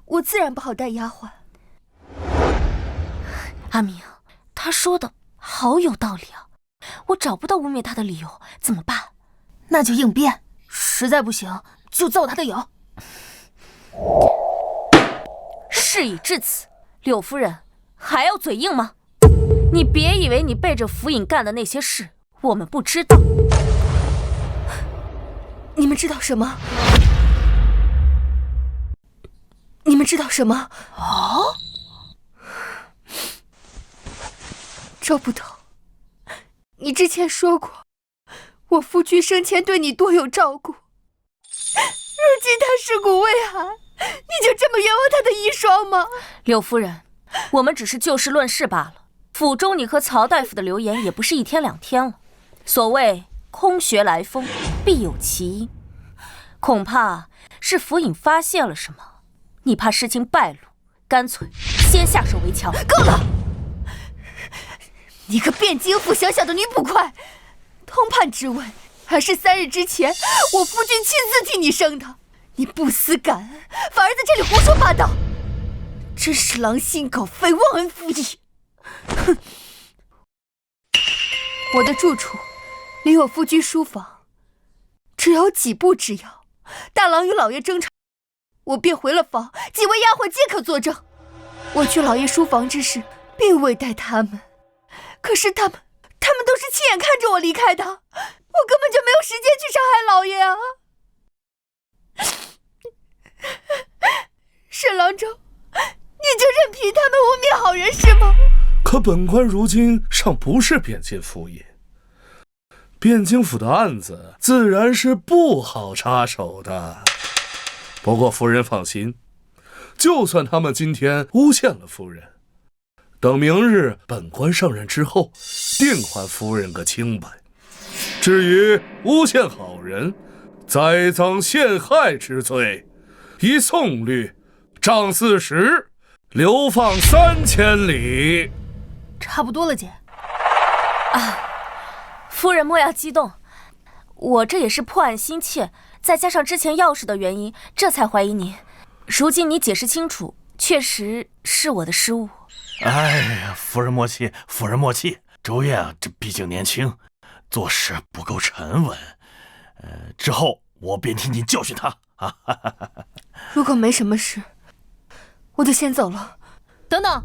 我自然不好带丫鬟。阿明，他说的好有道理啊，我找不到污蔑他的理由，怎么办？那就应变，实在不行就揍他的友。事已至此，柳夫人还要嘴硬吗？你别以为你背着福尹干的那些事我们不知道。你们知道什么？你们知道什么？哦，周捕头，你之前说过，我夫君生前对你多有照顾，如今他尸骨未寒，你就这么冤枉他的遗孀吗？柳夫人，我们只是就事论事罢了。府中你和曹大夫的流言也不是一天两天了。所谓空穴来风，必有其因，恐怕是福尹发现了什么，你怕事情败露，干脆先下手为强。够了！你个汴京府小小的女捕快，通判之位还是3日之前我夫君亲自替你生的，你不思感恩，反而在这里胡说八道，真是狼心狗肺，忘恩负义！哼！我的住处离我夫君书房只有几步之遥，大郎与老爷争吵，我便回了房，几位丫鬟皆可作证。我去老爷书房之时，并未带他们，可是他们都是亲眼看着我离开的，我根本就没有时间去伤害老爷啊！沈郎中，你就任凭他们污蔑好人是吗？可本官如今尚不是汴京府尹，汴京府的案子自然是不好插手的。不过夫人放心，就算他们今天诬陷了夫人，等明日本官上任之后，定还夫人个清白。至于诬陷好人、栽赃陷害之罪，依宋律杖40，流放3000里。差不多了，姐。啊，夫人莫要激动，我这也是破案心切，再加上之前钥匙的原因，这才怀疑您。如今你解释清楚，确实是我的失误。哎呀，夫人莫气，夫人莫气。周燕啊，这毕竟年轻，做事不够沉稳。之后我便替您教训他啊。如果没什么事，我就先走了。等等，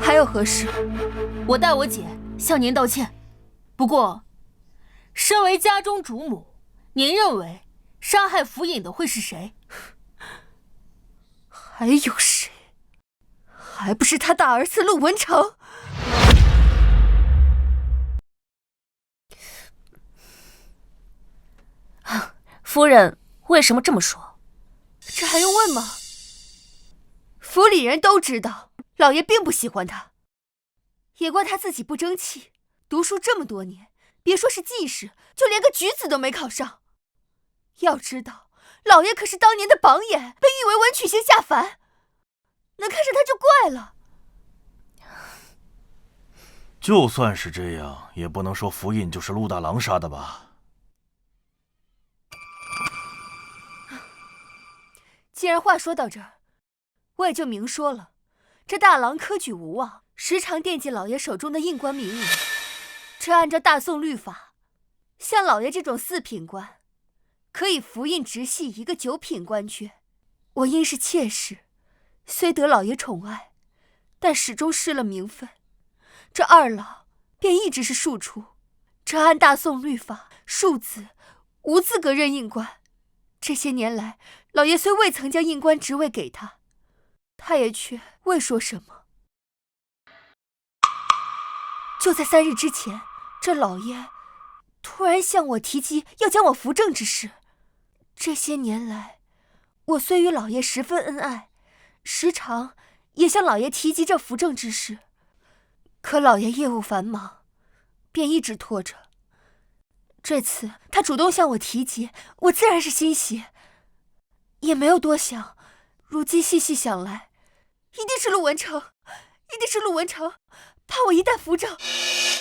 还有何事？我代我姐向您道歉。不过，身为家中主母，您认为杀害府尹的会是谁？还有谁？还不是他大儿子陆文成？夫人为什么这么说？这还用问吗？府里人都知道，老爷并不喜欢他，也怪他自己不争气，读书这么多年，别说是进士，就连个举子都没考上。要知道，老爷可是当年的榜眼，被誉为文曲星下凡，能看上他就怪了。就算是这样，也不能说府尹就是陆大郎杀的吧？既然话说到这儿，我也就明说了，这大郎科举无望，时常惦记老爷手中的印官名额。这按照大宋律法，像老爷这种4品官，可以服印直系一个9品官缺。我因是妾室，虽得老爷宠爱，但始终失了名分。这2老便一直是庶出。这按大宋律法，庶子无资格任印官。这些年来，老爷虽未曾将印官职位给他，他也却未说什么。就在3日之前，这老爷突然向我提及要将我扶正之事。这些年来，我虽与老爷十分恩爱，时常也向老爷提及这扶正之事，可老爷业务繁忙，便一直拖着。这次他主动向我提及，我自然是欣喜，也没有多想。如今细细想来，一定是陆文成，一定是陆文成，怕我一旦扶正，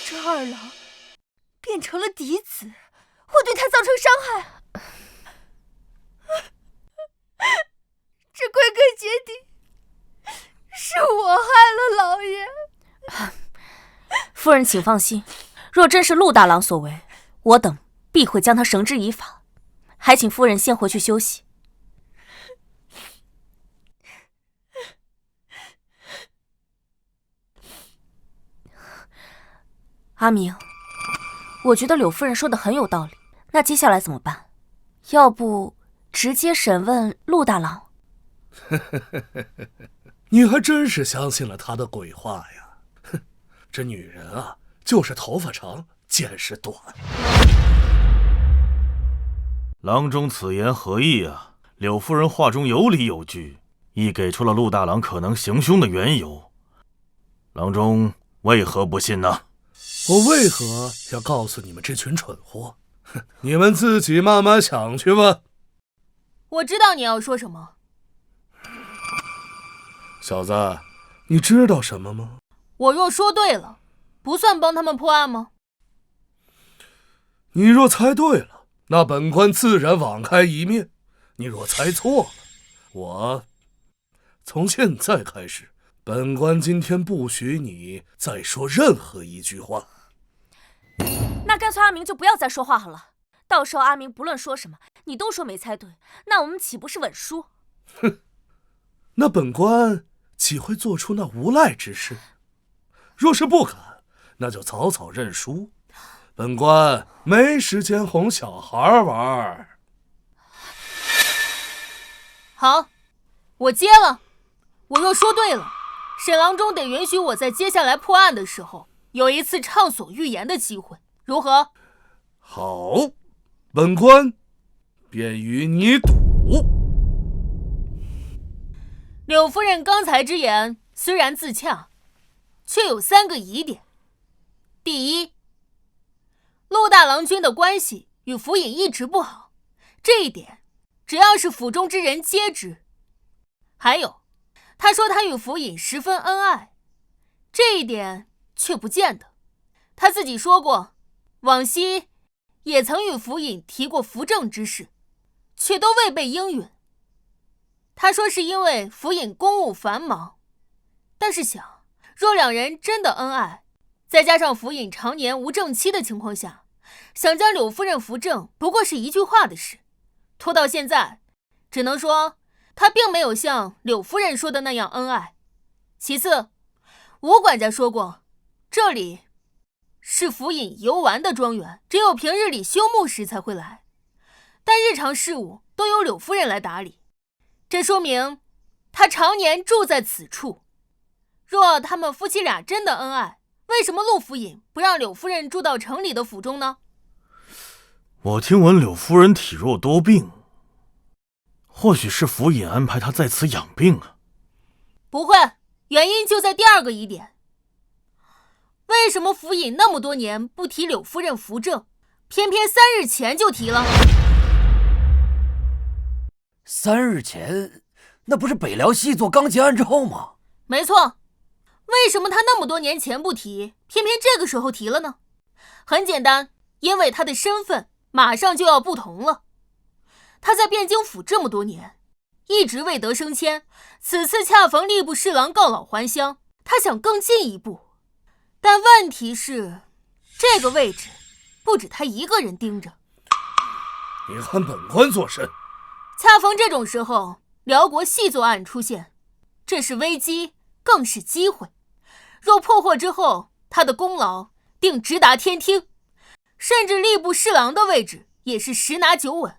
这2老变成了嫡子，会对他造成伤害。这归根结底是我害了老爷。夫人请放心，若真是陆大郎所为，我等必会将他绳之以法。还请夫人先回去休息。阿明，我觉得柳夫人说的很有道理，那接下来怎么办？要不直接审问陆大郎？你还真是相信了他的鬼话呀！哼，这女人啊，就是头发长，见识短。郎中此言何意啊？柳夫人话中有理有据，亦给出了陆大郎可能行凶的缘由。郎中为何不信呢？我为何要告诉你们这群蠢货？哼，你们自己慢慢想去吧。我知道你要说什么。小子，你知道什么吗？我若说对了，不算帮他们破案吗？你若猜对了，那本官自然网开一面；你若猜错了，我从现在开始，本官今天不许你再说任何一句话。那干脆阿明就不要再说话好了，到时候阿明不论说什么，你都说没猜对，那我们岂不是稳输？哼，那本官岂会做出那无赖之事？若是不敢，那就早早认输。本官没时间哄小孩玩。好，我接了。我若说对了，沈郎中得允许我在接下来破案的时候有一次畅所欲言的机会，如何？好，本官便与你赌。柳夫人刚才之言虽然自洽，却有3个疑点。第一，陆大郎君的关系与府尹一直不好，这一点只要是府中之人皆知。还有，他说他与府尹十分恩爱，这一点却不见得。他自己说过，往昔也曾与府尹提过扶正之事，却都未被应允。他说是因为府尹公务繁忙，但是想，若2人真的恩爱，再加上府尹常年无正妻的情况下，想将柳夫人扶正不过是一句话的事，拖到现在，只能说他并没有像柳夫人说的那样恩爱。其次，吴管家说过，这里是府尹游玩的庄园，只有平日里休沐时才会来，但日常事务都由柳夫人来打理，这说明她常年住在此处。若他们夫妻俩真的恩爱，为什么陆府尹不让柳夫人住到城里的府中呢？我听闻柳夫人体弱多病，或许是府尹安排她在此养病啊。不会，原因就在第二个疑点。为什么府尹那么多年不提柳夫人扶正，偏偏3日前就提了？3日前，那不是北辽西做刚结案之后吗？没错。为什么他那么多年前不提，偏偏这个时候提了呢？很简单，因为他的身份马上就要不同了。他在汴京府这么多年，一直未得升迁，此次恰逢吏部侍郎告老还乡，他想更进一步。但问题是，这个位置不止他一个人盯着。你喊本官做甚？恰逢这种时候，辽国细作案出现，这是危机，更是机会。若破获之后，他的功劳定直达天听，甚至吏部侍郎的位置也是10拿9稳。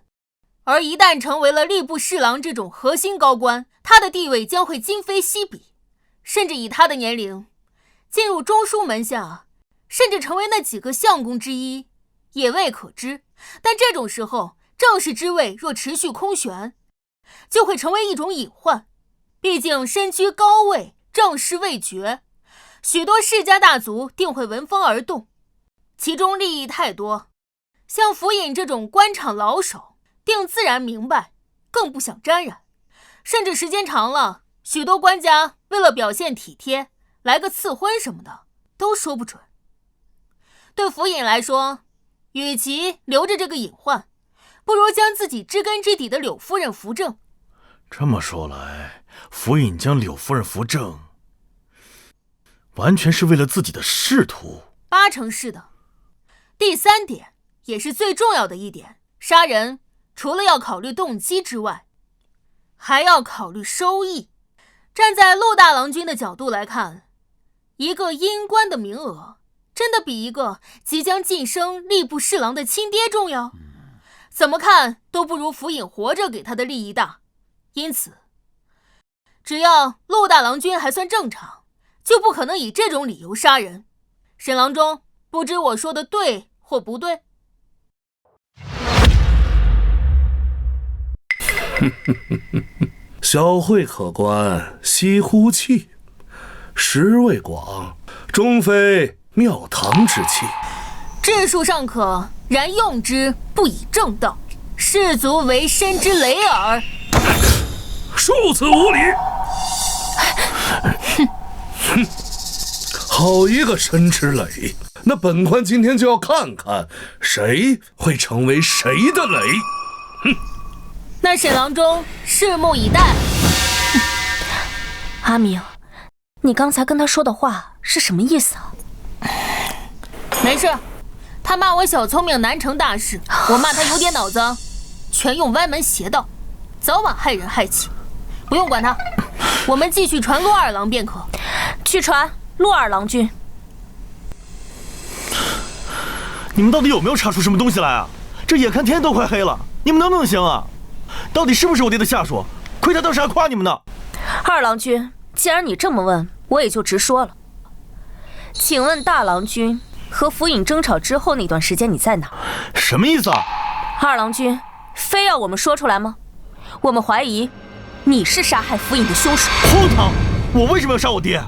而一旦成为了吏部侍郎这种核心高官，他的地位将会今非昔比，甚至以他的年龄，进入中书门下，甚至成为那几个相公之一，也未可知。但这种时候，正式之位若持续空悬，就会成为一种隐患。毕竟身居高位，政事未决，许多世家大族定会闻风而动，其中利益太多，像府尹这种官场老手定自然明白，更不想沾染。甚至时间长了，许多官家为了表现体贴，来个赐婚什么的都说不准。对府尹来说，与其留着这个隐患，不如将自己知根知底的柳夫人扶正。这么说来，府尹将柳夫人扶正，完全是为了自己的仕途？8成是的。第3点，也是最重要的一点，杀人除了要考虑动机之外，还要考虑收益。站在陆大郎君的角度来看，一个阴官的名额，真的比一个即将晋升吏部侍郎的亲爹重要？怎么看都不如府尹活着给他的利益大。因此，只要陆大郎君还算正常，就不可能以这种理由杀人。沈郎中，不知我说的对或不对？小慧可观，惜乎气，识味广，终非庙堂之器。治术尚可，然用之不以正道，士卒为身之累耳。恕此无礼！好一个身之累！那本官今天就要看看谁会成为谁的累。那沈郎中拭目以待。阿明，你刚才跟他说的话是什么意思啊？没事，他骂我小聪明难成大事，我骂他有点脑子，全用歪门邪道，早晚害人害己。不用管他，我们继续传陆二郎便可。去传陆二郎君。你们到底有没有查出什么东西来啊？这眼看天都快黑了，你们能不能行啊？到底是不是我爹的下属？亏他当时还夸你们呢。二郎君，既然你这么问，我也就直说了。请问大郎君和府尹争吵之后那段时间你在哪？什么意思啊？二郎君，非要我们说出来吗？我们怀疑你是杀害府尹的凶手。荒唐！我为什么要杀我爹？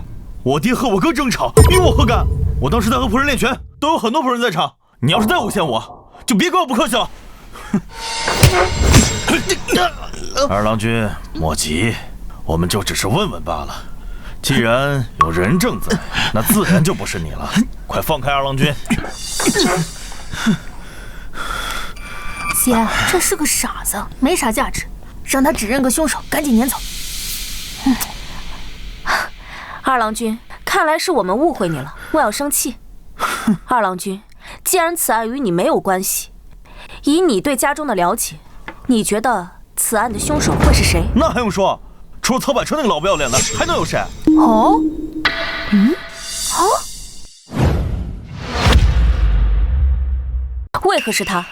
我爹和我哥争吵，与我何干？我当时在和仆人练拳，都有很多仆人在场。你要是再诬陷我，就别怪我不客气了。二郎君，莫急，我们就只是问问罢了。既然有人证在，那自然就不是你了。快放开二郎君！姐，这是个傻子，没啥价值，让他指认个凶手，赶紧撵走。二郎君，看来是我们误会你了，莫要生气。二郎君，既然此案与你没有关系，以你对家中的了解，你觉得此案的凶手会是谁？那还用说？除了曹百川那个老不要脸的，还能有谁？哦，为何是他？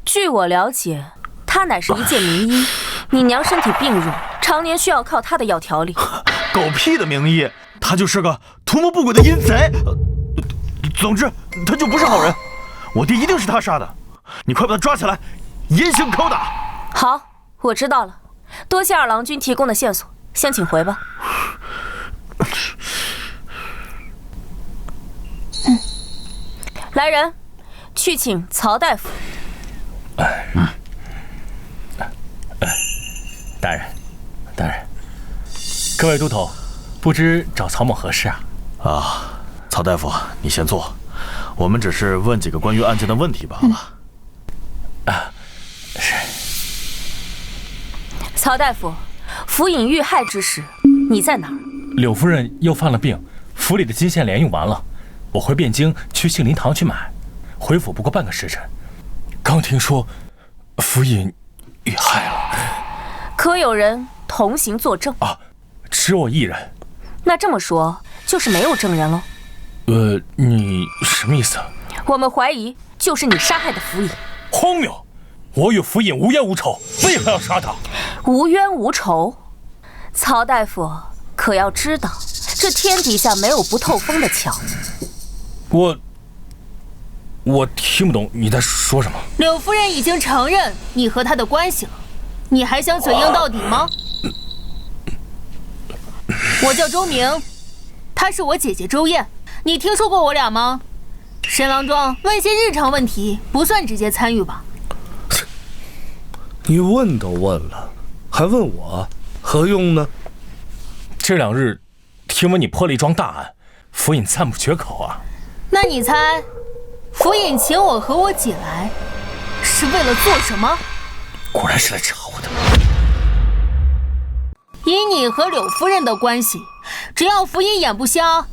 据我了解，他乃是一介名医，你娘身体病弱，常年需要靠他的药调理。狗屁的名医，他就是个图谋不轨的阴贼。总之，他就不是好人。我爹一定是他杀的，你快把他抓起来，严刑拷打。好，我知道了，多谢二郎君提供的线索，先请回吧。来人，去请曹大夫。大人，各位都头，不知找曹某何事啊？啊，曹大夫，你先坐，我们只是问几个关于案件的问题罢了。是。曹大夫，府尹遇害之时，你在哪儿？柳夫人又犯了病，府里的金线莲用完了，我回汴京去杏林堂去买，回府不过半个时辰。刚听说府尹遇害了，可有人同行作证？啊，只我一人。那这么说，就是没有证人喽？你什么意思？我们怀疑就是你杀害的府尹。荒谬！我与府尹无冤无仇，为何要杀他？无冤无仇？曹大夫可要知道，这天底下没有不透风的墙。我听不懂你在说什么。柳夫人已经承认你和他的关系了，你还想嘴硬到底吗？我叫周明，她是我姐姐周燕，你听说过我俩吗？沈郎庄问些日常问题，不算直接参与吧？你问都问了，还问我，何用呢？这2日，听闻你破了一桩大案，府尹赞不绝口啊。那你猜，府尹请我和我姐来，是为了做什么？果然是来查我的。以你和柳夫人的关系，只要府尹眼不瞎，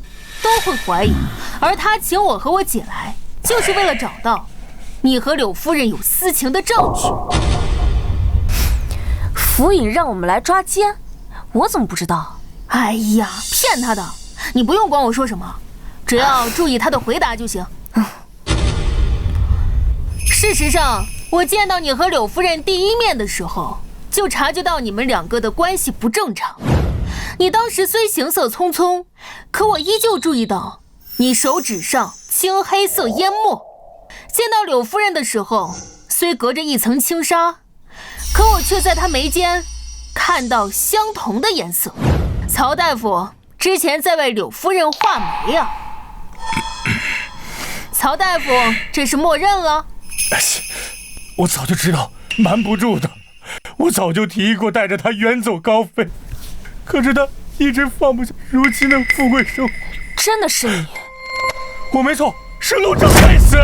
都会怀疑。而他请我和我姐来，就是为了找到你和柳夫人有私情的证据。府尹让我们来抓奸，我怎么不知道？哎呀，骗他的！你不用管我说什么，只要注意他的回答就行。事实上，我见到你和柳夫人第一面的时候，就察觉到你们2个的关系不正常。你当时虽行色匆匆，可我依旧注意到你手指上青黑色烟墨。见到柳夫人的时候，虽隔着一层轻纱，可我却在她眉间看到相同的颜色。曹大夫之前在为柳夫人画眉啊。曹大夫这是默认了？我早就知道瞒不住的，我早就提议过带着他远走高飞，可是他一直放不下如今的富贵生活。真的是你？我没错，是陆正该死。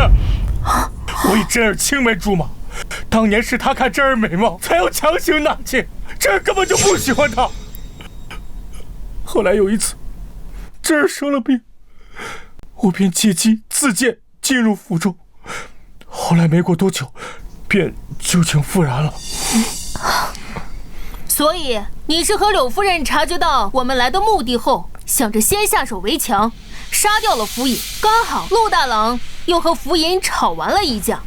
我以真儿青梅竹马，当年是他看真儿美貌，才要强行纳妾，真儿根本就不喜欢他。后来有一次，真儿生了病，我便借机自荐进入府中，后来没过多久，便旧情复燃了。所以你是和柳夫人察觉到我们来的目的后，想着先下手为强，杀掉了府尹。刚好陆大郎又和府尹吵完了一架，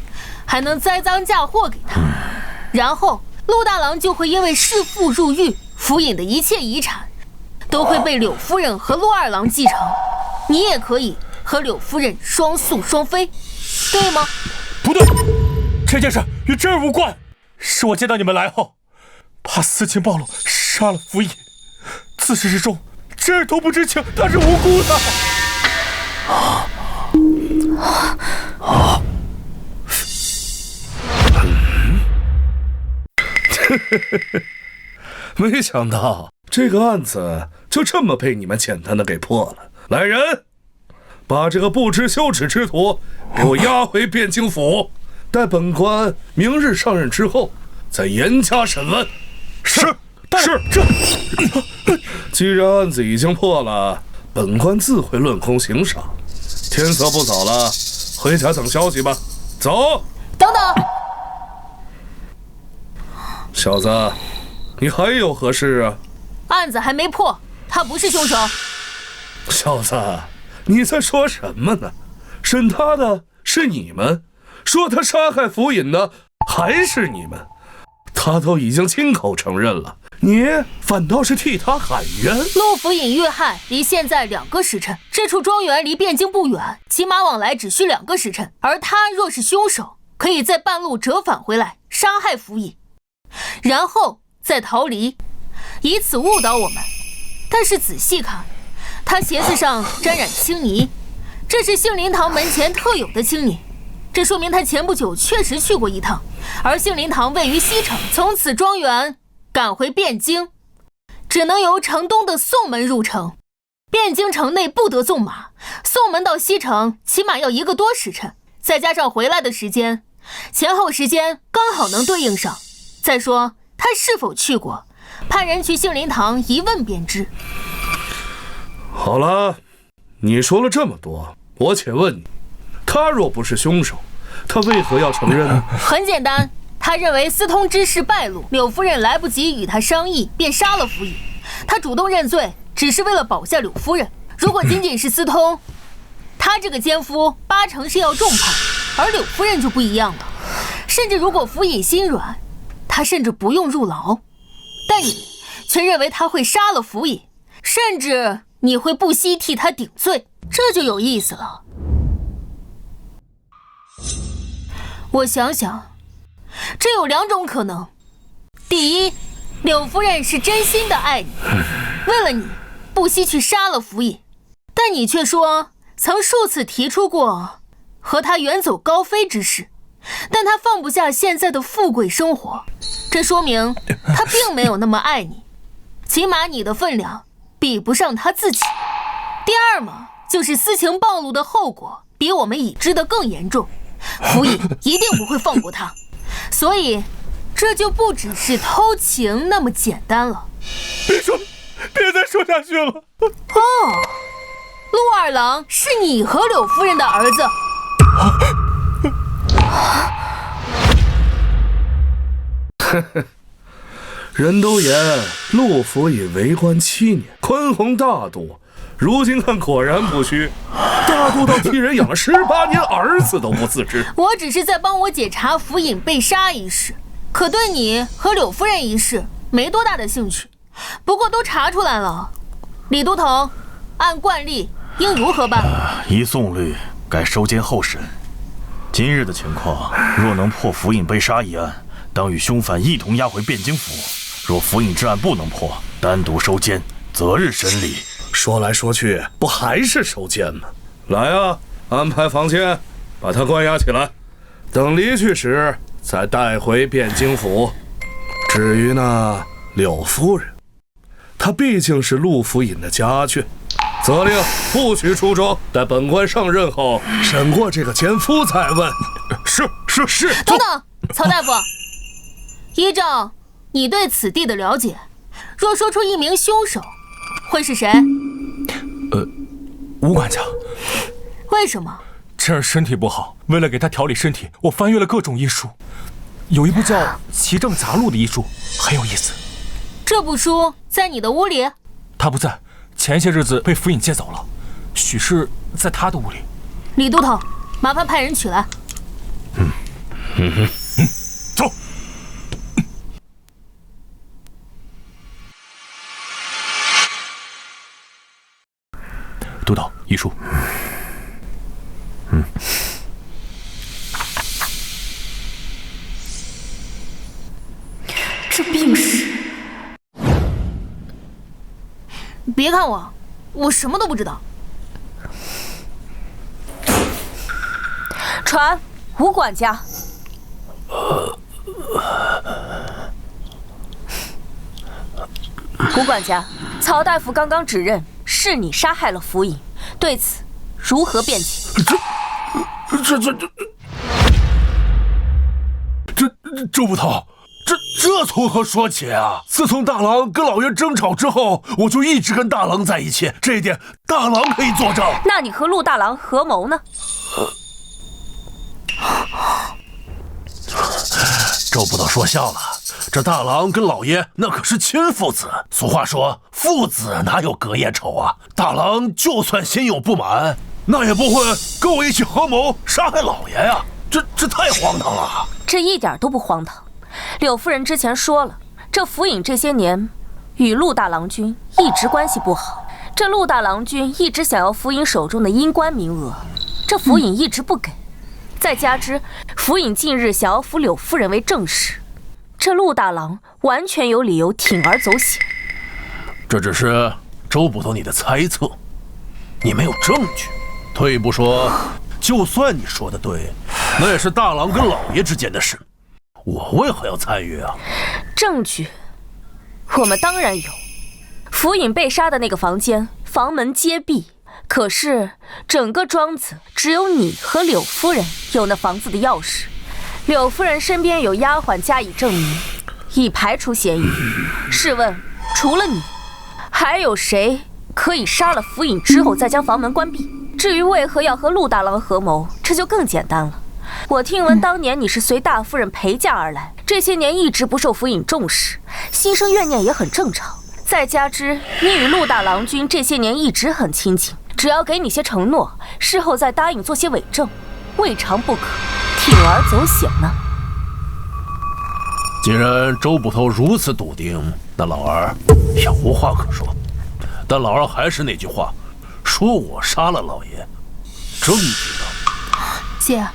还能栽赃嫁祸给他，然后陆大郎就会因为弑父入狱，府尹的一切遗产都会被柳夫人和陆二郎继承，你也可以和柳夫人双宿双飞，对吗？不对，这件事与真儿无关，是我见到你们来后，怕私情暴露，杀了府尹。自始至终，真儿都不知情，他是无辜的。没想到这个案子就这么被你们简单的给破了。来人，把这个不知羞耻之徒给我押回汴京府，待本官明日上任之后再严加审问。是。这既然案子已经破了，本官自会论功行赏。天色不早了，回家等消息吧。走。等等，小子，你还有何事啊？案子还没破，他不是凶手。小子，你在说什么呢？审他的是你们，说他杀害府尹的还是你们，他都已经亲口承认了，你反倒是替他喊冤。陆府尹遇害离现在2个时辰，这处庄园离汴京不远，骑马往来只需2个时辰。而他若是凶手，可以在半路折返回来杀害府尹，然后再逃离，以此误导我们。但是仔细看，他鞋子上沾染青泥，这是杏林堂门前特有的青泥，这说明他前不久确实去过一趟。而杏林堂位于西城，从此庄园赶回汴京，只能由城东的宋门入城。汴京城内不得纵马，宋门到西城起码要1个多时辰，再加上回来的时间，前后时间刚好能对应上。再说他是否去过，派人去杏林堂一问便知。好了，你说了这么多，我且问你，他若不是凶手，他为何要承认呢？很简单，他认为私通之事败露，柳夫人来不及与他商议，便杀了府尹。他主动认罪，只是为了保下柳夫人。如果仅仅是私通，他这个奸夫8成是要重判，而柳夫人就不一样了。甚至如果府尹心软，他甚至不用入牢。但你却认为他会杀了府尹，甚至你会不惜替他顶罪，这就有意思了。我想想，这有2种可能。第一，柳夫人是真心的爱你，为了你不惜去杀了府尹，但你却说曾数次提出过和他远走高飞之事，但他放不下现在的富贵生活，这说明他并没有那么爱你，起码你的分量比不上他自己。第二嘛，就是私情暴露的后果比我们已知的更严重，府尹一定不会放过他，所以这就不只是偷情那么简单了。别再说下去了。哦，陆二郎是你和柳夫人的儿子。人都言陆府尹为官7年，宽宏大度，如今看果然不虚，大度到替人养了18年儿子都不自知。我只是在帮我解查府尹被杀一事，可对你和柳夫人一事没多大的兴趣。不过都查出来了，李都头，按惯例应如何办？依宋律，改收监候审。今日的情况，若能破府尹被杀一案，当与凶犯一同押回汴京府；若府尹之案不能破，单独收监，择日审理。说来说去，不还是收监吗？来啊，安排房间，把他关押起来，等离去时再带回汴京府。至于那柳夫人，她毕竟是陆府尹的家眷，责令不许出庄，待本官上任后审过这个奸夫再问。是。等等，曹大夫，依照你对此地的了解，若说出一名凶手，会是谁？吴管家。为什么？趁儿身体不好，为了给他调理身体，我翻阅了各种医书，有一部叫《奇症杂录》的医书，很有意思。这部书在你的屋里？他不在，前些日子被府尹借走了，许是在他的屋里。李都头，麻烦派人取来。走。督导，医书。这病史，别看我什么都不知道。传吴管家。吴管家，曹大夫刚刚指认是你杀害了府尹，对此如何辩解？周捕头，这从何说起啊？自从大郎跟老爷争吵之后，我就一直跟大郎在一起，这一点大郎可以作证。那你和陆大郎合谋呢？周捕头说笑了，这大郎跟老爷那可是亲父子。俗话说，父子哪有隔夜仇啊？大郎就算心有不满，那也不会跟我一起合谋杀害老爷呀。这太荒唐了！这一点都不荒唐。柳夫人之前说了，这府尹这些年与陆大郎君一直关系不好。这陆大郎君一直想要府尹手中的阴官名额，这府尹一直不给。再加之府尹近日想要扶柳夫人为正室，这陆大郎完全有理由铤而走险。这只是周捕头你的猜测，你没有证据。退一步说，就算你说的对，那也是大郎跟老爷之间的事，我为何要参与啊？证据，我们当然有。府尹被杀的那个房间，房门皆闭，可是整个庄子只有你和柳夫人有那房子的钥匙。柳夫人身边有丫鬟加以证明，已排除嫌疑。试问，除了你，还有谁可以杀了府尹之后再将房门关闭？至于为何要和陆大郎合谋，这就更简单了。我听闻当年你是随大夫人陪嫁而来，这些年一直不受府尹重视，心生怨念也很正常。再加之你与陆大郎君这些年一直很亲近，只要给你些承诺，事后再答应做些伪证，未尝不可铤而走险呢。既然周捕头如此笃定，那老儿也无话可说。但老儿还是那句话，说我杀了老爷，证据呢？姐，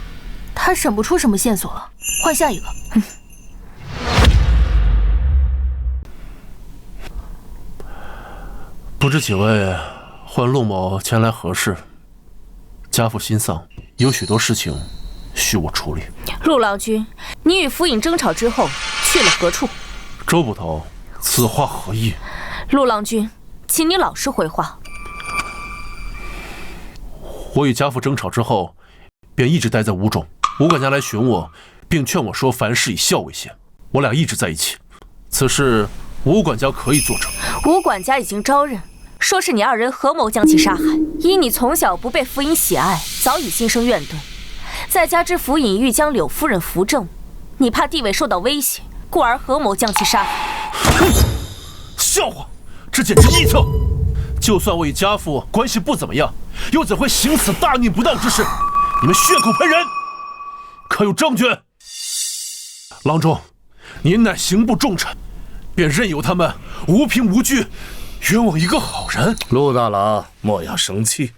他审不出什么线索了，换下一个。不知几位唤陆某前来何事？家父心丧，有许多事情需我处理。陆郎君，你与府尹争吵之后去了何处？周捕头，此话何意？陆郎君，请你老实回话。我与家父争吵之后，便一直待在屋中。吴管家来寻我，并劝我说凡事以孝为先，我俩一直在一起。此事吴管家可以作证。吴管家已经招认，说是你二人合谋将其杀害。依你从小不被府尹喜爱，早已心生怨怼。再加之府尹欲将柳夫人扶正，你怕地位受到威胁，故而合谋将其杀害。哼，笑话！这简直臆测。就算我与家父关系不怎么样，又怎会行此大逆不道之事？你们血口喷人，可有证据？郎中，您乃刑部重臣，便任由他们无凭无据冤枉一个好人。陆大郎莫要生气，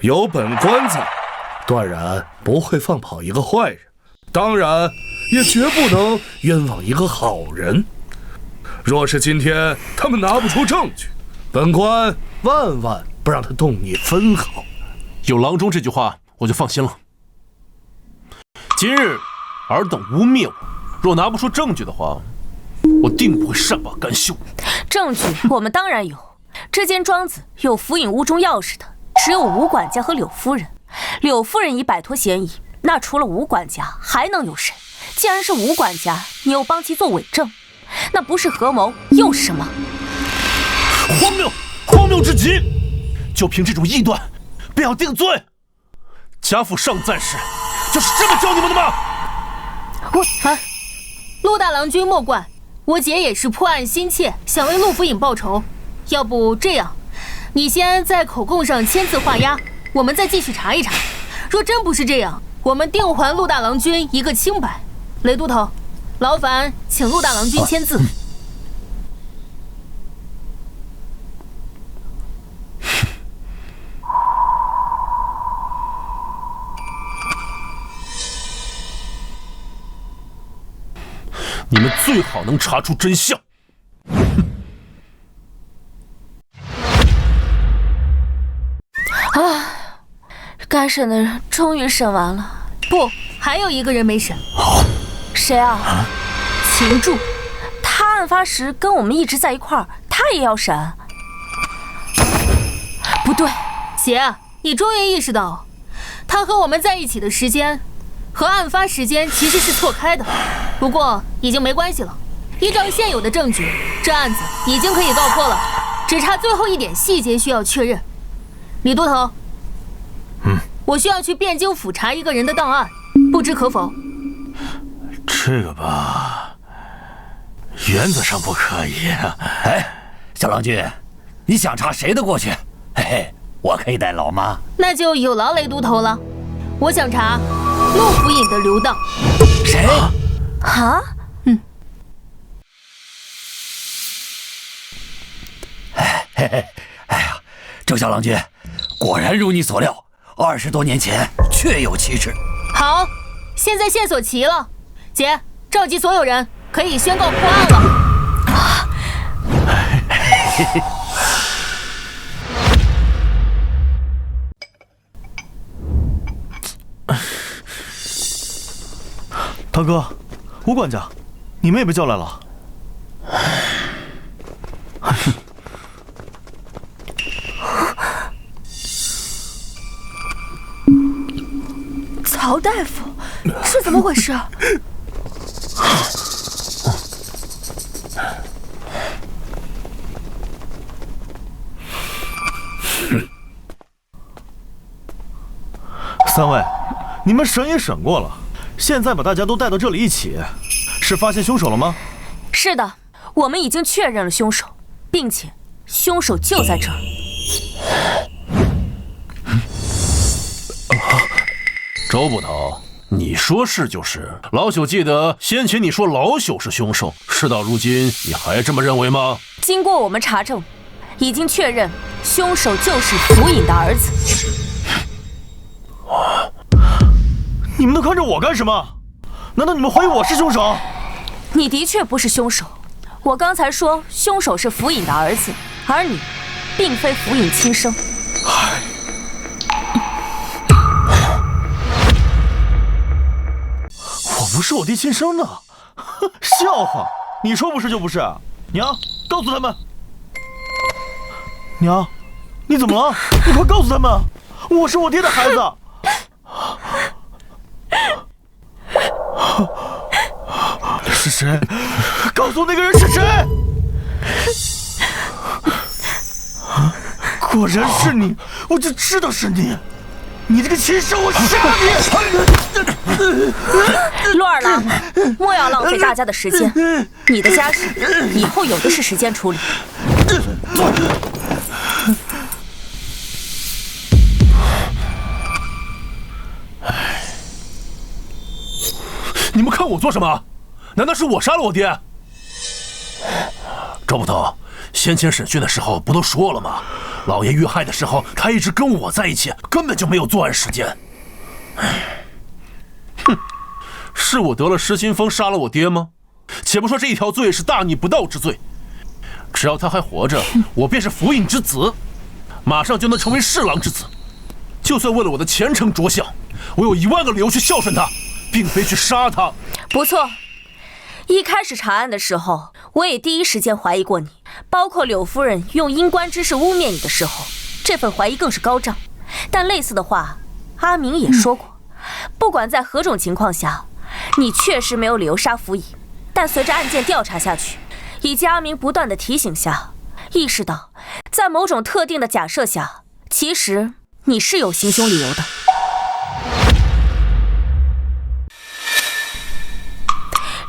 有本官在，断然不会放跑一个坏人，当然也绝不能冤枉一个好人。若是今天他们拿不出证据，本官万万不让他动你分毫。有郎中这句话，我就放心了。今日尔等污蔑我，若拿不出证据的话，我定不会善罢甘休。证据我们当然有，这间庄子有府尹屋中钥匙的只有吴管家和柳夫人。柳夫人已摆脱嫌疑，那除了吴管家还能有谁？既然是吴管家，你又帮其做伪证，那不是合谋又是什么？荒谬，荒谬至极！就凭这种臆断，便要定罪？家父上暂时就是这么教你们的吗？陆大郎君莫怪，我姐也是破案心切，想为陆府尹报仇。要不这样，你先在口供上签字画押，我们再继续查一查。若真不是这样，我们定还陆大郎君一个清白。雷都头，劳烦请陆大郎君签字。你们最好能查出真相。该审的人终于审完了。不，还有一个人没审。谁啊？秦柱。他案发时跟我们一直在一块儿，他也要审？不对，姐，你终于意识到，他和我们在一起的时间和案发时间其实是错开的。不过已经没关系了，依照现有的证据，这案子已经可以告破了，只差最后一点细节需要确认。李都头，我需要去汴京府查一个人的档案，不知可否？这个吧，原则上不可以。哎，小郎君，你想查谁的过去？嘿嘿，我可以带老妈。那就有劳雷都头了。我想查陆府尹的刘当。谁？啊？哎呀，周小郎君，果然如你所料，20多年前确有其事。好，现在线索齐了，姐，召集所有人，可以宣告破案了。堂哥，吴管家，你们也被叫来了。曹大夫，是怎么回事？三位，你们审也审过了，现在把大家都带到这里一起，是发现凶手了吗？是的，我们已经确认了凶手，并且凶手就在这儿。周捕头，你说是就是。老朽记得先前你说老朽是凶手，事到如今你还这么认为吗？经过我们查证，已经确认凶手就是府尹的儿子。你们都看着我干什么？难道你们怀疑我是凶手？你的确不是凶手。我刚才说凶手是府尹的儿子，而你并非府尹亲生。我不是我爹亲生的，笑话！你说不是就不是。娘，告诉他们。娘，你怎么了？你快告诉他们，我是我爹的孩子。是谁？告诉我那个人是谁！果然是你，我就知道是你！你这个禽兽，我杀你！陆二郎，莫要浪费大家的时间。你的家事以后有的是时间处理。你们看我做什么？难道是我杀了我爹？周捕头，先前审讯的时候不都说了吗？老爷遇害的时候，他一直跟我在一起，根本就没有作案时间。哼，是我得了失心疯杀了我爹吗？且不说这一条罪是大逆不道之罪，只要他还活着，我便是府尹之子，马上就能成为侍郎之子。就算为了我的前程着想，我有10000个理由去孝顺他，并非去杀他。不错，一开始查案的时候，我也第一时间怀疑过你，包括柳夫人用阴官之事污蔑你的时候，这份怀疑更是高涨。但类似的话，阿明也说过，不管在何种情况下，你确实没有理由杀府尹。但随着案件调查下去，以及阿明不断的提醒下，意识到在某种特定的假设下，其实你是有行凶理由的。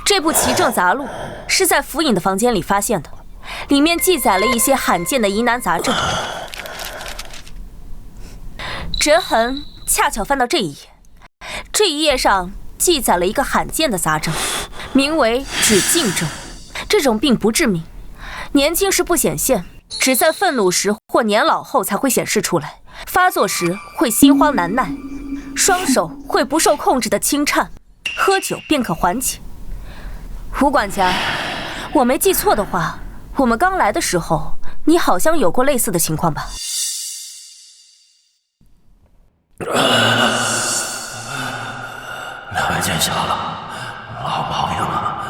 这部《奇正杂录》是在府尹的房间里发现的，里面记载了一些罕见的疑难杂症。折痕恰巧翻到这一页，这一页上记载了一个罕见的杂症，名为止静症。这种病不致命，年轻时不显现，只在愤怒时或年老后才会显示出来。发作时会心慌难耐，双手会不受控制的轻颤，喝酒便可缓解。吴管家，我没记错的话，我们刚来的时候，你好像有过类似的情况吧？两位见笑了，老毛病了，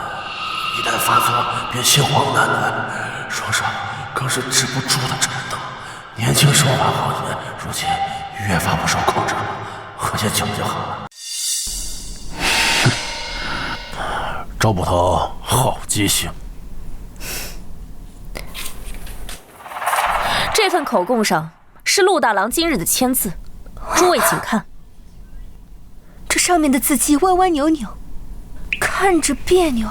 一旦发作便心慌难耐，双手更是止不住的颤抖。年轻时候还好些，如今越发不受控制了，喝些酒就好了。周捕头好记性。这份口供上是陆大郎今日的签字，诸位请看。这上面的字迹歪歪扭扭，看着别扭，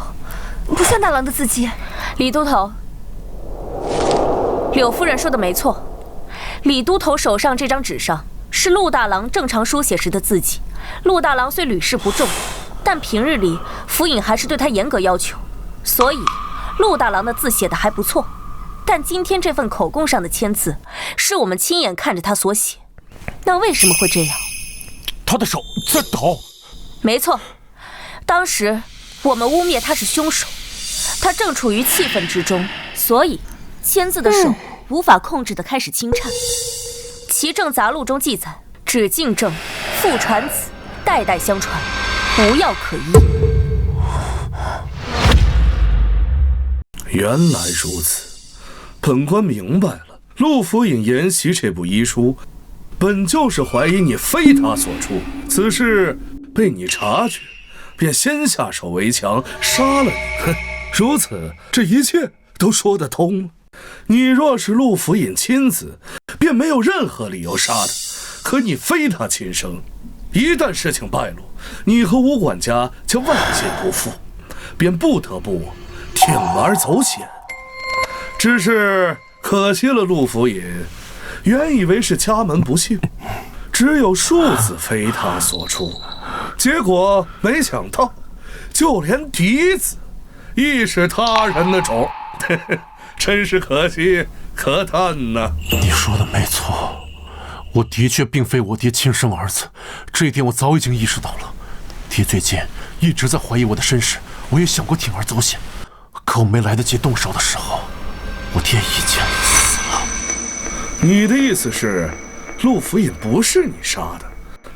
不像大郎的字迹。李都头，柳夫人说的没错，李都头手上这张纸上是陆大郎正常书写时的字迹，陆大郎虽屡试不中，但平日里府尹还是对他严格要求，所以陆大郎的字写得还不错。但今天这份口供上的签字，是我们亲眼看着他所写，那为什么会这样？他的手在抖。没错，当时我们污蔑他是凶手，他正处于气愤之中，所以签字的手无法控制地开始轻颤。其政杂录中记载，只敬正，父传子，代代相传，无药可医。原来如此，本官明白了。陆府尹研习这部医书，本就是怀疑你非他所出，此事被你察觉，便先下手为强，杀了你。哼，如此，这一切都说得通了。你若是陆府尹亲子，便没有任何理由杀他。可你非他亲生，一旦事情败露，你和吴管家将万劫不复，便不得不铤而走险。只是可惜了陆府尹，原以为是家门不幸，只有庶子非他所出，结果没想到，就连嫡子亦是他人的种。真是可惜可叹呐！你说的没错，我的确并非我爹亲生儿子，这一点我早已经意识到了。爹最近一直在怀疑我的身世，我也想过铤而走险，可我没来得及动手的时候，我爹已经死了。你的意思是，陆府尹不是你杀的？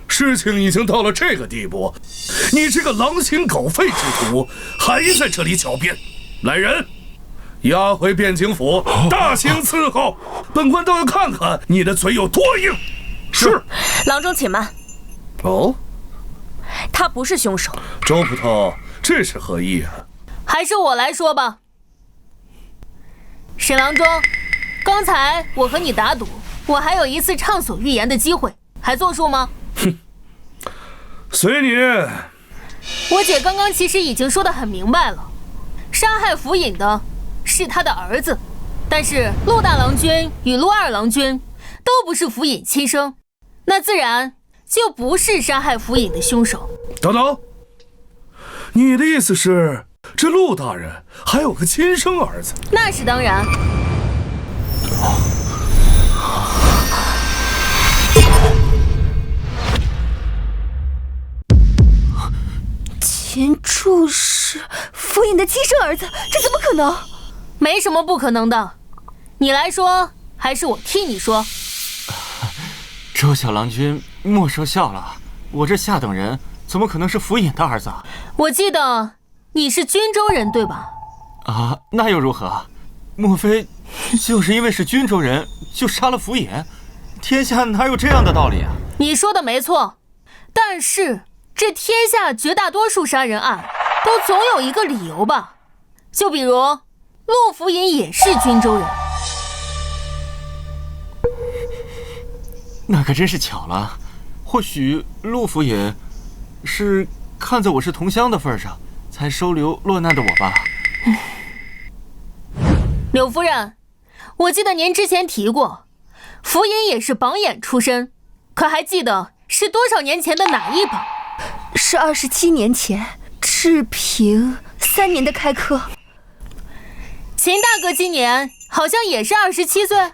事情已经到了这个地步，你这个狼心狗肺之徒还在这里狡辩！来人，押回汴京府，大刑伺候。本官倒要看看你的嘴有多硬。是。郎中且慢。哦，他不是凶手。周捕头，这是何意啊？还是我来说吧。沈郎中，刚才我和你打赌，我还有一次畅所欲言的机会，还作数吗？哼，随你。我姐刚刚其实已经说得很明白了，杀害府尹的是他的儿子，但是陆大郎君与陆二郎君都不是府尹亲生，那自然就不是杀害府尹的凶手。等等，你的意思是，这陆大人还有个亲生儿子？那是当然。钱柱是府尹的亲生儿子，这怎么可能？没什么不可能的，你来说还是我替你说？周小郎君莫说笑了，我这下等人怎么可能是府尹的儿子？我记得你是均州人对吧？啊，那又如何？莫非就是因为是均州人就杀了府尹？天下哪有这样的道理啊？你说的没错，但是这天下绝大多数杀人案都总有一个理由吧？就比如陆府尹也是均州人。那可真是巧了，或许陆府尹是看在我是同乡的份上，才收留落难的我吧。柳夫人，我记得您之前提过，府尹也是榜眼出身，可还记得是多少年前的哪一榜？是27年前，治平3年的开科。秦大哥今年好像也是27岁。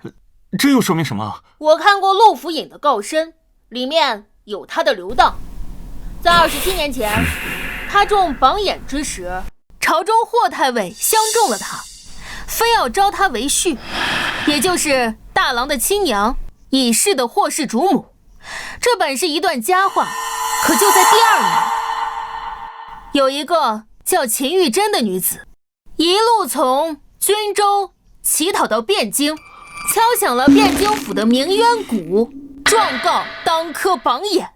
这又说明什么？我看过陆府尹的告申，里面有他的留档。在27年前，他中榜眼之时，朝中霍太尉相中了他，非要招他为婿，也就是大郎的亲娘，已逝的霍氏主母。这本是一段佳话，可就在第2年，有一个叫秦玉珍的女子，一路从均州乞讨到汴京，敲响了汴京府的鸣冤鼓，状告当科榜眼。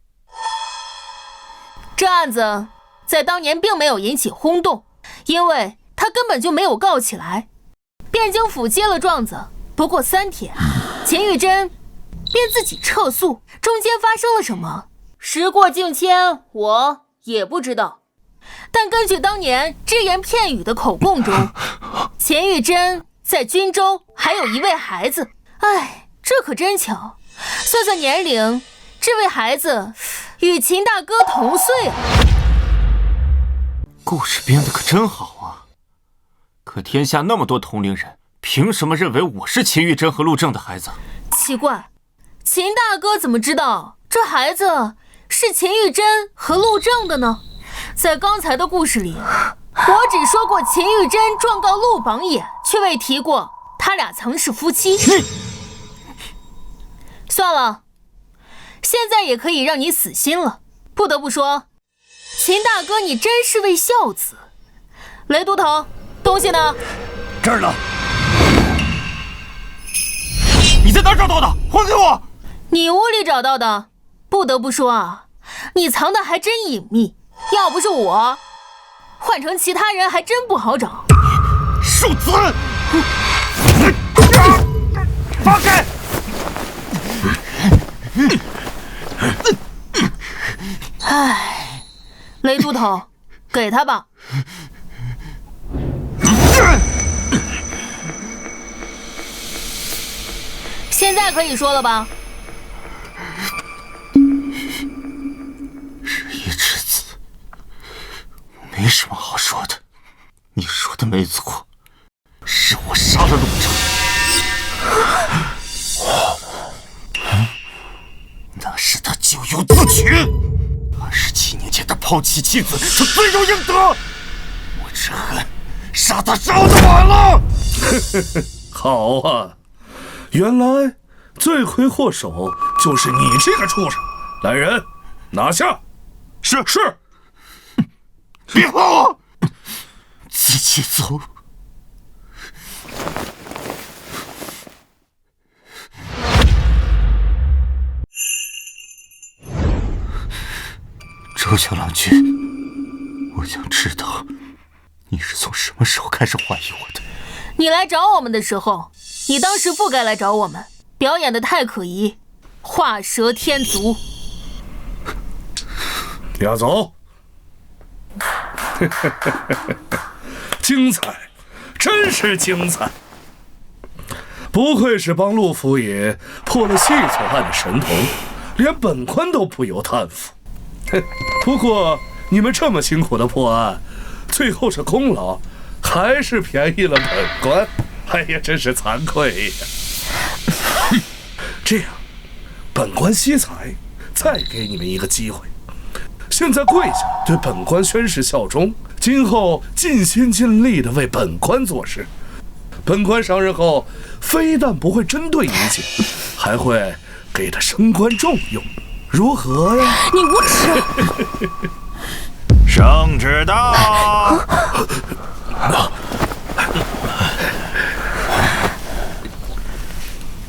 这案子在当年并没有引起轰动，因为他根本就没有告起来。汴京府接了状子，不过3天，秦玉珍便自己撤诉。中间发生了什么，时过境迁，我也不知道。但根据当年只言片语的口供中，秦玉珍在均州还有一位孩子。哎，这可真巧，算算年龄，这位孩子与秦大哥同岁啊！故事编得可真好啊！可天下那么多同龄人，凭什么认为我是秦玉珍和陆正的孩子？奇怪，秦大哥怎么知道这孩子是秦玉珍和陆正的呢？在刚才的故事里，我只说过秦玉珍状告陆榜眼，却未提过他俩曾是夫妻。算了，现在也可以让你死心了。不得不说，秦大哥你真是位孝子。雷都头，东西呢？这儿呢。你在哪儿找到的？还给我！你屋里找到的。不得不说啊，你藏的还真隐秘。要不是我，换成其他人还真不好找。庶子！放开！唉，雷都头，给他吧。现在可以说了吧？日夜之子，没什么好说的。你说的没错，是我杀了陆正。那是他咎由自取。27年前他抛弃妻子，他罪有应得。我只恨杀他杀得晚了。好啊，原来罪魁祸首就是你这个畜生！来人，拿下！是。别碰我！自己走。周小郎君，我想知道你是从什么时候开始怀疑我的？你来找我们的时候，你当时不该来找我们，表演得太可疑，画蛇添足。押走。精彩，真是精彩！不愧是帮陆府爷破了细作案的神童，连本官都不由叹服。不过你们这么辛苦的破案，最后这功劳还是便宜了本官。哎呀，真是惭愧呀！这样，本官惜才，再给你们一个机会。现在跪下，对本官宣誓效忠，今后尽心尽力地为本官做事。本官上任后，非但不会针对一切，还会给他升官重用，如何呀？你无耻！圣旨到！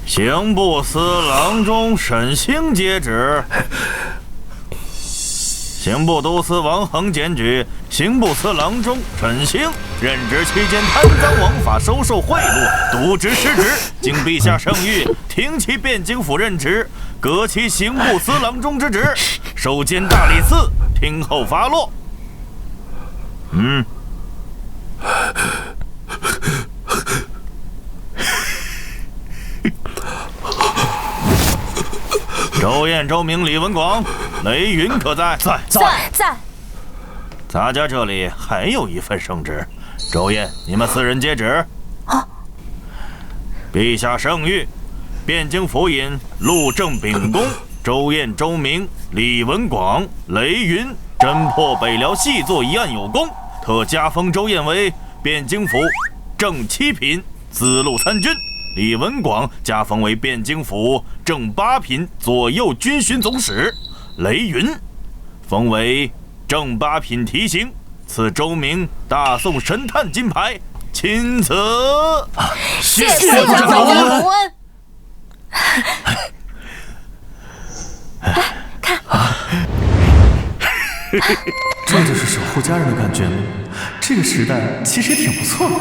刑部司郎中沈星接旨。刑部都司王恒检举刑部司郎中沈星任职期间贪赃枉法、收受贿赂、渎职失职，经陛下圣谕，停其汴京府任职，革其刑部司郎中之职，授监大理寺，听候发落。周燕、周明、李文广、雷云可在？在。咱家这里还有一份圣旨，周燕，你们4人接旨。陛下圣谕，汴京府尹陆正秉公、周燕、周明、李文广、雷云侦破北辽细作一案有功，特加封周燕为汴京府正7品司路参军。李文广加封为汴京府正8品左右军巡总使，雷云封为正8品提刑，赐周明大宋神探金牌，钦此。谢长官洪恩。看，这就是守护家人的感觉吗？这个时代其实也挺不错的。